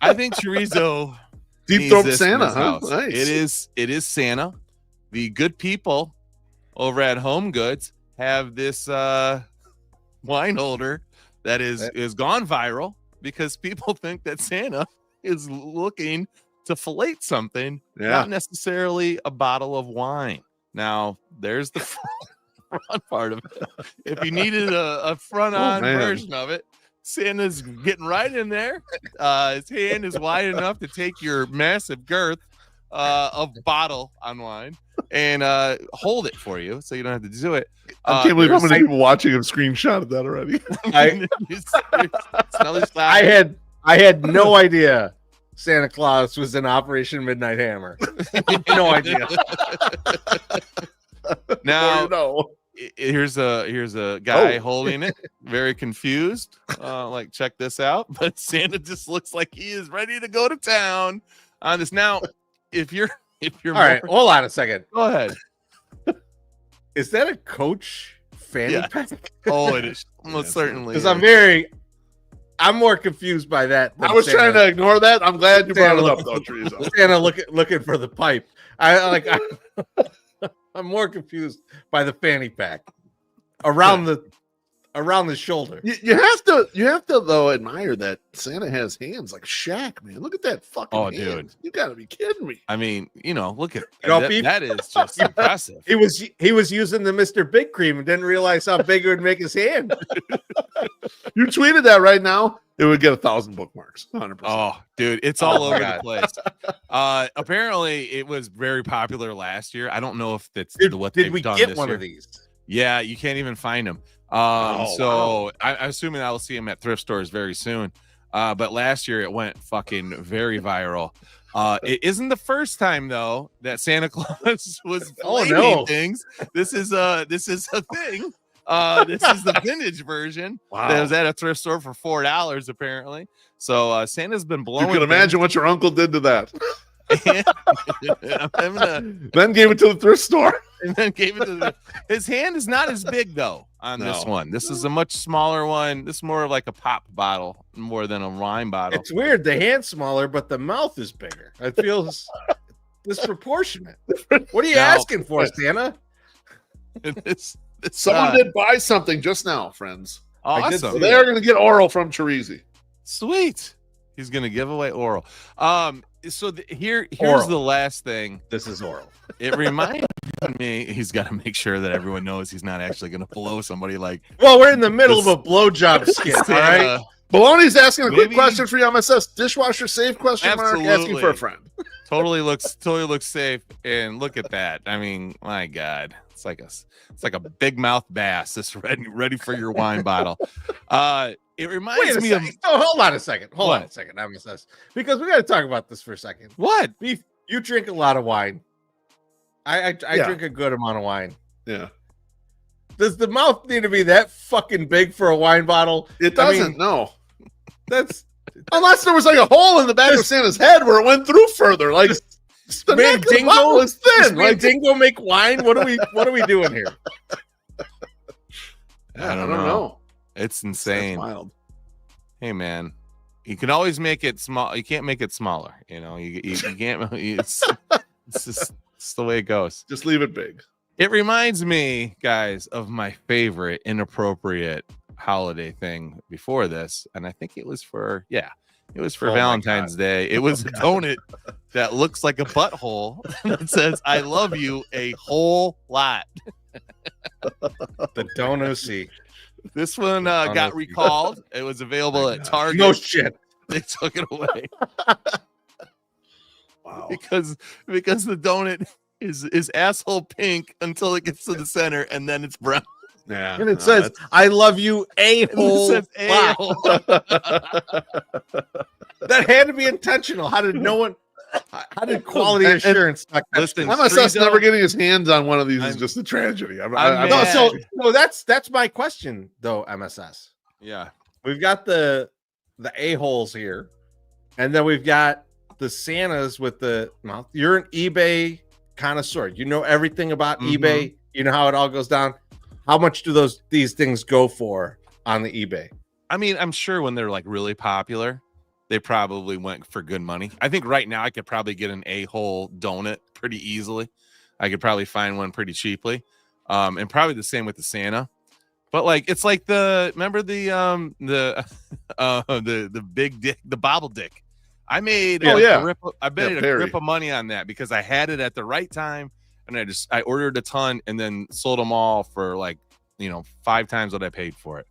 I think chorizo Deep needs throat this in Santa, his huh? house. Nice. It is Santa. The good people over at Home Goods have this wine holder that is gone viral because people think that Santa is looking to fillet something, not necessarily a bottle of wine. Now, there's the front part of it. If you needed a front-on version of it, Santa's getting right in there. His hand is wide enough to take your massive girth of bottle on wine and hold it for you so you don't have to do it. I can't believe how many people watching have screenshotted that already. I had no idea Santa Claus was in Operation Midnight Hammer. No idea. Now, here's a guy holding it, very confused. Like, check this out. But Santa just looks like he is ready to go to town on this. Now, if you're all right, hold on a second. Go ahead. Is that a Coach fanny pack? Oh, it is most certainly. Because I'm more confused by that. I was trying to ignore that. I'm glad you brought it up, though, Chorizo. Santa looking for the pipe. I'm more confused by the fanny pack around the shoulder. You have to though admire that Santa has hands like Shaq, man. Look at that fucking hand. Dude. You gotta be kidding me. I mean, look at Beef? that is just impressive. He was using the Mr. Big Cream and didn't realize how big it would make his hand. You tweeted that right now, it would get 1,000 bookmarks. 100%. Oh, dude, it's all over the place. Apparently, it was very popular last year. I don't know if that's what did they've we done get this one year. of these? Yeah, you can't even find them. I'm assuming I will see them at thrift stores very soon. But last year it went fucking very viral. It isn't the first time though that Santa Claus was flaming things. This is a thing. This is the vintage version that was at a thrift store for $4 apparently. So Santa's been blowing. You can imagine what your uncle did to that. Then gave it to the thrift store. And then gave it to his hand is not as big though on this one. This is a much smaller one. This is more like a pop bottle more than a wine bottle. It's weird. The hand's smaller, but the mouth is bigger. It feels disproportionate. What are you asking for, Santa? Someone did buy something just now, friends. Awesome. So they are going to get oral from Chorizy. Sweet. He's going to give away oral. So here's oral. The last thing. This is oral. It reminds me, he's got to make sure that everyone knows he's not actually going to blow somebody like. Well, we're in the middle of a blowjob skit, all right? Baloney's asking a quick question for you, MSS. Dishwasher safe question mark, asking for a friend. Totally looks safe. And look at that. I mean, my God, it's like a big mouth bass. This ready for your wine bottle. It reminds me of. Oh, hold on a second. Hold on a second, MSS, because we got to talk about this for a second. What? Beef? You drink a lot of wine. I drink a good amount of wine. Yeah. Does the mouth need to be that fucking big for a wine bottle? It doesn't. No. That's unless there was like a hole in the back of Santa's head where it went through further. Like the neck of the bottle is thin. Like dingo make wine. What are we doing here? I don't know. It's insane. That's wild. Hey man, you can always make it small. You can't make it smaller. You can't. It's the way it goes. Just leave it big. It reminds me, guys, of my favorite inappropriate holiday thing before this, and I think it was for Valentine's Day. It was a donut that looks like a butthole that says "I love you" a whole lot. The Donusi. This one got recalled. It was available at Target. No shit. They took it away. Wow. Because the donut is asshole pink until it gets to the center and then it's brown. Yeah, And it says, "I love you, a-hole." It says Wow. That had to be intentional. How did no one? How did quality And- assurance not catch listen, this? MSS Frizo- never getting his hands on one of these is I'm- just a tragedy. I'm No, mad. so that's my question though. MSS. Yeah. We've got the a-holes here, and then we've got the Santas with the mouth. You're an eBay connoisseur. You know everything about eBay. You know how it all goes down. How much do these things go for on the eBay? I mean, I'm sure when they're like really popular, they probably went for good money. I think right now I could probably get an a-hole donut pretty easily. I could probably find one pretty cheaply. And probably the same with the Santa. But like it's like remember the big dick, the bobble dick. I made a grip of money on that because I had it at the right time, and I ordered a ton and then sold them all for like 5 times what I paid for it.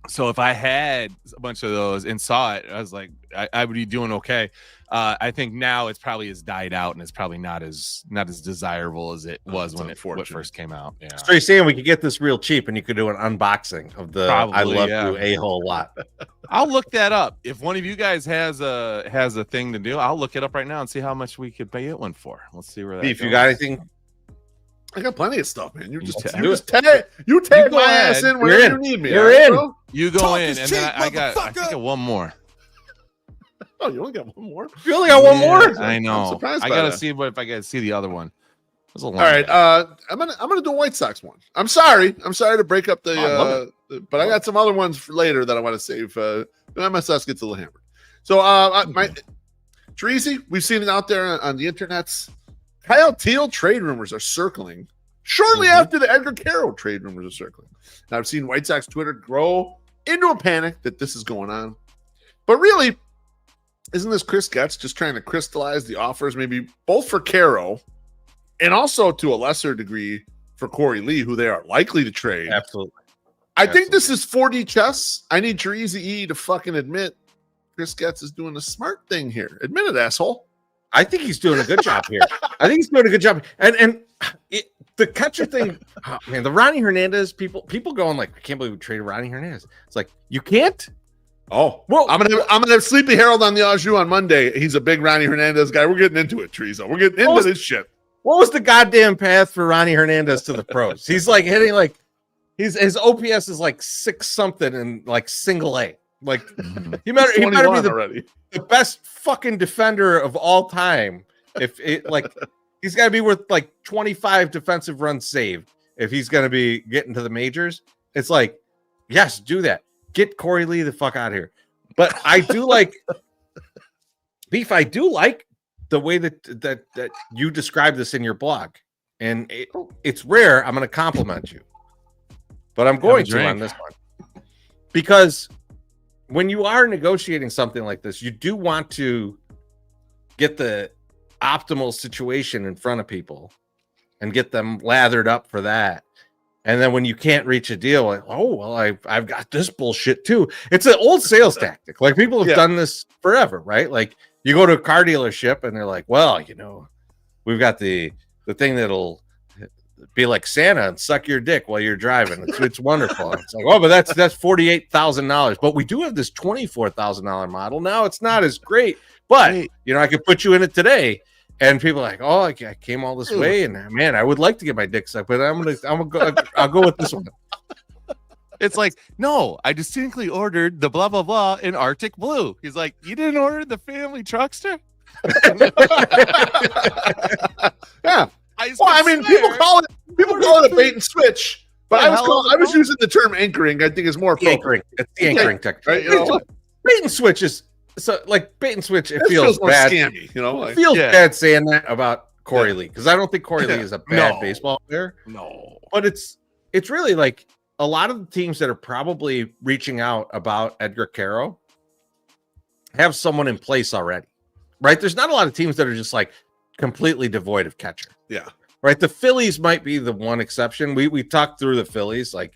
So if I had a bunch of those and saw it, I was like, I would be doing okay. I think now it's probably has died out and it's probably not as desirable as it was when it first came out. Yeah. So you're saying we could get this real cheap and you could do an unboxing of the Probably, I love yeah. you a-hole lot. I'll look that up. If one of you guys has a thing to do, I'll look it up right now and see how much we could pay it one for. Let's see where that Beef, goes. you got anything? I got plenty of stuff, man. You tag tag my ass in whenever in. you need me. You're all right, in. bro? You go Talk in, is and then cheap, I think I got one more. Oh, you only got one more? You only got one more? I know. I'm surprised I by gotta that. see if I gotta see the other one. It was a long All right, one. I'm gonna do a White Sox one. I'm sorry to break up I love but I got some other ones for later that I want to save. MSS gets a little hammered. So my Chorizy, we've seen it out there on the internets. Kyle Teal trade rumors are circling shortly after the Edgar Caro trade rumors are circling. Now I've seen White Sox Twitter grow into a panic that this is going on, but really, isn't this Chris Getz just trying to crystallize the offers, maybe both for Caro and also to a lesser degree for Corey Lee, who they are likely to trade? Absolutely. I think this is 4D chess. I need Chorizy-E to fucking admit Chris Getz is doing a smart thing here. Admit it, asshole. I think he's doing a good job here. I think he's doing a good job. And the catcher thing, oh, man, the Ronnie Hernandez people going like, I can't believe we traded Ronnie Hernandez. It's like, you can't. Oh, Well, I'm gonna have Sleepy Harold on the Au Jus on Monday. He's a big Ronnie Hernandez guy. We're getting into it, Chorizo. We're getting into this shit. what was the goddamn path for Ronnie Hernandez to the pros? He's like hitting like his OPS is like 6 something and like single A. Like he better be already. the best fucking defender of all time. If it like he's got to be worth like 25 defensive runs saved if he's going to be getting to the majors. It's like, yes, do that. Get Corey Lee the fuck out of here. But I do like Beef. I do like the way that you describe this in your blog, and it's rare. I'm going to compliment you, but I'm going to on this one because when you are negotiating something like this, you do want to get the optimal situation in front of people and get them lathered up for that. And then when you can't reach a deal, like, oh, well, I've got this bullshit too. It's an old sales tactic. Like people have done this forever, right? Like you go to a car dealership and they're like, well, we've got the thing that'll be like Santa and suck your dick while you're driving. It's wonderful. It's like, oh, but that's $48,000. But we do have this $24,000 model. Now it's not as great, but I could put you in it today. And people are like, oh, I came all this way, and man, I would like to get my dick sucked, but I'll go with this one. It's like, no, I distinctly ordered the blah blah blah in Arctic blue. He's like, you didn't order the family truckster? Yeah. People call it a bait and switch, but I was using the term anchoring. I think is more appropriate. It's the anchoring technique. Right? Bait and switch is so like bait and switch. It feels more bad. scammy, It feels bad saying that about Corey Lee because I don't think Corey Lee is a bad baseball player. No, but it's really like a lot of the teams that are probably reaching out about Edgar Caro have someone in place already, right? There's not a lot of teams that are just like completely devoid of catcher. Yeah. Right. The Phillies might be the one exception. We talked through the Phillies. Like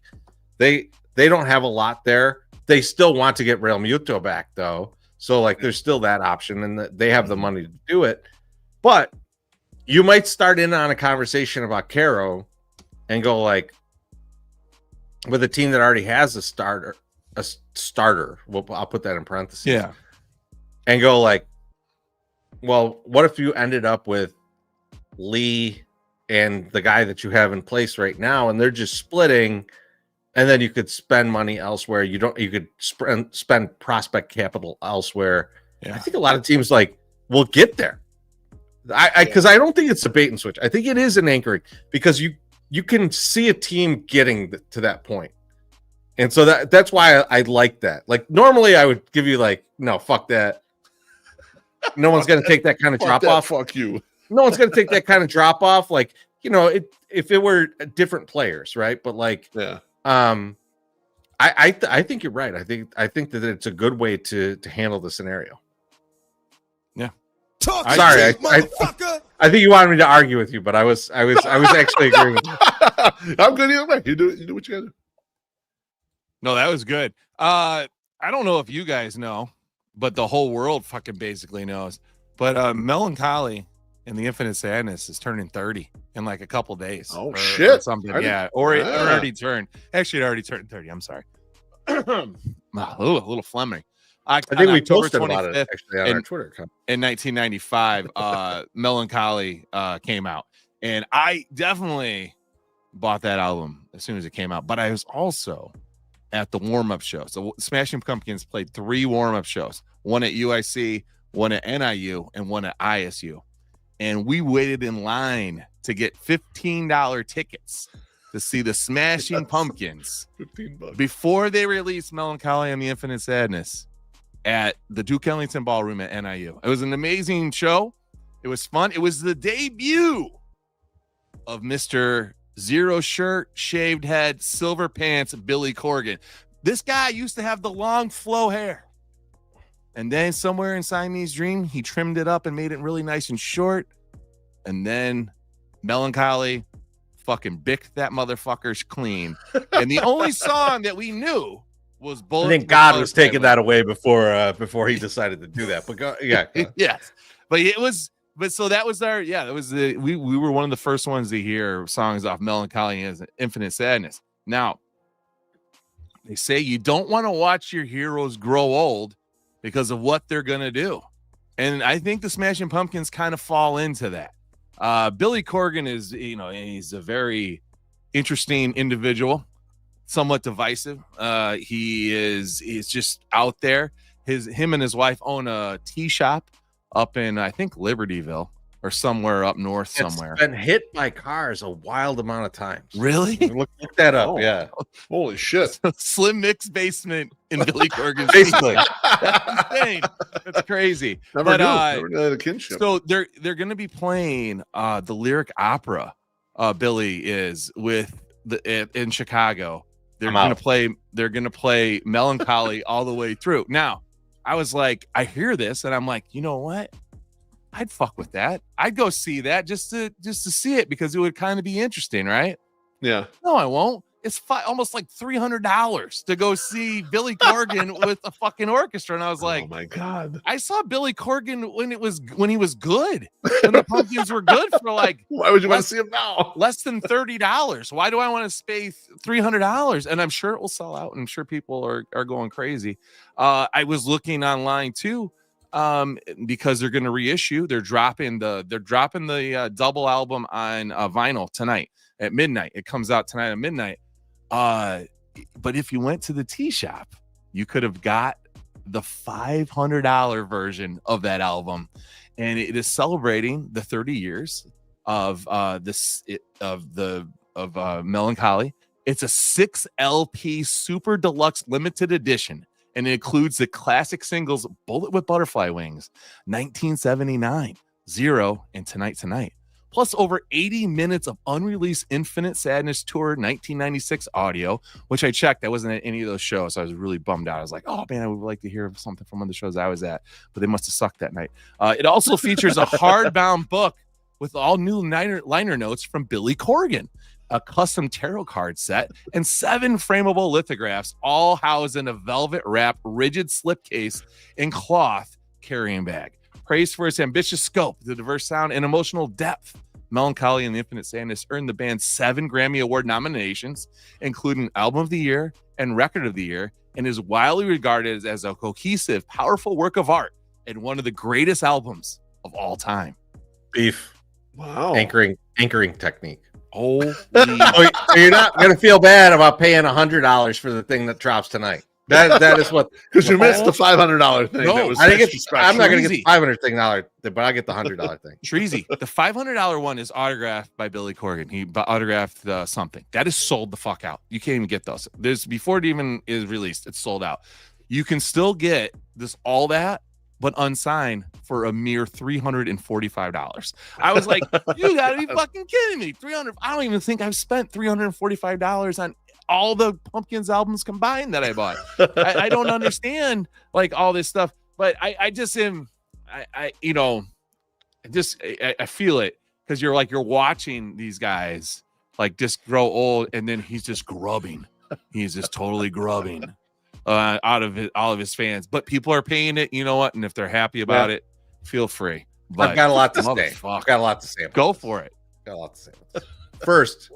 they don't have a lot there. They still want to get Real Muto back though. So like there's still that option and they have the money to do it. But you might start in on a conversation about Caro and go like, with a team that already has a starter. I'll put that in parentheses. Yeah. And go like, well, what if you ended up with Lee and the guy that you have in place right now, and they're just splitting, and then you could spend money elsewhere. You could spend prospect capital elsewhere. Yeah. I think a lot of teams will get there. Because I don't think it's a bait and switch. I think it is an anchoring, because you can see a team getting to that point. And so that's why I like that. Like, normally I would give you no, fuck that. No one's going to take that kind of drop off. Fuck you. No one's going to take that kind of drop off. If it were different players, right? But I think you're right. I think that it's a good way to handle the scenario. Yeah. Sorry, I think you wanted me to argue with you, but I was actually agreeing with you. I'm good either way. You do what you gotta do. No, that was good. I don't know if you guys know, but the whole world fucking basically knows. But Melancholy and the Infinite Sadness is turning 30 in a couple days. Oh, or shit. something. Or it already turned. Actually, it already turned 30. I'm sorry. A little Fleming. I think we posted about it actually on our Twitter account. In 1995, Melancholy came out, and I definitely bought that album as soon as it came out. But I was also at the warm-up show. So Smashing Pumpkins played 3 warm-up shows: one at UIC, one at NIU, and one at ISU. And we waited in line to get $15 tickets to see the Smashing Pumpkins $15 before they released Melancholy and the Infinite Sadness at the Duke Ellington Ballroom at NIU. It was an amazing show. It was fun. It was the debut of Mr. Zero shirt, shaved head, silver pants, Billy Corgan. This guy used to have the long flow hair. And then somewhere in Siamese Dream, he trimmed it up and made it really nice and short. And then Melancholy fucking bicked that motherfucker's clean. And the only song that we knew was Bullets. I think God was taking that away before he decided to do that. But go. Yes. But so that was we were one of the first ones to hear songs off Melancholy and Infinite Sadness. Now, they say you don't want to watch your heroes grow old because of what they're going to do. And I think the Smashing Pumpkins kind of fall into that. Billy Corgan is, he's a very interesting individual, somewhat divisive. He's just out there. Him and his wife own a tea shop up in, I think, Libertyville or somewhere up north somewhere. It's been hit by cars a wild amount of times. Really? Look that up. Oh. Yeah. Holy shit. Slim Mix basement in Billy Corgan's Basically. That's insane. That's crazy. Never knew the kinship. So they're going to be playing the lyric opera. Billy is in Chicago. They're going to play Melancholy all the way through. Now, I was like, I hear this and I'm like, you know what? I'd fuck with that. I'd go see that just to see it, because it would kind of be interesting, right? Yeah. No, I won't. It's almost like $300 to go see Billy Corgan with a fucking orchestra. And I was like, oh my God. I saw Billy Corgan when he was good. When the Pumpkins were good for why would you want to see him now? Less than $30. Why do I want to pay $300? And I'm sure it will sell out. And I'm sure people are going crazy. I was looking online too, because they're going to reissue. They're dropping the double album on vinyl tonight at midnight. It comes out tonight at midnight. But if you went to the tea shop, you could have got the $500 version of that album, and it is celebrating the 30 years of Melancholy. It's a 6 LP super deluxe limited edition, and it includes the classic singles Bullet with Butterfly Wings, 1979, Zero, and Tonight, plus over 80 minutes of unreleased Infinite Sadness Tour 1996 audio, which I checked. I wasn't at any of those shows, so I was really bummed out. I was like, oh, man, I would like to hear something from one of the shows I was at, but they must have sucked that night. It also features a hardbound book with all new liner notes from Billy Corgan, a custom tarot card set, and 7 frameable lithographs, all housed in a velvet-wrapped, rigid slipcase and cloth carrying bag. Praised for its ambitious scope, the diverse sound, and emotional depth, Melancholy and the Infinite Sadness earned the band 7 Grammy Award nominations, including Album of the Year and Record of the Year, and is widely regarded as a cohesive, powerful work of art and one of the greatest albums of all time. Beef. Wow. Anchoring technique. Holy So you're not going to feel bad about paying $100 for the thing that drops tonight. That is what, Because you missed the $500 thing. No, that was I think extra it's. special. I'm not going to get Easy. the $500 thing, but I get the $100 thing. Chorizy-E. The $500 one is autographed by Billy Corgan. He autographed something that is sold the fuck out. You can't even get those. There's before it even is released, it's sold out. You can still get all that, but unsigned for a mere $345. I was like, you gotta be fucking kidding me. $300. I don't even think I've spent $345 on all the Pumpkins albums combined that I bought. I don't understand like all this stuff, but I just am. I feel it because you're watching these guys like just grow old, and then he's just grubbing. He's just totally grubbing out of all of his fans. But people are paying it. You know what? And if they're happy about it, feel free. But I've got a lot to say. I've got a lot to say. About Go this. for it. Got a lot to say. About this. First,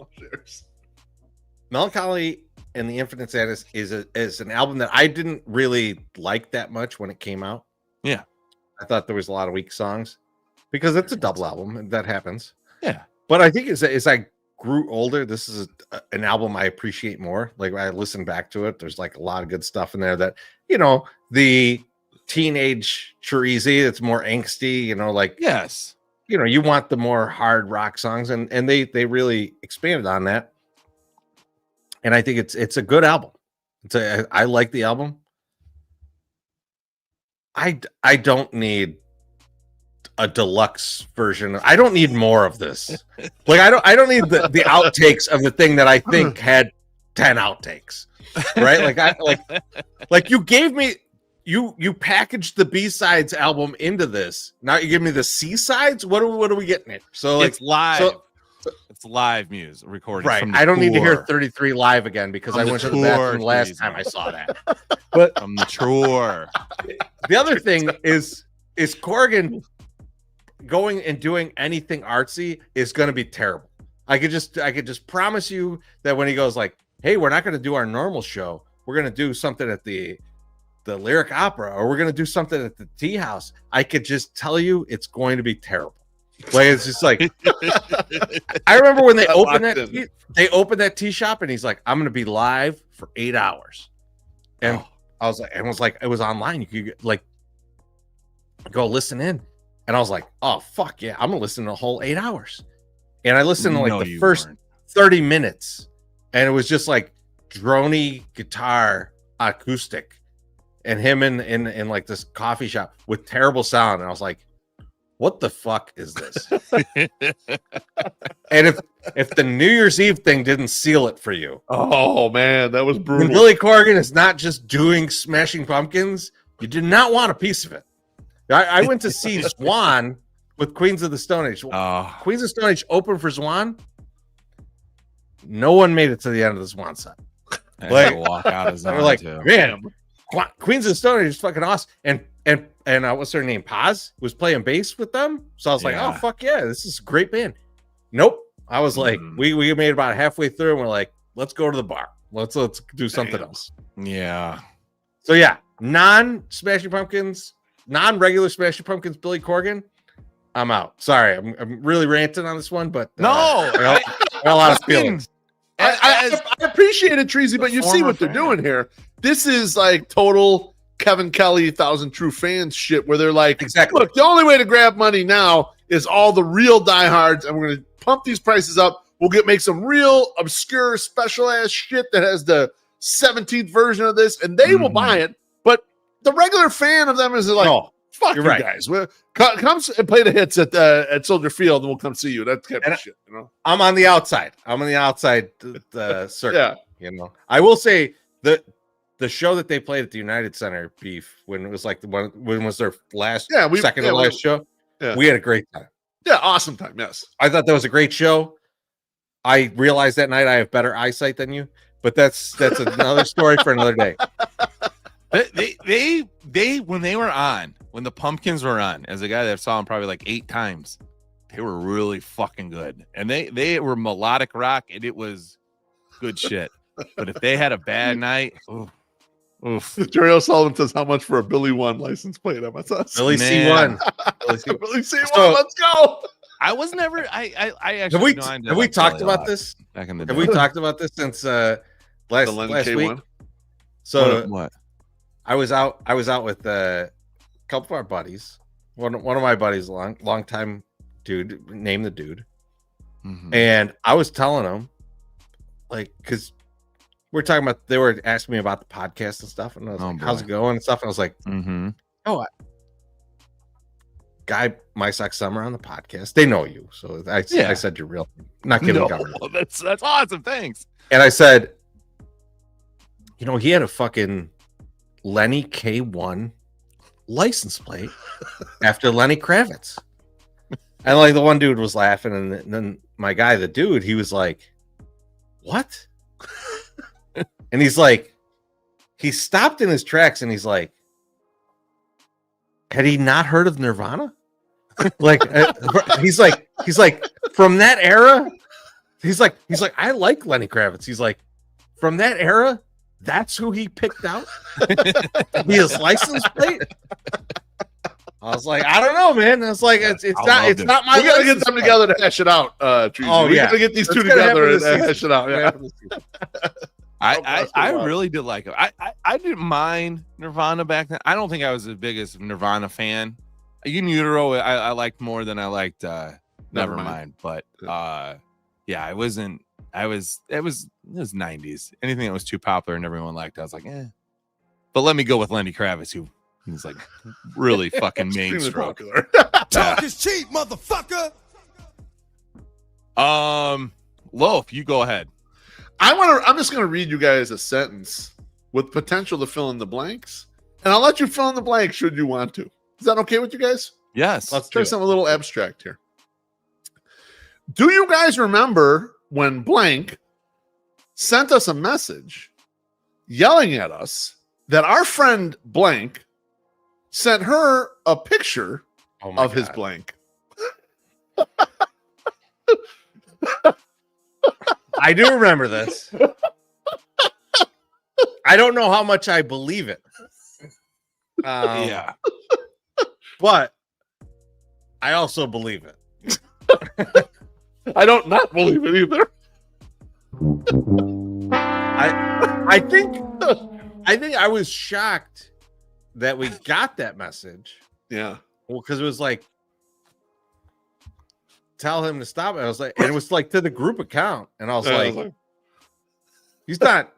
Melancholy and the Infinite Sadness is an album that I didn't really like that much when it came out. Yeah. I thought there was a lot of weak songs because it's a double album and that happens. Yeah. But I think as I grew older, this is an album I appreciate more. Like I listen back to it, there's like a lot of good stuff in there that, the teenage Chorizy, it's more angsty, like, Yes. you want the more hard rock songs, and they really expanded on that. And I think it's a good album. I like the album. I don't need a deluxe version. I don't need more of this. Like I don't need the outtakes of the thing that I think had 10 outtakes. Right? Like you gave me you packaged the B-sides album into this. Now you give me the C-sides? What are we getting at? So It's live. so- It's live music recording. right. From the I don't need to hear tour. 33 live again because From I the went to the tour, bathroom last Jesus. time I saw that. But From the tour. the other thing is Corgan going and doing anything artsy is going to be terrible. I could just promise you that when he goes like, "Hey, we're not going to do our normal show. We're going to do something at the Lyric Opera, or we're going to do something at the Tea House." I could just tell you it's going to be terrible. Like it's just like I remember when they opened that tea shop, and he's like, "I'm going to be live for 8 hours," and I was like, it was online. You could like go listen in, and I was like, "Oh fuck yeah, I'm gonna listen to the whole 8 hours." And I listened to like the first 30 minutes, and it was just like drony guitar acoustic, and him in like this coffee shop with terrible sound, and I was like, what the fuck is this? And if the New Year's Eve thing didn't seal it for you, Oh man, that was when brutal. Billy Corgan is not just doing Smashing Pumpkins, you did not want a piece of it. I went to see Swan with Queens of the Stone Age. Queens of the Stone Age opened for Swan. No one made it to the end of the Swan set. Like, walk out of We're like, man, Queens of the Stone Age is fucking awesome. And what's her name? Paz was playing bass with them. So I was like, Yeah. oh fuck yeah, this is a great band. Nope. I was like, we made about halfway through, and we're like, let's go to the bar. Let's do something else. Yeah. So yeah, non-Smashing Pumpkins, non-regular Smashing Pumpkins, Billy Corgan, I'm out. Sorry, I'm really ranting on this one, but No, I got a lot of feelings. I appreciate it, Treasy, but you see what they're doing here. This is like total Kevin Kelly, 1,000 True Fans shit, where they're like, Exactly. look, the only way to grab money now is all the real diehards, and we're going to pump these prices up. We'll make some real obscure special ass shit that has the 17th version of this, and they will buy it. But the regular fan of them is like, No, fuck you're you right. guys. Come and play the hits at Soldier Field, and we'll come see you. That kind of shit, you know. I'm on the outside. The circle. Yeah. You know, I will say that the show that they played at the United Center, Beef, when it was like when was their last second to last show, we had a great time. Yeah, awesome time. Yes, I thought that was a great show. I realized that night I have better eyesight than you, but that's another story for another day. They when they were on, when the Pumpkins were on, as a guy that saw them probably like 8 times, They were really fucking good, and they were melodic rock, and it was good shit. But if they had a bad night, oof. Jerry O'Sullivan says, how much for a Billy One license plate? MSS. Billy Man. C1. Billy C1, So- let's go. I was never. I actually Have we talked about this? back in the Have day. we talked about this since The last Lenny week? K1. So what? I was out with a couple of our buddies. One of my buddies, long time dude, name the dude. Mhm. And I was telling them, like, because we're talking about, they were asking me about the podcast and stuff, and I was Oh, like, how's boy. it going and stuff. And I was like, Mhm. guy, MySoxSummer on the podcast. They know you, so I said you're real. Not giving No, government. that's awesome. Thanks. And I said, he had a fucking Lenny K1 license plate after Lenny Kravitz. And like the one dude was laughing, and then my guy, the dude, he was like, what? And he's like, he stopped in his tracks and he's like, had he not heard of Nirvana? Like, he's like, from that era, he's like, I like Lenny Kravitz. He's like, from that era, that's who he picked out. His license plate. I was like, I don't know, man. It's like it's not my. We gotta get license them plate. together to hash it out. Treasy. Oh, We yeah. gotta get these Let's two get it together happen and this hash it out. Yeah. I really did like it. I didn't mind Nirvana back then. I don't think I was the biggest Nirvana fan. In Utero, I liked more than I liked Nevermind. But yeah, it wasn't. It was 90s. Anything that was too popular and everyone liked, I was like, eh. But let me go with Lenny Kravitz, who was like really fucking Extremely mainstream. popular. Talk is cheap, motherfucker. Loaf, you go ahead. I'm just gonna read you guys a sentence with potential to fill in the blanks, and I'll let you fill in the blanks should you want to. Is that okay with you guys? Yes. Let's Try do it. something a little abstract here. Do you guys remember when blank sent us a message yelling at us that our friend blank sent her a picture Oh my of his God. blank? I do remember this. I don't know how much I believe it. Yeah. But I also believe it. I don't not believe it either. I think I was shocked that we got that message. Yeah. Well, because it was like, tell him to stop it. I was like, and it was like to the group account, and I was like, he's not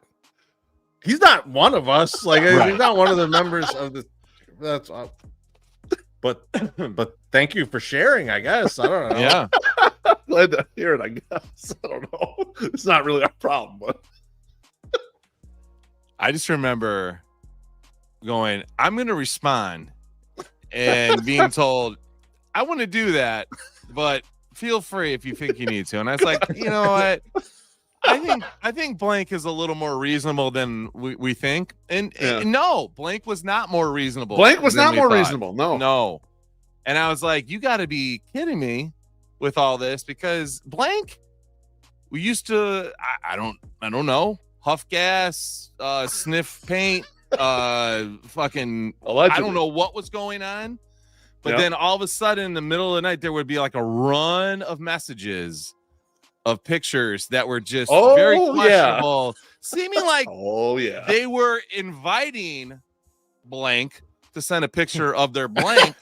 one of us. Like, Right. he's not one of the members of the. That's. But thank you for sharing. I guess I don't know. Yeah. Glad to hear it, I guess. I don't know. It's not really our problem, but I just remember going, I'm going to respond and being told, I want to do that, but feel free if you think you need to. And I was like, you know what? I think blank is a little more reasonable than we think. And no, blank was not more reasonable. blank was than not we more thought. reasonable. No. And I was like, you got to be kidding me with all this, because blank, we used to, I don't know, huff gas, sniff paint, fucking, Allegedly. I don't know what was going on. But Yep. then all of a sudden in the middle of the night, there would be like a run of messages of pictures that were just very Oh, yeah. questionable, seeming like Oh yeah. they were inviting blank to send a picture of their blank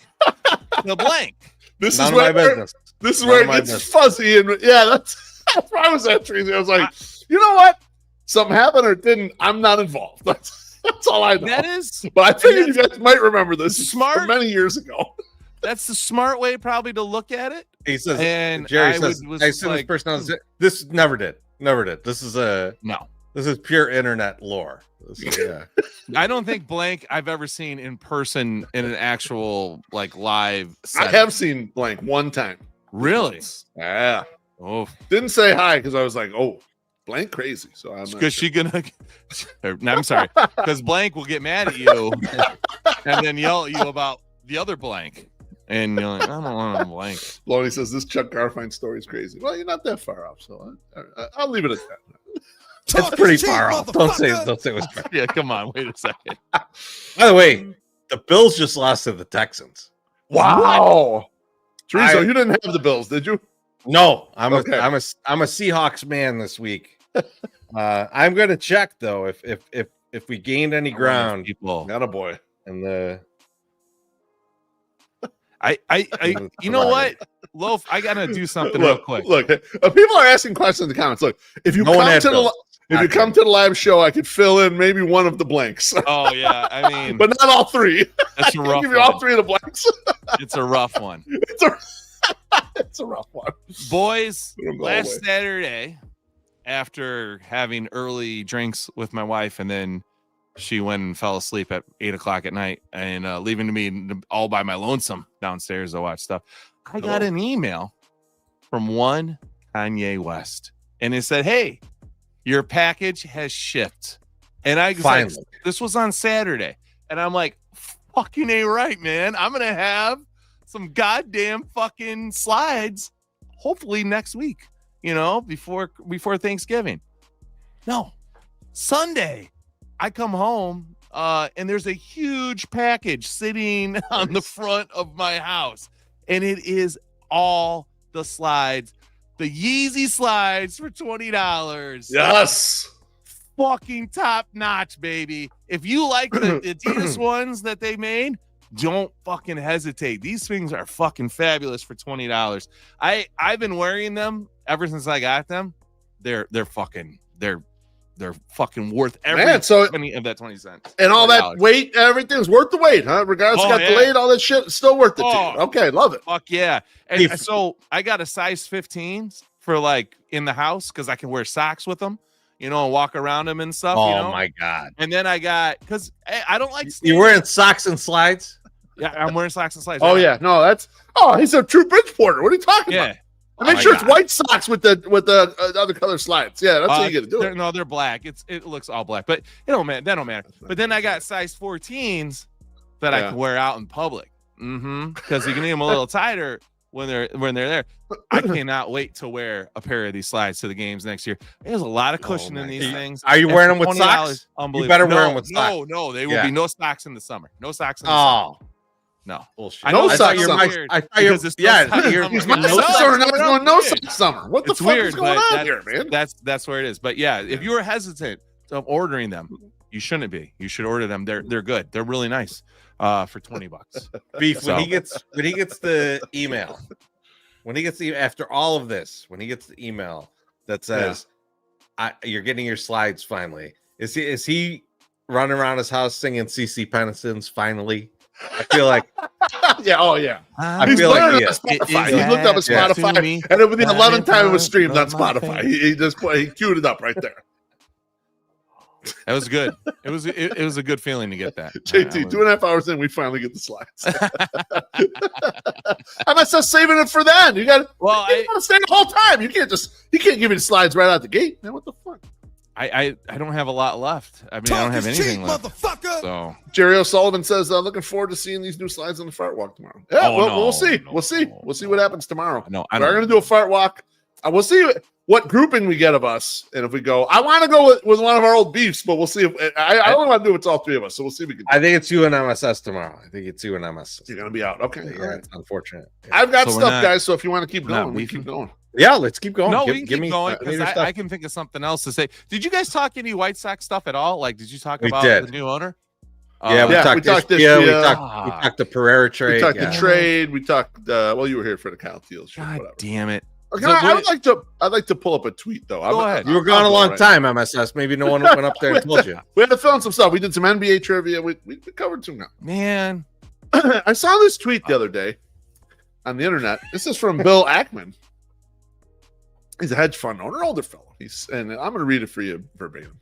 to blank. This None is of my where business. this is None where of it my gets business. fuzzy, and yeah, that's where I was at, Treasy. I was like, you know what? Something happened or it didn't. I'm not involved. That's all I know. That is But I figured you guys might remember this smart. from many years ago. that's the smart way probably to look at it. He says, And Jerry I says, was I just seen like, this person on this never did. This is no. this is pure internet lore. This is, yeah. I don't think blank I've ever seen in person in an actual like live I setting. have seen blank one time. Really? Yeah. Oh, Didn't say hi because I was like, oh, blank crazy. So I'm not because sure. she gonna. No, I'm sorry. Because blank will get mad at you and then yell at you about the other blank. And you're like, I don't want to blank. Lonnie says this Chuck Garfien story is crazy. Well, you're not that far off, so I'll leave it at that. It's pretty far off. Don't say it was far. Yeah, come on, wait a second. By the way, the Bills just lost to the Texans. Wow. Chorizo, you didn't have the Bills, did you? No, I'm a Seahawks man this week. I'm going to check though if we gained any ground. People, not a boy. And the you know what, Loaf, I gotta do something real quick. Look, people are asking questions in the comments. Look, if you come to the live show, I could fill in maybe one of the blanks. Oh yeah, I mean, but not all three. That's a rough give you all three of the blanks. It's a rough one. It's a rough one. Boys, last Saturday, after having early drinks with my wife, and then she went and fell asleep at 8:00 at night, and leaving me all by my lonesome downstairs to watch stuff. I got an email from one Kanye West, and it said, "Hey, your package has shipped." And I was like, this was on Saturday, and I'm like, "Fucking A right, man! I'm gonna have some goddamn fucking slides, hopefully next week. You know, before Thanksgiving." No, Sunday. I come home and there's a huge package sitting on the front of my house, and it is all the slides, the Yeezy slides for $20. Yes, fucking top notch, baby. If you like the Adidas ones that they made, don't fucking hesitate. These things are fucking fabulous for $20. I've been wearing them ever since I got them. They're fucking worth every penny of that 20 cents. And all that weight, everything's worth the wait, huh? Regardless, got delayed, all that shit, still worth it to you. Okay, love it. Fuck yeah. And so I got a size 15s for like in the house because I can wear socks with them, you know, and walk around them and stuff. Oh, you know? my God. And then I got, because I don't like. You're wearing socks and slides? Yeah, I'm wearing socks and slides. Oh, yeah. No, he's a true Bridgeporter. What are you talking about? And make sure it's white socks with the other color slides. Yeah, that's how you get to do it. No, they're black. It looks all black, but it don't matter. That don't matter. But then I got size 14s that I can wear out in public. Because you can make them a little tighter when they're there. I cannot wait to wear a pair of these slides to the games next year. There's a lot of cushion in these things. Are you wearing them with socks? Unbelievable. You better wear them with socks. No, they will be no socks in the summer. No socks in the summer. No bullshit. No socks summer. I thought you're no socks summer. What the fuck is going on here, man? That's where it is. But yeah, if you were hesitant of ordering them, you shouldn't be. You should order them. They're good. They're really nice. For $20. Beef, when he gets the email, after all of this, when he gets the email that says you're getting your slides finally, is he running around his house singing CC Peniston's finally? I feel like I feel like he looked up at Spotify, and it was the 11th time it was streamed on Spotify. He queued it up right there. That was good. It was a good feeling to get that. JT, 2.5 hours in, we finally get the slides. I'm not just saving it for then. You got to stay the whole time. You can't give me the slides right out the gate. Man, what the fuck? I don't have a lot left. I mean, I don't have anything left. Motherfucker. So Jerry O'Sullivan says, looking forward to seeing these new slides on the fart walk tomorrow. Yeah, we'll see. We'll see. We'll see what happens tomorrow. No, we're going to do a fart walk. We'll see what grouping we get of us. And if we go, I want to go with one of our old beefs, but we'll see if I only want to do it with all three of us. So we'll see if we can. I think it's you and MSS tomorrow. You're going to be out. Okay. Yeah, it's unfortunate. Yeah. I've got stuff, guys. So if you want to keep going, we keep going. Yeah, let's keep going. No, we can keep going because I can think of something else to say. Did you guys talk any White Sox stuff at all? Like, did you talk about the new owner? We talked the Pereira trade. We talked the trade. We talked. Well, you were here for the Kyle Teal show. God damn it! I'd like to pull up a tweet though. Go ahead. You were gone a long time, MSS. Maybe no one went up there and told you. We had to film some stuff. We did some NBA trivia. We covered some now. Man, I saw this tweet the other day on the internet. This is from Bill Ackman. He's a hedge fund owner, older fellow. And I'm going to read it for you verbatim.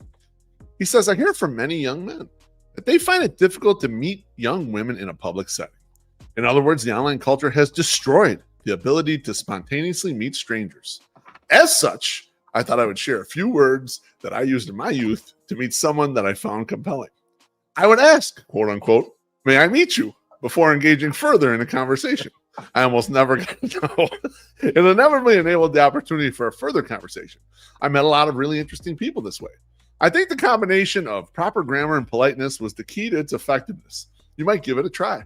He says, I hear from many young men that they find it difficult to meet young women in a public setting. In other words, the online culture has destroyed the ability to spontaneously meet strangers. As such, I thought I would share a few words that I used in my youth to meet someone that I found compelling. I would ask, quote unquote, may I meet you? before engaging further in a conversation. I almost never got to know. It inevitably enabled the opportunity for a further conversation. I met a lot of really interesting people this way. I think the combination of proper grammar and politeness was the key to its effectiveness. You might give it a try.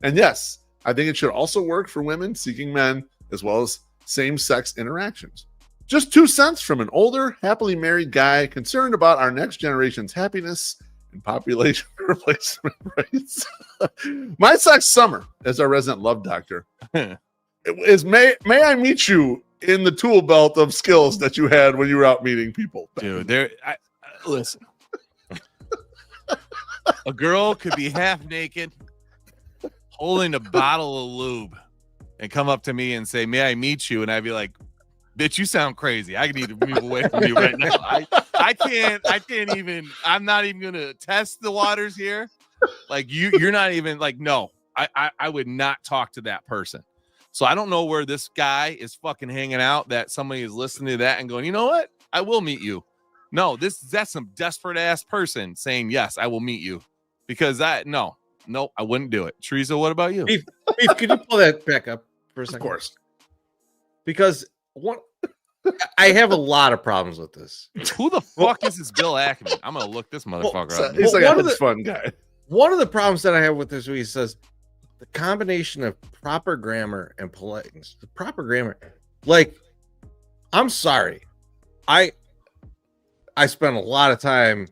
And yes, I think it should also work for women seeking men as well as same-sex interactions. Just 2 cents from an older, happily married guy concerned about our next generation's happiness and population replacement rates. MySoxSummer, as our resident love doctor, is may I meet you in the tool belt of skills that you had when you were out meeting people. Dude, listen. A girl could be half naked, holding a bottle of lube, and come up to me and say, "May I meet you?" And I'd be like, "Bitch, you sound crazy. I need to move away from you right now. I can't even. I'm not even gonna test the waters here. Like you're not even like. No, I would not talk to that person. So I don't know where this guy is fucking hanging out. That somebody is listening to that and going, you know what? I will meet you. No, that's some desperate ass person saying yes, I will meet you, because no, I wouldn't do it. Teresa, what about you? Beef, could you pull that back up for a second? Of course. Because I have a lot of problems with this. Who the fuck is this Bill Ackman? I'm gonna look this motherfucker up. He's like a fun guy. One of the problems that I have with this, he says the combination of proper grammar and politeness. The proper grammar, like, I'm sorry, I spent a lot of time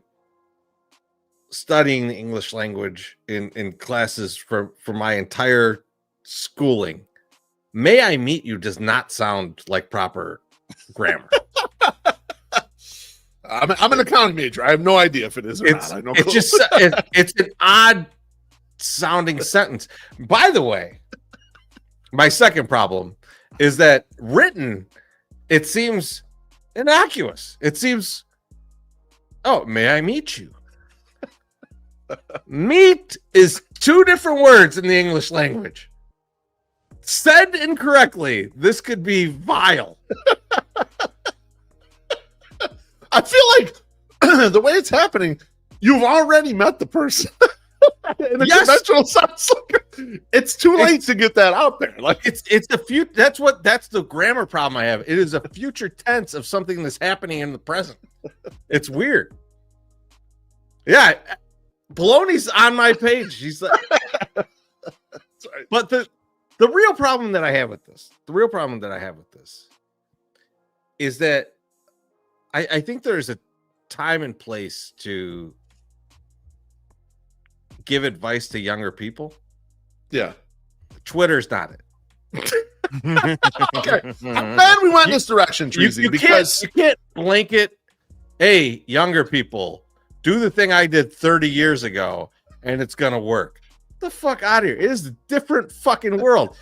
studying the English language in classes for my entire schooling. May I meet you does not sound like proper grammar. I'm an accounting major. I have no idea if it is or not. I know it's an odd sounding sentence. By the way, my second problem is that written, it seems innocuous. It seems, oh, may I meet you? Meet is 2 different words in the English language. Said incorrectly, this could be vile. I feel like the way it's happening, you've already met the person. In a conventional sense, it's too late to get that out there. Like it's the future. That's the grammar problem I have. It is a future tense of something that's happening in the present. It's weird. Yeah, Baloney's on my page. He's like, but the real problem that I have with this, is that I think there's a time and place to give advice to younger people. Yeah. Twitter's not it. Okay. I'm glad we went in this direction, Treasy, because you can't blanket, hey, younger people, do the thing I did 30 years ago and it's gonna work. Get the fuck out of here. It is a different fucking world.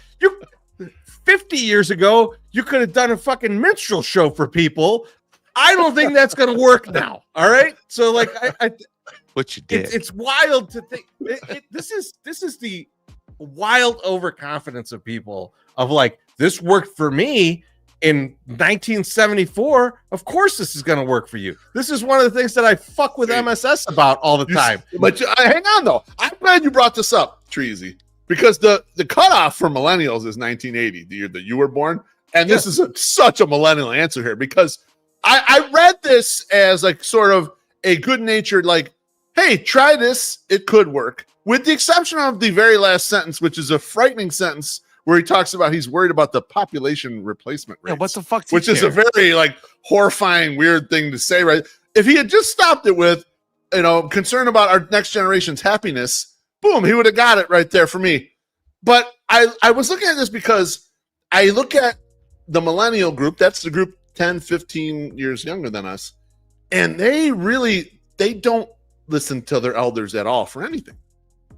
50 years ago, you could have done a fucking minstrel show for people. I don't think that's gonna work now. All right. So like what you did. It's wild to think. This is the wild overconfidence of people of like, this worked for me in 1974. Of course, this is going to work for you. This is one of the things that I fuck with MSS about all the time. But hang on though. I'm glad you brought this up, Treasy, because the cutoff for millennials is 1980, the year that you were born, and this is such a millennial answer here, because I read this as like sort of a good-natured like, hey, try this. It could work. With the exception of the very last sentence, which is a frightening sentence where he talks about he's worried about the population replacement rate. Yeah, what the fuck? Which is a very like horrifying, weird thing to say, right? If he had just stopped it with, concern about our next generation's happiness, boom, he would have got it right there for me. But I was looking at this because I look at the millennial group. That's the group 10, 15 years younger than us. And they don't listen to their elders at all for anything.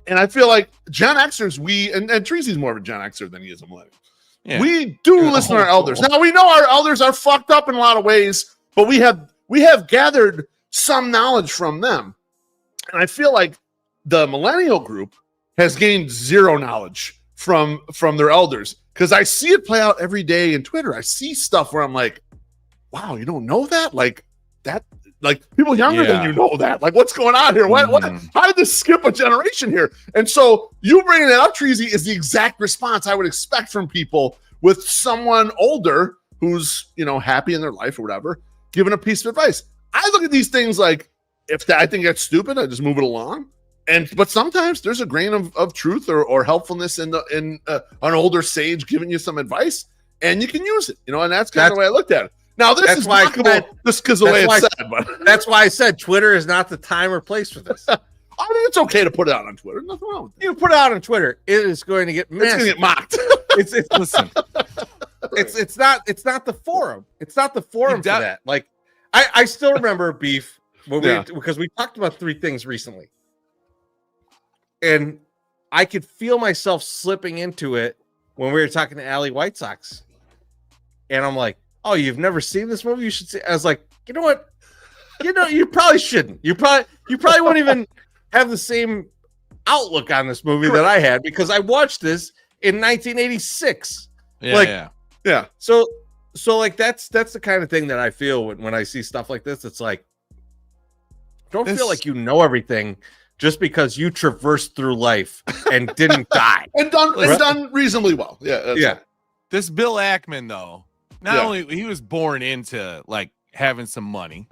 And I feel like Gen Xers, and Treasy's more of a Gen Xer than he is a millennial. Yeah. We do listen to our elders. Now we know our elders are fucked up in a lot of ways, but we have gathered some knowledge from them. And I feel like the millennial group has gained zero knowledge from their elders, because I see it play out every day in Twitter. I see stuff where I'm like, wow, you don't know that? Like Like people younger than you know that. Like, what's going on here? What? How did this skip a generation here? And so you bringing that up, Chorizy, is the exact response I would expect from people with someone older who's, you know, happy in their life or whatever, giving a piece of advice. I look at these things like, I think that's stupid, I just move it along. But sometimes there's a grain of truth or helpfulness in an older sage giving you some advice, and you can use it, you know. And that's kind of the way I looked at it. Now, this is mockable just because of the way it's said. But that's why I said Twitter is not the time or place for this. I mean, it's okay to put it out on Twitter. Nothing wrong with it. You put it out on Twitter, it is going to get mocked. Listen. It's not the forum. It's not the forum for that. Like, I still remember Beef because we talked about 3 things recently, and I could feel myself slipping into it when we were talking to Allie White Sox, and I'm like, "Oh, you've never seen this movie? You should see." I was like, "You know what? You probably shouldn't. You probably won't even have the same outlook on this movie that I had because I watched this in 1986." Yeah. So like that's the kind of thing that I feel when I see stuff like this. It's like, don't feel like you know everything just because you traversed through life and didn't die and done reasonably well. Yeah. This Bill Ackman though, not only he was born into like having some money,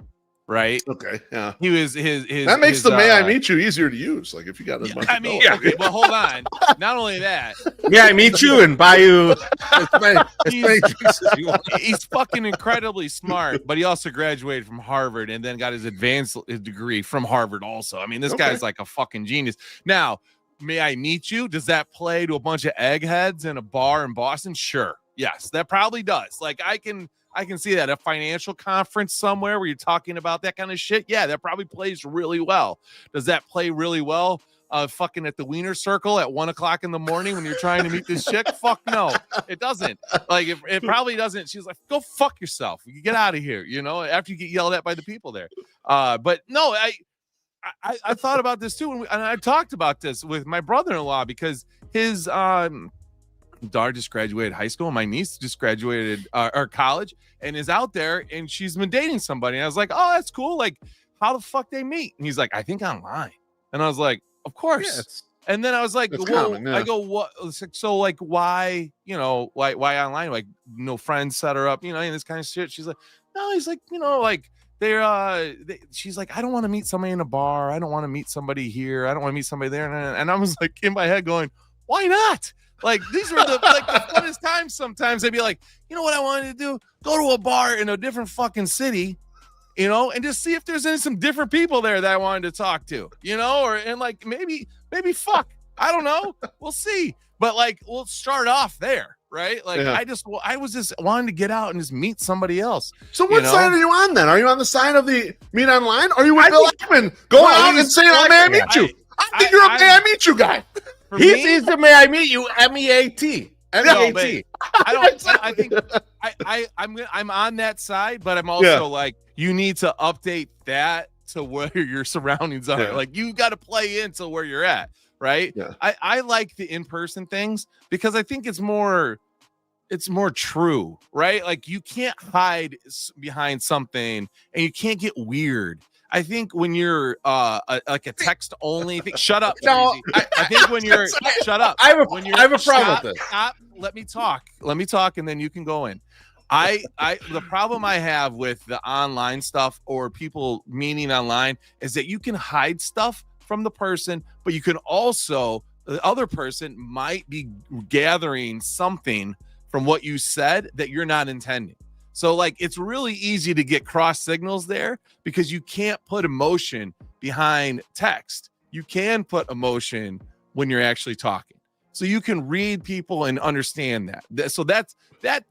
right? Okay. Yeah. He was his that makes the May I Meet You easier to use. Like if you got as much. Okay, well, hold on. Not only that. May I meet you and buy you as many drinks as you want. He's fucking incredibly smart, but he also graduated from Harvard and then got his advanced degree from Harvard also. I mean, this guy's like a fucking genius. Now, May I Meet You? Does that play to a bunch of eggheads in a bar in Boston? Sure. Yes, that probably does. Like I can see that. A financial conference somewhere where you're talking about that kind of shit. Yeah, that probably plays really well. Does that play really well? Fucking at the Wiener Circle at 1:00 in the morning when you're trying to meet this chick? Fuck no, it doesn't. Like it probably doesn't. She's like, go fuck yourself. You get out of here. You know, after you get yelled at by the people there. But no, I thought about this too, and I talked about this with my brother-in-law because his daughter just graduated high school. My niece just graduated or college and is out there, and she's been dating somebody. And I was like, oh, that's cool. Like, how the fuck they meet? And he's like, I think online. And I was like, of course. And then I was like, well, common, I go, what? So like, why, you know, why online? Like, no friends set her up, you know, and this kind of shit. She's like, no, he's like, you know, like she's like, I don't want to meet somebody in a bar. I don't want to meet somebody here. I don't want to meet somebody there. And I was like, in my head going, why not? Like, these were the funnest times. Sometimes they'd be like, you know what I wanted to do? Go to a bar in a different fucking city, you know, and just see if there's some different people there that I wanted to talk to, you know, and like maybe fuck, I don't know, we'll see. But like, we'll start off there, right? Like, I was just wanting to get out and just meet somebody else. So what side are you on then? Are you on the side of the meet online? Or are you with Bill Ackman going out and saying, oh, may I meet you? I think you're a may I meet you guy. He's the May I Meet You, MEAT. MEAT. I think I'm on that side, but I'm also like, you need to update that to where your surroundings are. Like, you got to play into where you're at, right? Yeah. I like the in-person things because I think it's more true, right? Like, you can't hide behind something and you can't get weird. I think when you're like a text only thing, shut up. No, I think when you're shut up. I have a problem with this. Stop, let me talk, and then you can go in. The problem I have with the online stuff or people meeting online is that you can hide stuff from the person, but you can also, the other person might be gathering something from what you said that you're not intending. So like, it's really easy to get cross signals there because you can't put emotion behind text. You can put emotion when you're actually talking. So you can read people and understand that. So that's the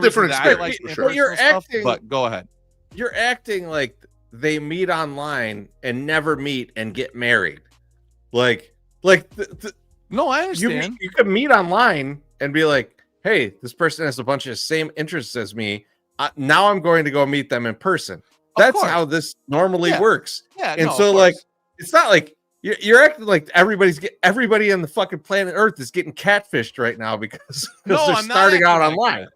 different experience. Like, sure. You're acting, but go ahead. You're acting like they meet online and never meet and get married. No, I understand. You could meet online and be like, hey, this person has a bunch of same interests as me. Now I'm going to go meet them in person. That's how this normally works. Yeah, and so like, it's not like you're acting like everybody on the fucking planet Earth is getting catfished right now because they're starting out online.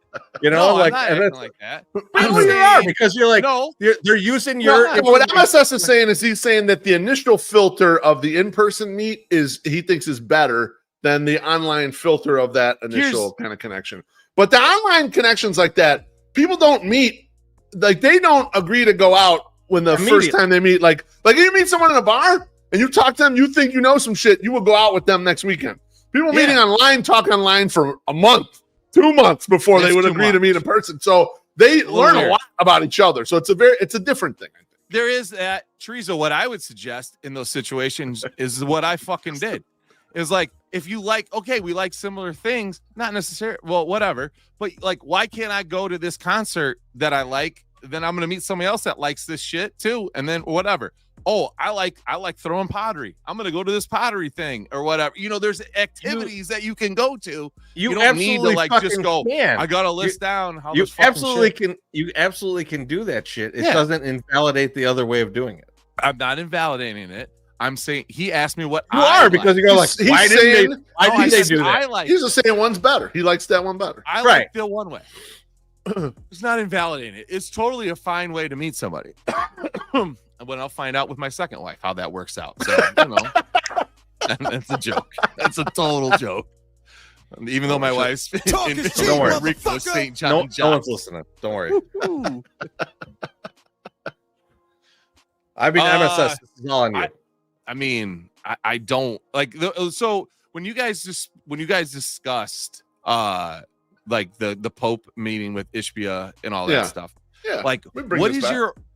You know, No, like, I'm not and acting like that. well, I'm you are saying- because you're like, No, they're using your. No, what MSS is saying is he's saying that the initial filter of the in-person meet is he thinks is better than the online filter of that initial kind of connection. But the online connections like that, people don't meet, like they don't agree to go out when the first time they meet. Like you meet someone in a bar and you talk to them, you think you know some shit, you will go out with them next weekend. People meeting online talk online for a month, 2 months before they would agree to meet in person. So they learn a lot about each other. So it's a different thing, I think. there is that. Chorizo, what I would suggest in those situations is what I fucking did. Is like, if you like, okay, we like similar things, not necessarily, well, whatever. But like, why can't I go to this concert that I like? Then I'm going to meet somebody else that likes this shit too. And then whatever. Oh, I like throwing pottery. I'm going to go to this pottery thing or whatever. You know, there's activities that you can go to. You don't need to like just go, I got to list down how you this fucking absolutely shit. can. You absolutely can do that shit. It Yeah. doesn't invalidate the other way of doing it. I'm not invalidating it. I'm saying he asked me what You I are because like. you go like, He's why saying- didn't they do that? I like He's just saying one's better. He likes that one better. I Right. like the one way. It's not invalidating it. It's totally a fine way to meet somebody. When I'll find out with my second wife how that works out. So, you know, that's a joke. That's a total joke. Even though my wife's Talk in is cheap, Don't worry. Rico motherfucker. St. John. No one's listening. Don't worry. Ooh. I mean, MSS. This is all on you. I mean, I don't like. So when you guys discussed like the Pope meeting with Ishbia and all that stuff, like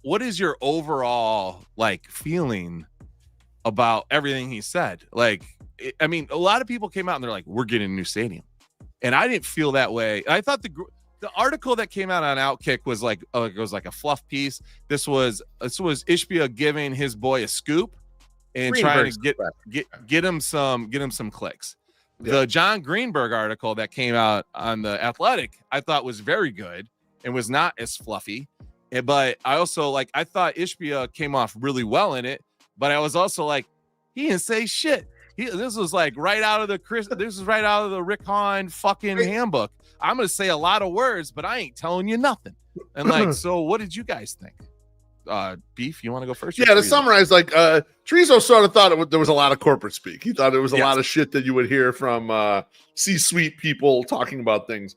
what is your overall like feeling about everything he said? Like, I mean, a lot of people came out and they're like, we're getting a new stadium, and I didn't feel that way. I thought the article that came out on Outkick was like, it was like a fluff piece. This was Ishbia giving his boy a scoop and trying to get him some clicks. Yeah. The John Greenberg article that came out on the Athletic, I thought was very good and was not as fluffy. But I also I thought Ishbia came off really well in it. But I was also like, he didn't say shit. This was like right out of the Rick Hahn fucking handbook. I'm gonna say a lot of words, but I ain't telling you nothing. And like, so what did you guys think? Beef, you want to go first? Yeah, to summarize, Chorizo sort of thought there was a lot of corporate speak. He thought there was a lot of shit that you would hear from C-suite people talking about things.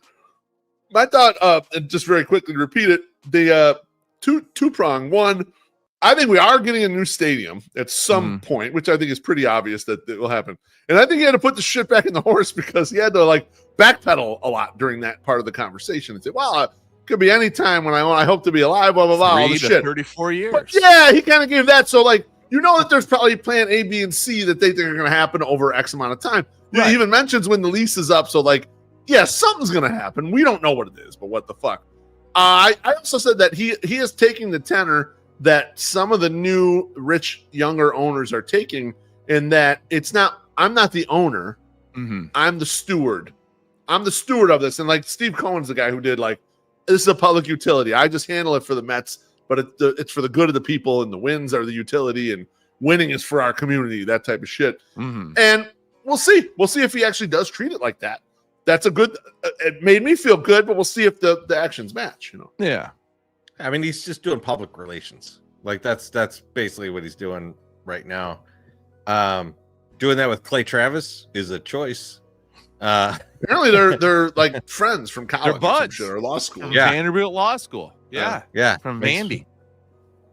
I thought, and just very quickly to repeat it, the two-prong. One, I think we are getting a new stadium at some point, which I think is pretty obvious that it will happen. And I think he had to put the shit back in the horse because he had to backpedal a lot during that part of the conversation and say, well, could be any time when I hope to be alive, blah, blah, blah, all the shit. 34 years. But yeah, he kind of gave that. So you know that there's probably plan A, B, and C that they think are going to happen over X amount of time. Right. He even mentions when the lease is up. So something's going to happen. We don't know what it is, but what the fuck? I also said that he is taking the tenor that some of the new rich younger owners are taking, in that I'm not the owner. Mm-hmm. I'm the steward. I'm the steward of this. And Steve Cohen's the guy who did this is a public utility. I just handle it for the Mets, but it's for the good of the people, and the wins are the utility, and winning is for our community, that type of shit. Mm-hmm. And we'll see. We'll see if he actually does treat it like that. That's a good, it made me feel good, but we'll see if the actions match, you know? Yeah. I mean, he's just doing public relations. That's basically what he's doing right now. Doing that with Clay Travis is a choice. Apparently they're friends from college, they're buds, or law school. Yeah, Vanderbilt Law School. Yeah, from Vandy.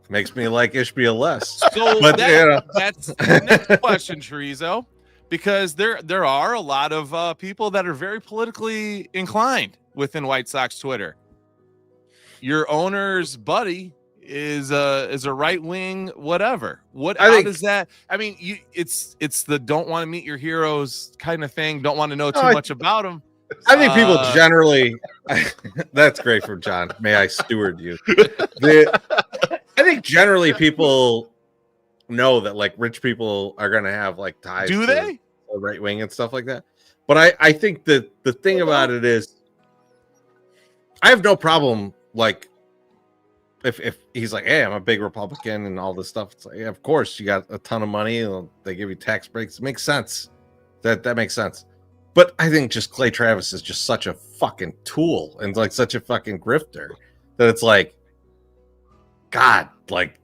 Makes me like Ishbia less. So that's the next question, Chorizo, because there are a lot of people that are very politically inclined within White Sox Twitter. Your owner's buddy is a right wing whatever. Does that? I mean, it's the don't want to meet your heroes kind of thing. Don't want to know too much about them. I think people generally. That's great from John. May I steward you? I think generally people know that rich people are going to have ties. Do they? The right wing and stuff like that. But I think that the thing about it is, I have no problem if he's like, hey, I'm a big Republican and all this stuff. It's yeah, of course you got a ton of money. They give you tax breaks. It makes sense. That makes sense. But I think just Clay Travis is just such a fucking tool and like such a fucking grifter that it's like, God, like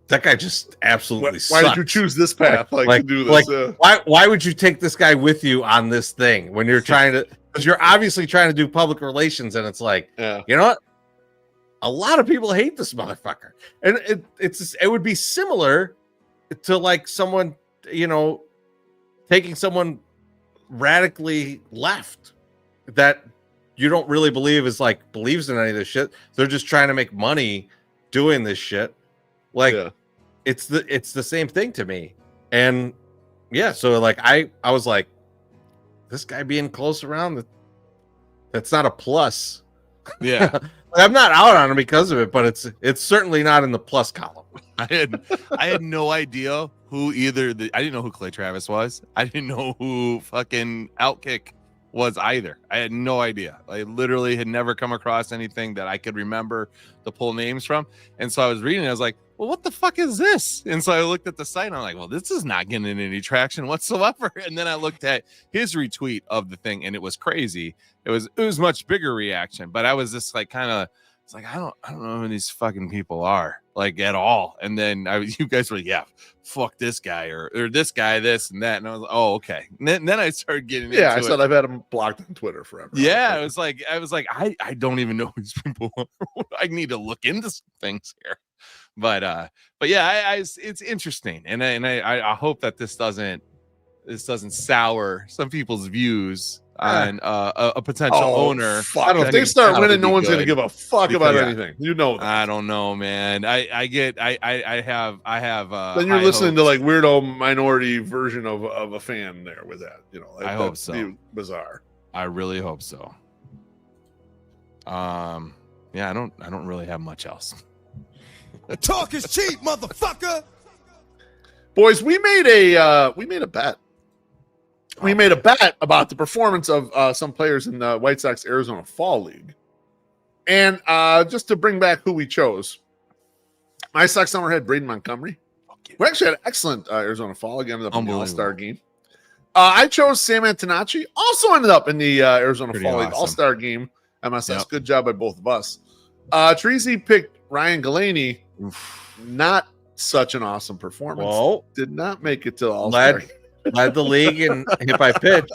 that guy just absolutely Why sucks. did you choose this path to do this? Why would you take this guy with you on this thing when you're trying to, because you're obviously trying to do public relations, and it's like, you know what? A lot of people hate this motherfucker. And it would be similar to like someone, you know, taking someone radically left that you don't really believe is like believes in any of this shit. They're just trying to make money doing this shit. Like it's the same thing to me. And yeah, so like I was like, this guy being close around, that's not a plus. Yeah. I'm not out on him because of it, but it's certainly not in the plus column. I had no idea who I didn't know who Clay Travis was. I didn't know who fucking Outkick was either. I had no idea. I literally had never come across anything that I could remember to pull names from. And so I was reading, I was like, well, what the fuck is this? And so I looked at the site and I'm like, well, this is not getting any traction whatsoever. And then I looked at his retweet of the thing and it was crazy. It was much bigger reaction, but I was just like kind of, it's like, I don't know who these fucking people are like at all. And then you guys were like, yeah, fuck this guy or this guy, this and that. And I was like, oh, okay. And then I started getting into I said I've had him blocked on Twitter forever. Yeah, I was like, I don't even know who these people are. I need to look into some things here. But yeah, it's interesting, and I hope that this doesn't sour some people's views on a potential owner. Fuck. If they start winning, no one's going to give a fuck about anything. You know that. I don't know, man. I have. Then you're listening to like weirdo minority version of a fan there with that. You know, I hope so. Bizarre. I really hope so. Yeah, I don't really have much else. Talk is cheap, motherfucker. Boys, we made a bet. We made a bet about the performance of some players in the White Sox Arizona Fall League. And just to bring back who we chose, MySoxSummer had Braden Montgomery. We actually had an excellent Arizona Fall. Again, ended up in the All-Star game. I chose Sam Antonacci. Also ended up in the Arizona Fall League All-Star game. MSS. Yep. Good job by both of us. Chorizy picked Ryan Galaney. Not such an awesome performance. Whoa. Did not make it to All-Star. Led the league in hit by pitch.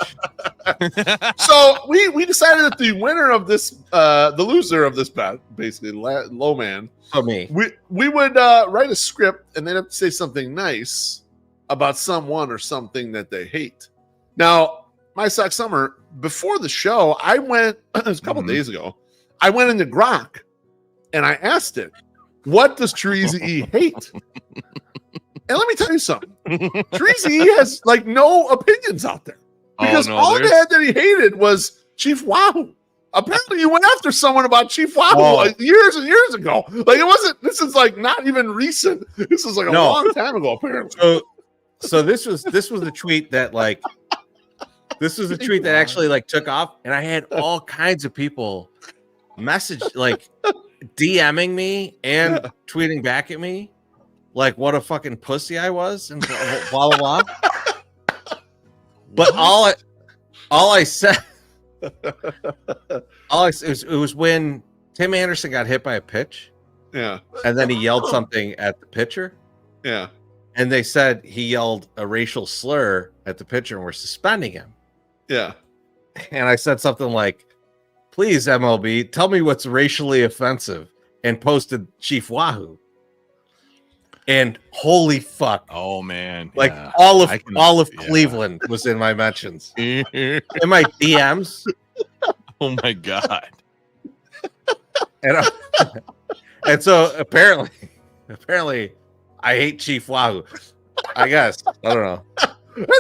So we decided that the winner of this, the loser of this bet, basically low man, me, we would write a script and they'd have to say something nice about someone or something that they hate. Now, MySoxSummer, before the show, I went, it was a couple days ago, I went into Grok and I asked it, what does Chorizy-E hate? And let me tell you something. Chorizy-E has like no opinions out there. Because all that he hated was Chief Wahoo. Apparently you went after someone about Chief Wahoo like years and years ago. Like it wasn't, this is like not even recent. This is like a long time ago, apparently. So this was the tweet that like this was a tweet that actually like took off, and I had all kinds of people message like DMing me and tweeting back at me like what a fucking pussy I was and blah blah blah. But all I said it was when Tim Anderson got hit by a pitch. Yeah. And then he yelled something at the pitcher. Yeah. And they said he yelled a racial slur at the pitcher and we're suspending him. Yeah. And I said something like, please, MLB, tell me what's racially offensive, and posted Chief Wahoo. And holy fuck. Oh man. Like all of Cleveland was in my mentions. In my DMs. Oh my God. And so apparently I hate Chief Wahoo. I guess. I don't know.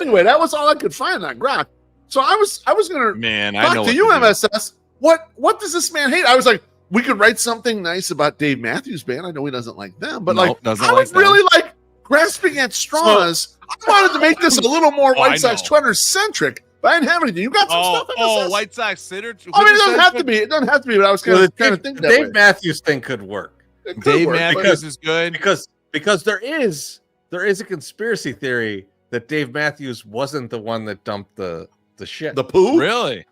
Anyway, that was all I could find on Grok. So I was gonna talk to you, MSS. What does this man hate? I was like, we could write something nice about Dave Matthews Band. I know he doesn't like them, but I was really like grasping at straws. I wanted to make this a little more White Sox Twitter centric, but I didn't have anything. You got some stuff? MSS? White Sox Twitter. I mean, it doesn't have to be. It doesn't have to be. But I was kind of thinking that Dave Matthews thing could work. Dave Matthews is good because there is a conspiracy theory that Dave Matthews wasn't the one that dumped the the shit. The poo? Really?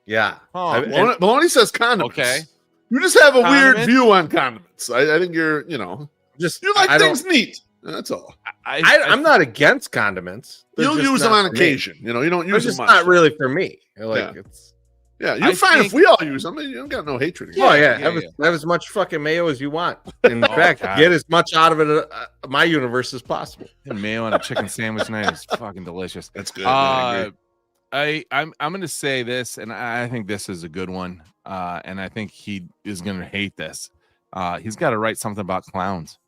Yeah. Huh. Maloney says condiments. Okay. You just have a weird Condiments? view on condiments. I think you're, Just you like I things don't. neat. That's all. I'm not against condiments. They're You'll just use them not on for me. occasion. You don't They're use them just much. not really for me. Like it's. Yeah, I you're fine if think- we all use them. You don't got no hatred. Oh against yeah, have as much fucking mayo as you want. In fact, God. get as much out of it, my universe as possible. And mayo on a chicken sandwich tonight is fucking delicious. That's good. I agree. I'm going to say this, and I think this is a good one. And I think he is going to hate this. He's got to write something about clowns.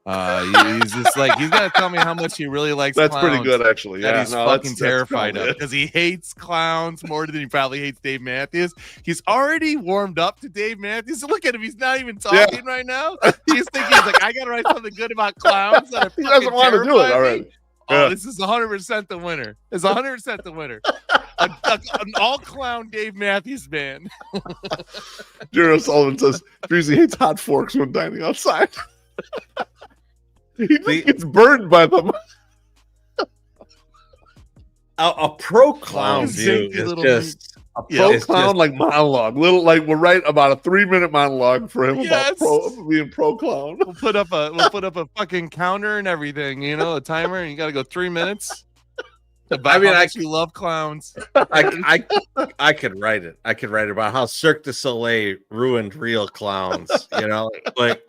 He's just like, he's got to tell me how much he really likes That's clowns. pretty good, actually. That Yeah, he's no, fucking that's terrified probably of, because he hates clowns more than he probably hates Dave Matthews. He's already warmed up to Dave Matthews. Look at him; he's not even talking right now. He's thinking, he's like, I gotta write something good about clowns. That He doesn't want to do it already. Oh, Yeah. this is 100% the winner. It's 100% the winner. An all clown Dave Matthews band. Jerry Sullivan says Breezy hates hot forks when dining outside. He just gets burned by them. A pro clown view Zinky is little just A pro clown like monologue. We'll write about a 3-minute monologue for him Yes. about being pro clown. We'll put up a fucking counter and everything, a timer, and you got to go 3 minutes. About how much you love clowns. I could write it. I could write about how Cirque du Soleil ruined real clowns. Like,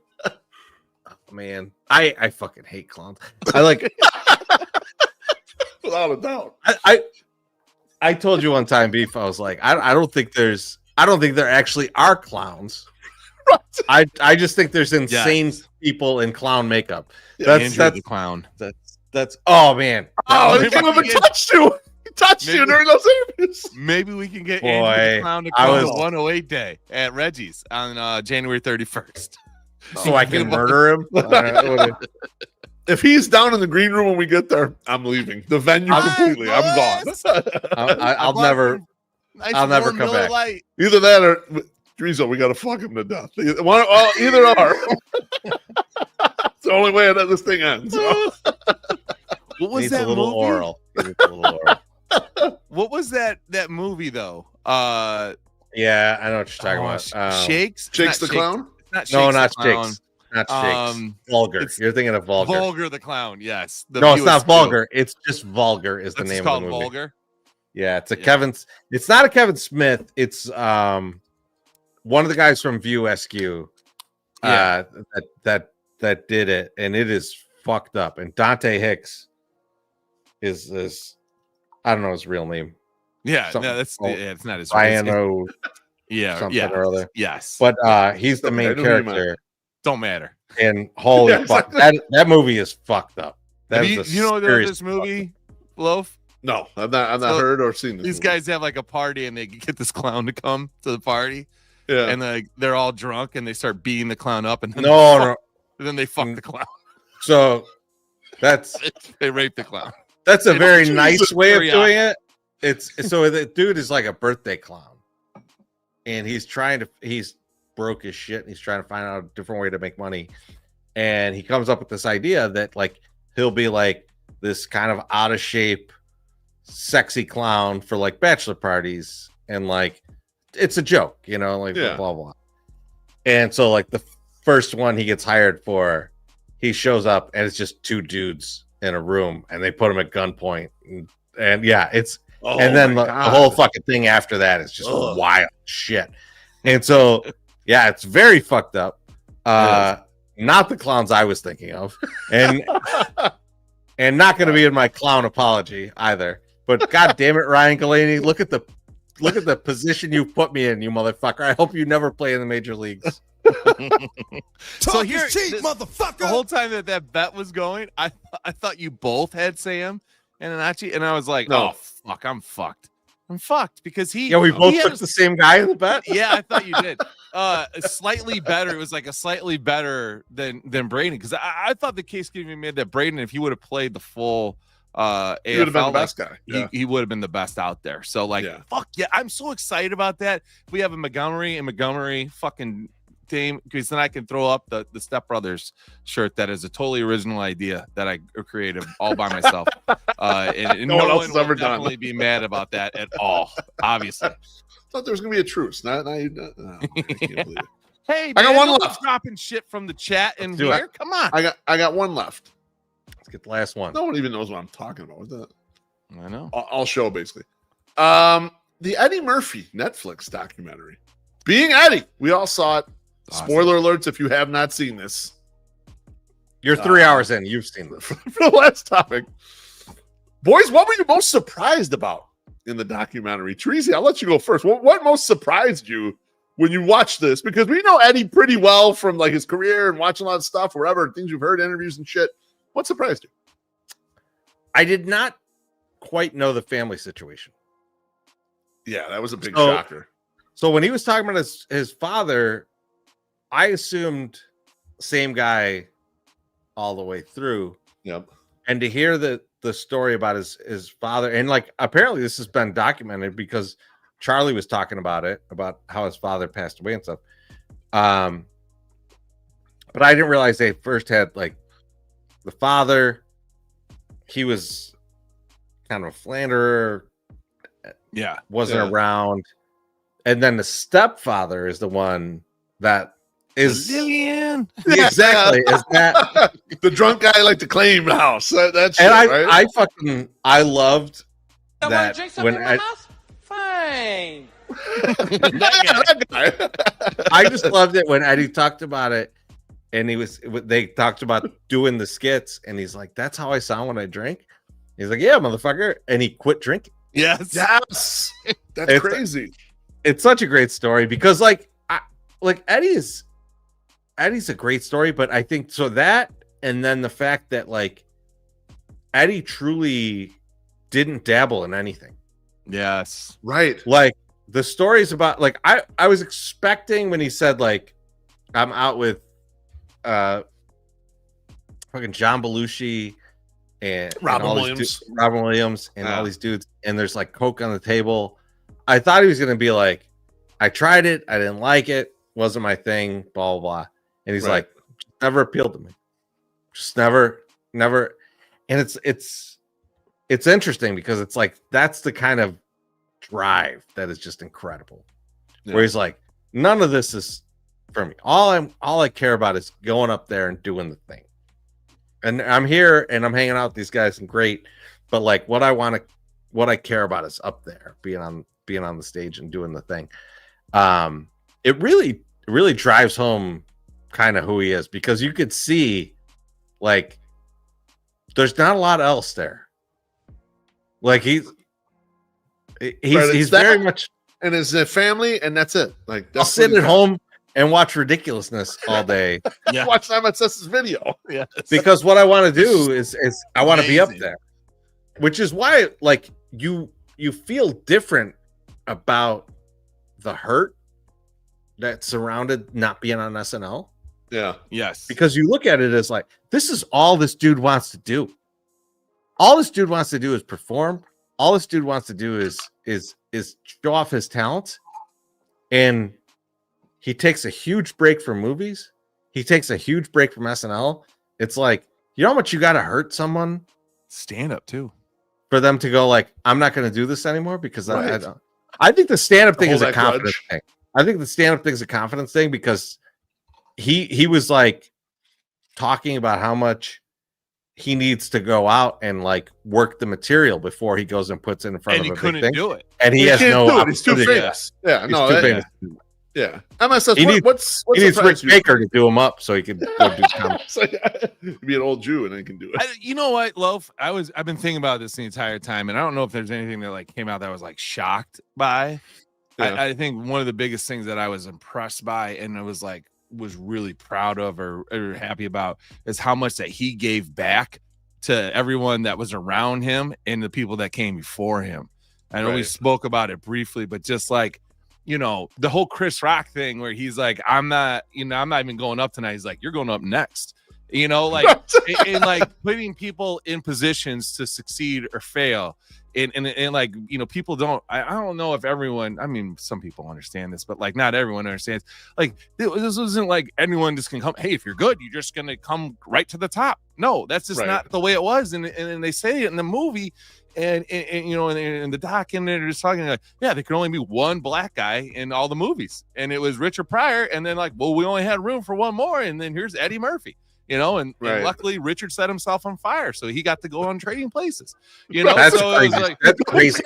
oh, man, I fucking hate clowns. I like. Without a doubt. I told you one time, Beef. I was like, I don't think there actually are clowns. I just think there's insane people in clown makeup. That's the clown. That's oh man. Oh, he came up and touched you. He touched you during those interviews. Maybe we can get Boy, Andrew the clown to I come was- to 108 day at Reggie's on January 31st. So I can murder him. If he's down in the green room when we get there, I'm leaving the venue completely. I'm gone. I'll never warm come Miller back. Lite. Either that or Drizo, we got to fuck him to death. Either or. It's the only way that this thing ends. What was Needs that a little movie? oral. Needs a little oral. What was that movie though? Yeah, I know what you're talking about. Shakes. Shakes Not the clown? Not Shakes No, the not Clown. Shakes. Not Shakes. Vulgar. it's You're thinking of Vulgar. Vulgar the clown. Yes. No, it's not Vulgar. It's just Vulgar is the It's name called of the movie. Vulgar. Yeah, it's it's not a Kevin Smith. It's one of the guys from View SQ that did it, and it is fucked up. And Dante Hicks is I don't know his real name. Yeah, Something- no, it's not his Briano Yeah, or other. Yes. But he's the Okay, I main know who you meant. character. Don't matter. And holy Yeah, fuck, that movie is fucked up. That you is a know serious this movie, Loaf? No, I've not So, heard or seen this. These movie. guys have like a party and they get this clown to come to the party, Yeah. and they're all drunk and they start beating the clown up, and then No. then they fuck the clown. So that's They rape the clown. That's a very Jesus, nice way of hurry doing it. It's so the dude is like a birthday clown, and he's broke his shit, and he's trying to find out a different way to make money. And he comes up with this idea that like he'll be like this kind of out of shape, sexy clown for like bachelor parties, and like it's a joke, like Yeah. blah blah. And so like the first one he gets hired for, he shows up and it's just two dudes in a room, and they put him at gunpoint, and yeah, it's. Oh And then my the God. whole fucking thing after that is just Ugh. wild shit. And so, yeah, it's very fucked up. Not the clowns I was thinking of, and not going to be in my clown apology either. But god damn it, Ryan Galaney, look at the position you put me in, you motherfucker. I hope you never play in the major leagues. Talk here- is cheap, this- motherfucker. The whole time that bet was going, I thought you both had Sam and Anachi, and I was like, No. oh fuck, I'm fucked. I'm fucked because he. Yeah, we both he took had- the same guy in the bet. Yeah, I thought you did. Slightly better. It was like a slightly better than Braden, because I thought the case could be made that Braden, if he would have played the full AFL, He would have been the like, best guy. Yeah. he would have been the best out there. So like, Yeah. fuck yeah, I'm so excited about that. We have a Montgomery fucking theme, because then I can throw up the Step Brothers shirt that is a totally original idea that I created all by myself. And No one else has will ever done. definitely be mad about that at all, obviously. Thought there was gonna be a truce. Not, I can't believe it. Hey, I got man, one don't left. be dropping shit from the chat in do it. here. Come on. I got one left. Let's get the last one. No one even knows what I'm talking about. What's that? I know. I'll show basically. The Eddie Murphy Netflix documentary, Being Eddie. We all saw it. Awesome. Spoiler alerts if you have not seen this. You're 3 hours in. You've seen this. For the last topic, boys, what were you most surprised about in the documentary? Chorizy, I'll let you go first. What most surprised you when you watched this? Because we know Eddie pretty well from like his career and watching a lot of stuff, wherever, things you've heard, interviews and shit. What surprised you? I did not quite know the family situation. Yeah, that was a big So- shocker. So when he was talking about his father, I assumed same guy all the way through. Yep. And to hear the story about his father, and like apparently this has been documented because Charlie was talking about it, about how his father passed away and stuff. But I didn't realize they first had like the father. He was kind of a philanderer, Yeah. wasn't Yeah. around, and then the stepfather is the one that is Lillian. exactly is that. The drunk guy like to claim the house. That's And right? I loved Y'all wanna that drink when something in my house? Fine. that guy. I just loved it when Eddie talked about it, and they talked about doing the skits, and he's like, "That's how I sound when I drink." He's like, "Yeah, motherfucker," and he quit drinking. Yes. Yes. That's It's- crazy. It's such a great story because, like Eddie's a great story, but I think so that, and then the fact that like Eddie truly didn't dabble in anything. Yes. Right. Like the stories about like I was expecting when he said like I'm out with fucking John Belushi and Robin all these Williams. Robin Williams and Yeah. all these dudes, and there's like coke on the table. I thought he was gonna be like, I tried it, I didn't like it, wasn't my thing, blah blah blah. And he's Right. like, never appealed to me. Just never. And it's interesting because it's like that's the kind of drive that is just incredible. Yeah. Where he's like, none of this is for me. All I care about is going up there and doing the thing. And I'm here and I'm hanging out with these guys and great, but like what I care about is up there, being on the stage and doing the thing. It really drives home kind of who he is, because you could see like there's not a lot else there. Like he's it's very that- much. And his family, and that's it. Like I'll that's sit what at home and watch ridiculousness all day Yeah. Watch MSS's video. Yes. because what I want to do is I want to be up Amazing. there, which is why like you feel different about the hurt that surrounded not being on SNL, Yeah. Yes. because you look at it as like this is all this dude wants to do. All this dude wants to do is perform. All this dude wants to do is show off his talents, and he takes a huge break from movies. He takes a huge break from SNL. It's like, you know how much you got to hurt someone stand up too. for them to go like, I'm not going to do this anymore, because Right. I think the stand-up thing Hold is a that confidence grudge. thing. I think the stand-up thing is a confidence thing, because he was like talking about how much he needs to go out and like work the material before he goes and puts it in front And he of a big couldn't thing. do it. And he has can't no do it. He's too opportunity. famous. Yeah. He's No. too that- famous. yeah. MSS. He needs- What's He needs Rick surprised you? Baker to do him up so he can go do comedy. So, yeah, be an old Jew and then can do it. You know what, Loaf? I've been thinking about this the entire time, and I don't know if there's anything that like came out that I was like shocked by. Yeah. I think one of the biggest things that I was impressed by and I was like was really proud of or happy about is how much that he gave back to everyone that was around him and the people that came before him. I know we Right. spoke about it briefly, but just like, you know, the whole Chris Rock thing where he's like, I'm not even going up tonight. He's like, you're going up next. You know, like and like putting people in positions to succeed or fail. And like, you know, people don't, I don't know if everyone, I mean, some people understand this, but like not everyone understands. Like this wasn't like anyone just can come, hey, if you're good, you're just going to come right to the top. No, that's just not the way it was. And they say it in the movie and you know, in the doc, and they're just talking like, yeah, there could only be one black guy in all the movies. And it was Richard Pryor. And then like, well, we only had room for one more. And then here's Eddie Murphy. You know, and luckily Richard set himself on fire, so he got to go on Trading Places. You know, that's so crazy. it was like, That's crazy.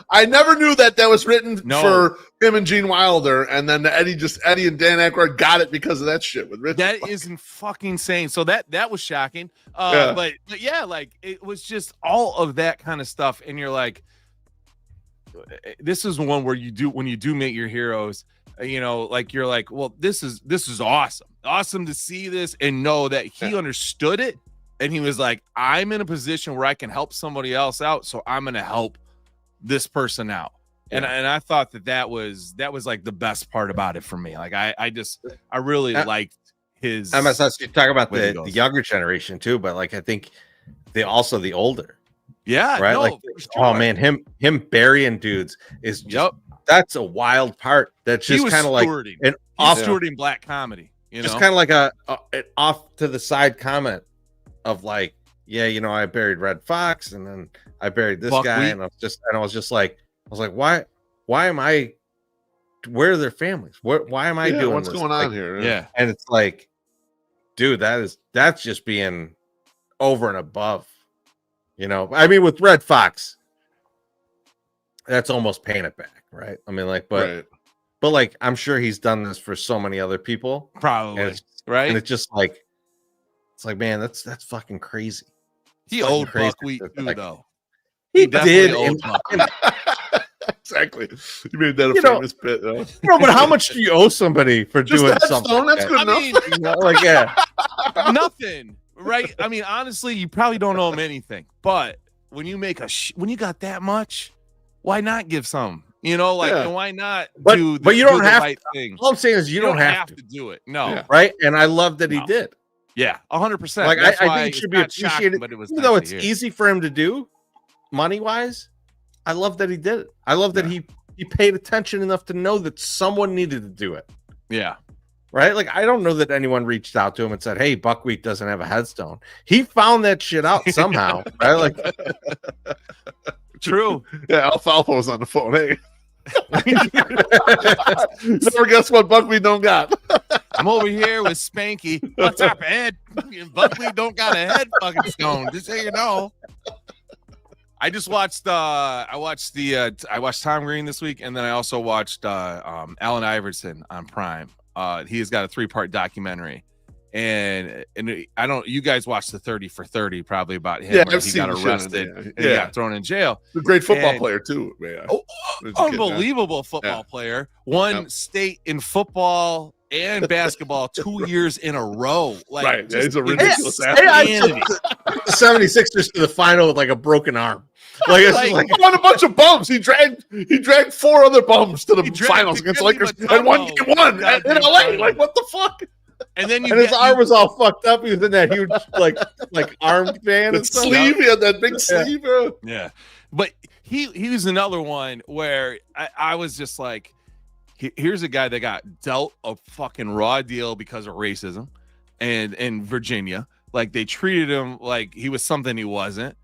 I never knew that was written for him and Gene Wilder, and then Eddie and Dan Aykroyd got it because of that shit with Richard. That isn't fucking insane. So that was shocking. But yeah, like it was just all of that kind of stuff, and you're like, this is one where when you do meet your heroes. You know, like you're like, well, this is awesome to see this and know that he understood it, and he was like, I'm in a position where I can help somebody else out, so I'm going to help this person out. And I thought that was like the best part about it for me. Like I really liked his MSS. You talk about the younger generation too, but like I think the older, right? No, like, oh man, him burying dudes is just. That's a wild part. That's just kind of like an stewarding black comedy. You just know, kind of like an off to the side comment of like, yeah, you know, I buried Red Fox and then I buried this guy, and I was just like, why am I? Where are their families? Why am I doing what's this? going on here? Yeah, and it's like, dude, that's just being over and above. You know, I mean, with Red Fox, that's almost paying it back. Right. I mean, like, but like, I'm sure he's done this for so many other people. Probably. Right. And it's just like, man, that's fucking crazy. He owed Buckwheat too, like, though. He did. Exactly. You made that a famous bit. Though. No, but how much do you owe somebody for doing something? That's good enough. Mean, you know, like, nothing. Right. I mean, honestly, you probably don't owe him anything. But when you make when you got that much, why not give some? You know, like why not but you don't have right to. Thing? All I'm saying is you don't have to do it. No, right? And I love that he did. Yeah, 100%. Like I think it should be appreciated, but it was even though it's easy for him to do, money wise. I love that he did it. I love that he paid attention enough to know that someone needed to do it. Yeah, right. Like I don't know that anyone reached out to him and said, "Hey, Buckwheat doesn't have a headstone." He found that shit out somehow, right? Like. True. Yeah, Alfalfa was on the phone. Hey. Never guess what Buckwheat don't got. I'm over here with Spanky. What's up, Ed? Buckwheat don't got a head fucking stone. Just so you know. I just watched I watched Tom Green this week, and then I also watched Allen Iverson on Prime. He has got a 3-part documentary. And I don't. You guys watched the 30 for 30 probably about him. Yeah, where he got arrested and he got thrown in jail. A great football player too, man. Unbelievable football player. Won state in football and basketball 2 years in a row. Like, he's a ridiculous athlete. I took the 76ers to the final with like a broken arm. Like it's he won a bunch of bums. He dragged 4 other bums to the finals against the Lakers and won in LA. Like what the fuck? And then his arm was all fucked up. He was in that huge like armband and stuff. Sleeve. He had that big sleeve. Yeah, but he was another one where I was just like, here's a guy that got dealt a fucking raw deal because of racism, and in Virginia, like they treated him like he was something he wasn't.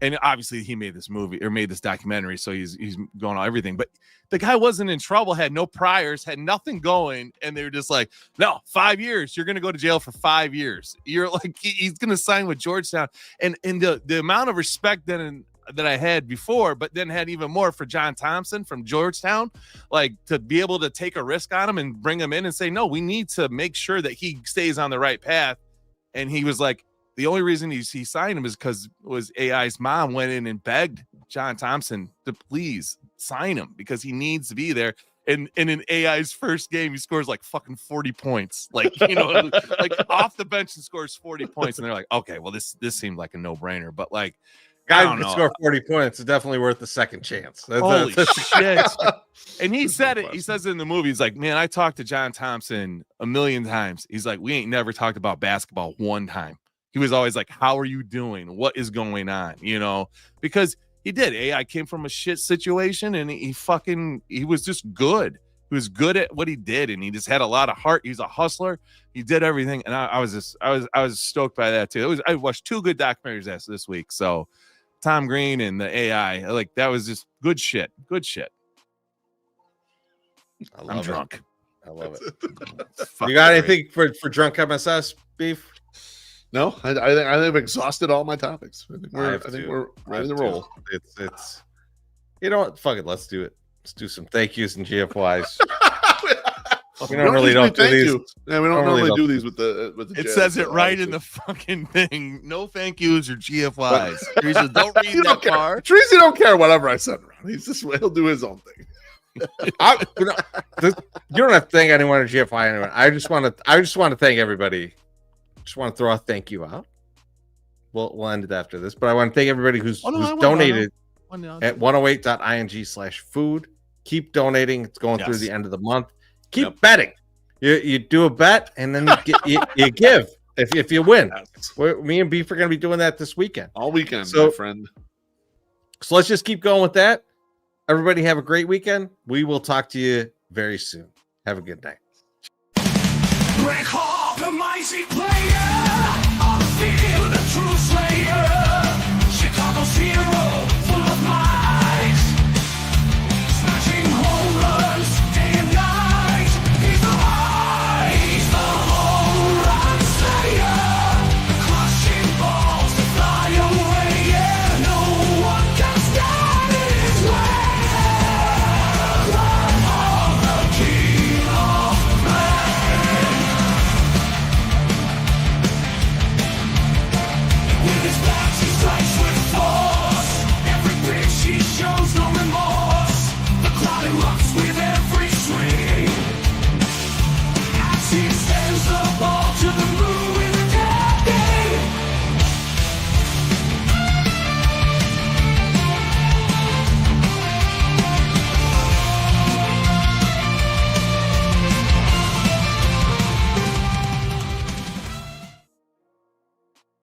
And obviously he made this movie or made this documentary, so he's going on everything. But the guy wasn't in trouble, had no priors, had nothing going, and they were just like, "No, 5 years. You're going to go to jail for 5 years. You're like, he's going to sign with Georgetown." And the amount of respect that I had before, but then had even more for John Thompson from Georgetown, like to be able to take a risk on him and bring him in and say, "No, we need to make sure that he stays on the right path." And he was like, the only reason he signed him is because AI's mom went in and begged John Thompson to please sign him because he needs to be there. And in AI's first game, he scores like fucking 40 points, like, you know, like off the bench and scores 40 points. And they're like, okay, well, this seemed like a no brainer, but like, Guy don't who know. could score 40 points is definitely worth the second chance. Holy That's- shit. And he said no it. He says it in the movie. He's like, man, I talked to John Thompson a million times. He's like, we ain't never talked about basketball one time. He was always like, how are you doing? What is going on? You know, because he did. AI came from a shit situation and he was just good. He was good at what he did, and he just had a lot of heart. He's a hustler. He did everything, and I was stoked by that too. I watched 2 good documentaries this week. So Tom Green and the AI, like that was just good shit. Good shit. I'm drunk. I love it. Fucking You got great. anything for drunk MSS beef? No, I think I've exhausted all my topics. I think I we're ready to roll. It's you know what? Fuck it. Let's do it. Let's do some thank yous and GFYs. We don't really usually do thank these. you. Yeah, we don't Normally normally don't. do these with the. It jazz, says it so right in obviously. the fucking thing. No thank yous or GFYs. Teresa, don't read You that don't care. far. Treasy don't care whatever I send around. He'll do his own thing. You don't have to thank anyone or GFY anyone. I just want to thank everybody. Just want to throw a thank you out. We'll end it after this, but I want to thank everybody who's donated at 108.ing/food. Keep donating. It's going through the end of the month. Keep betting. You do a bet and then you give if you win. Me and Beef are going to be doing that this weekend. All weekend, So- my friend. So let's just keep going with that. Everybody have a great weekend. We will talk to you very soon. Have a good night. Greg Hall, the mighty player, on the field, the true slayer, Chicago's hero.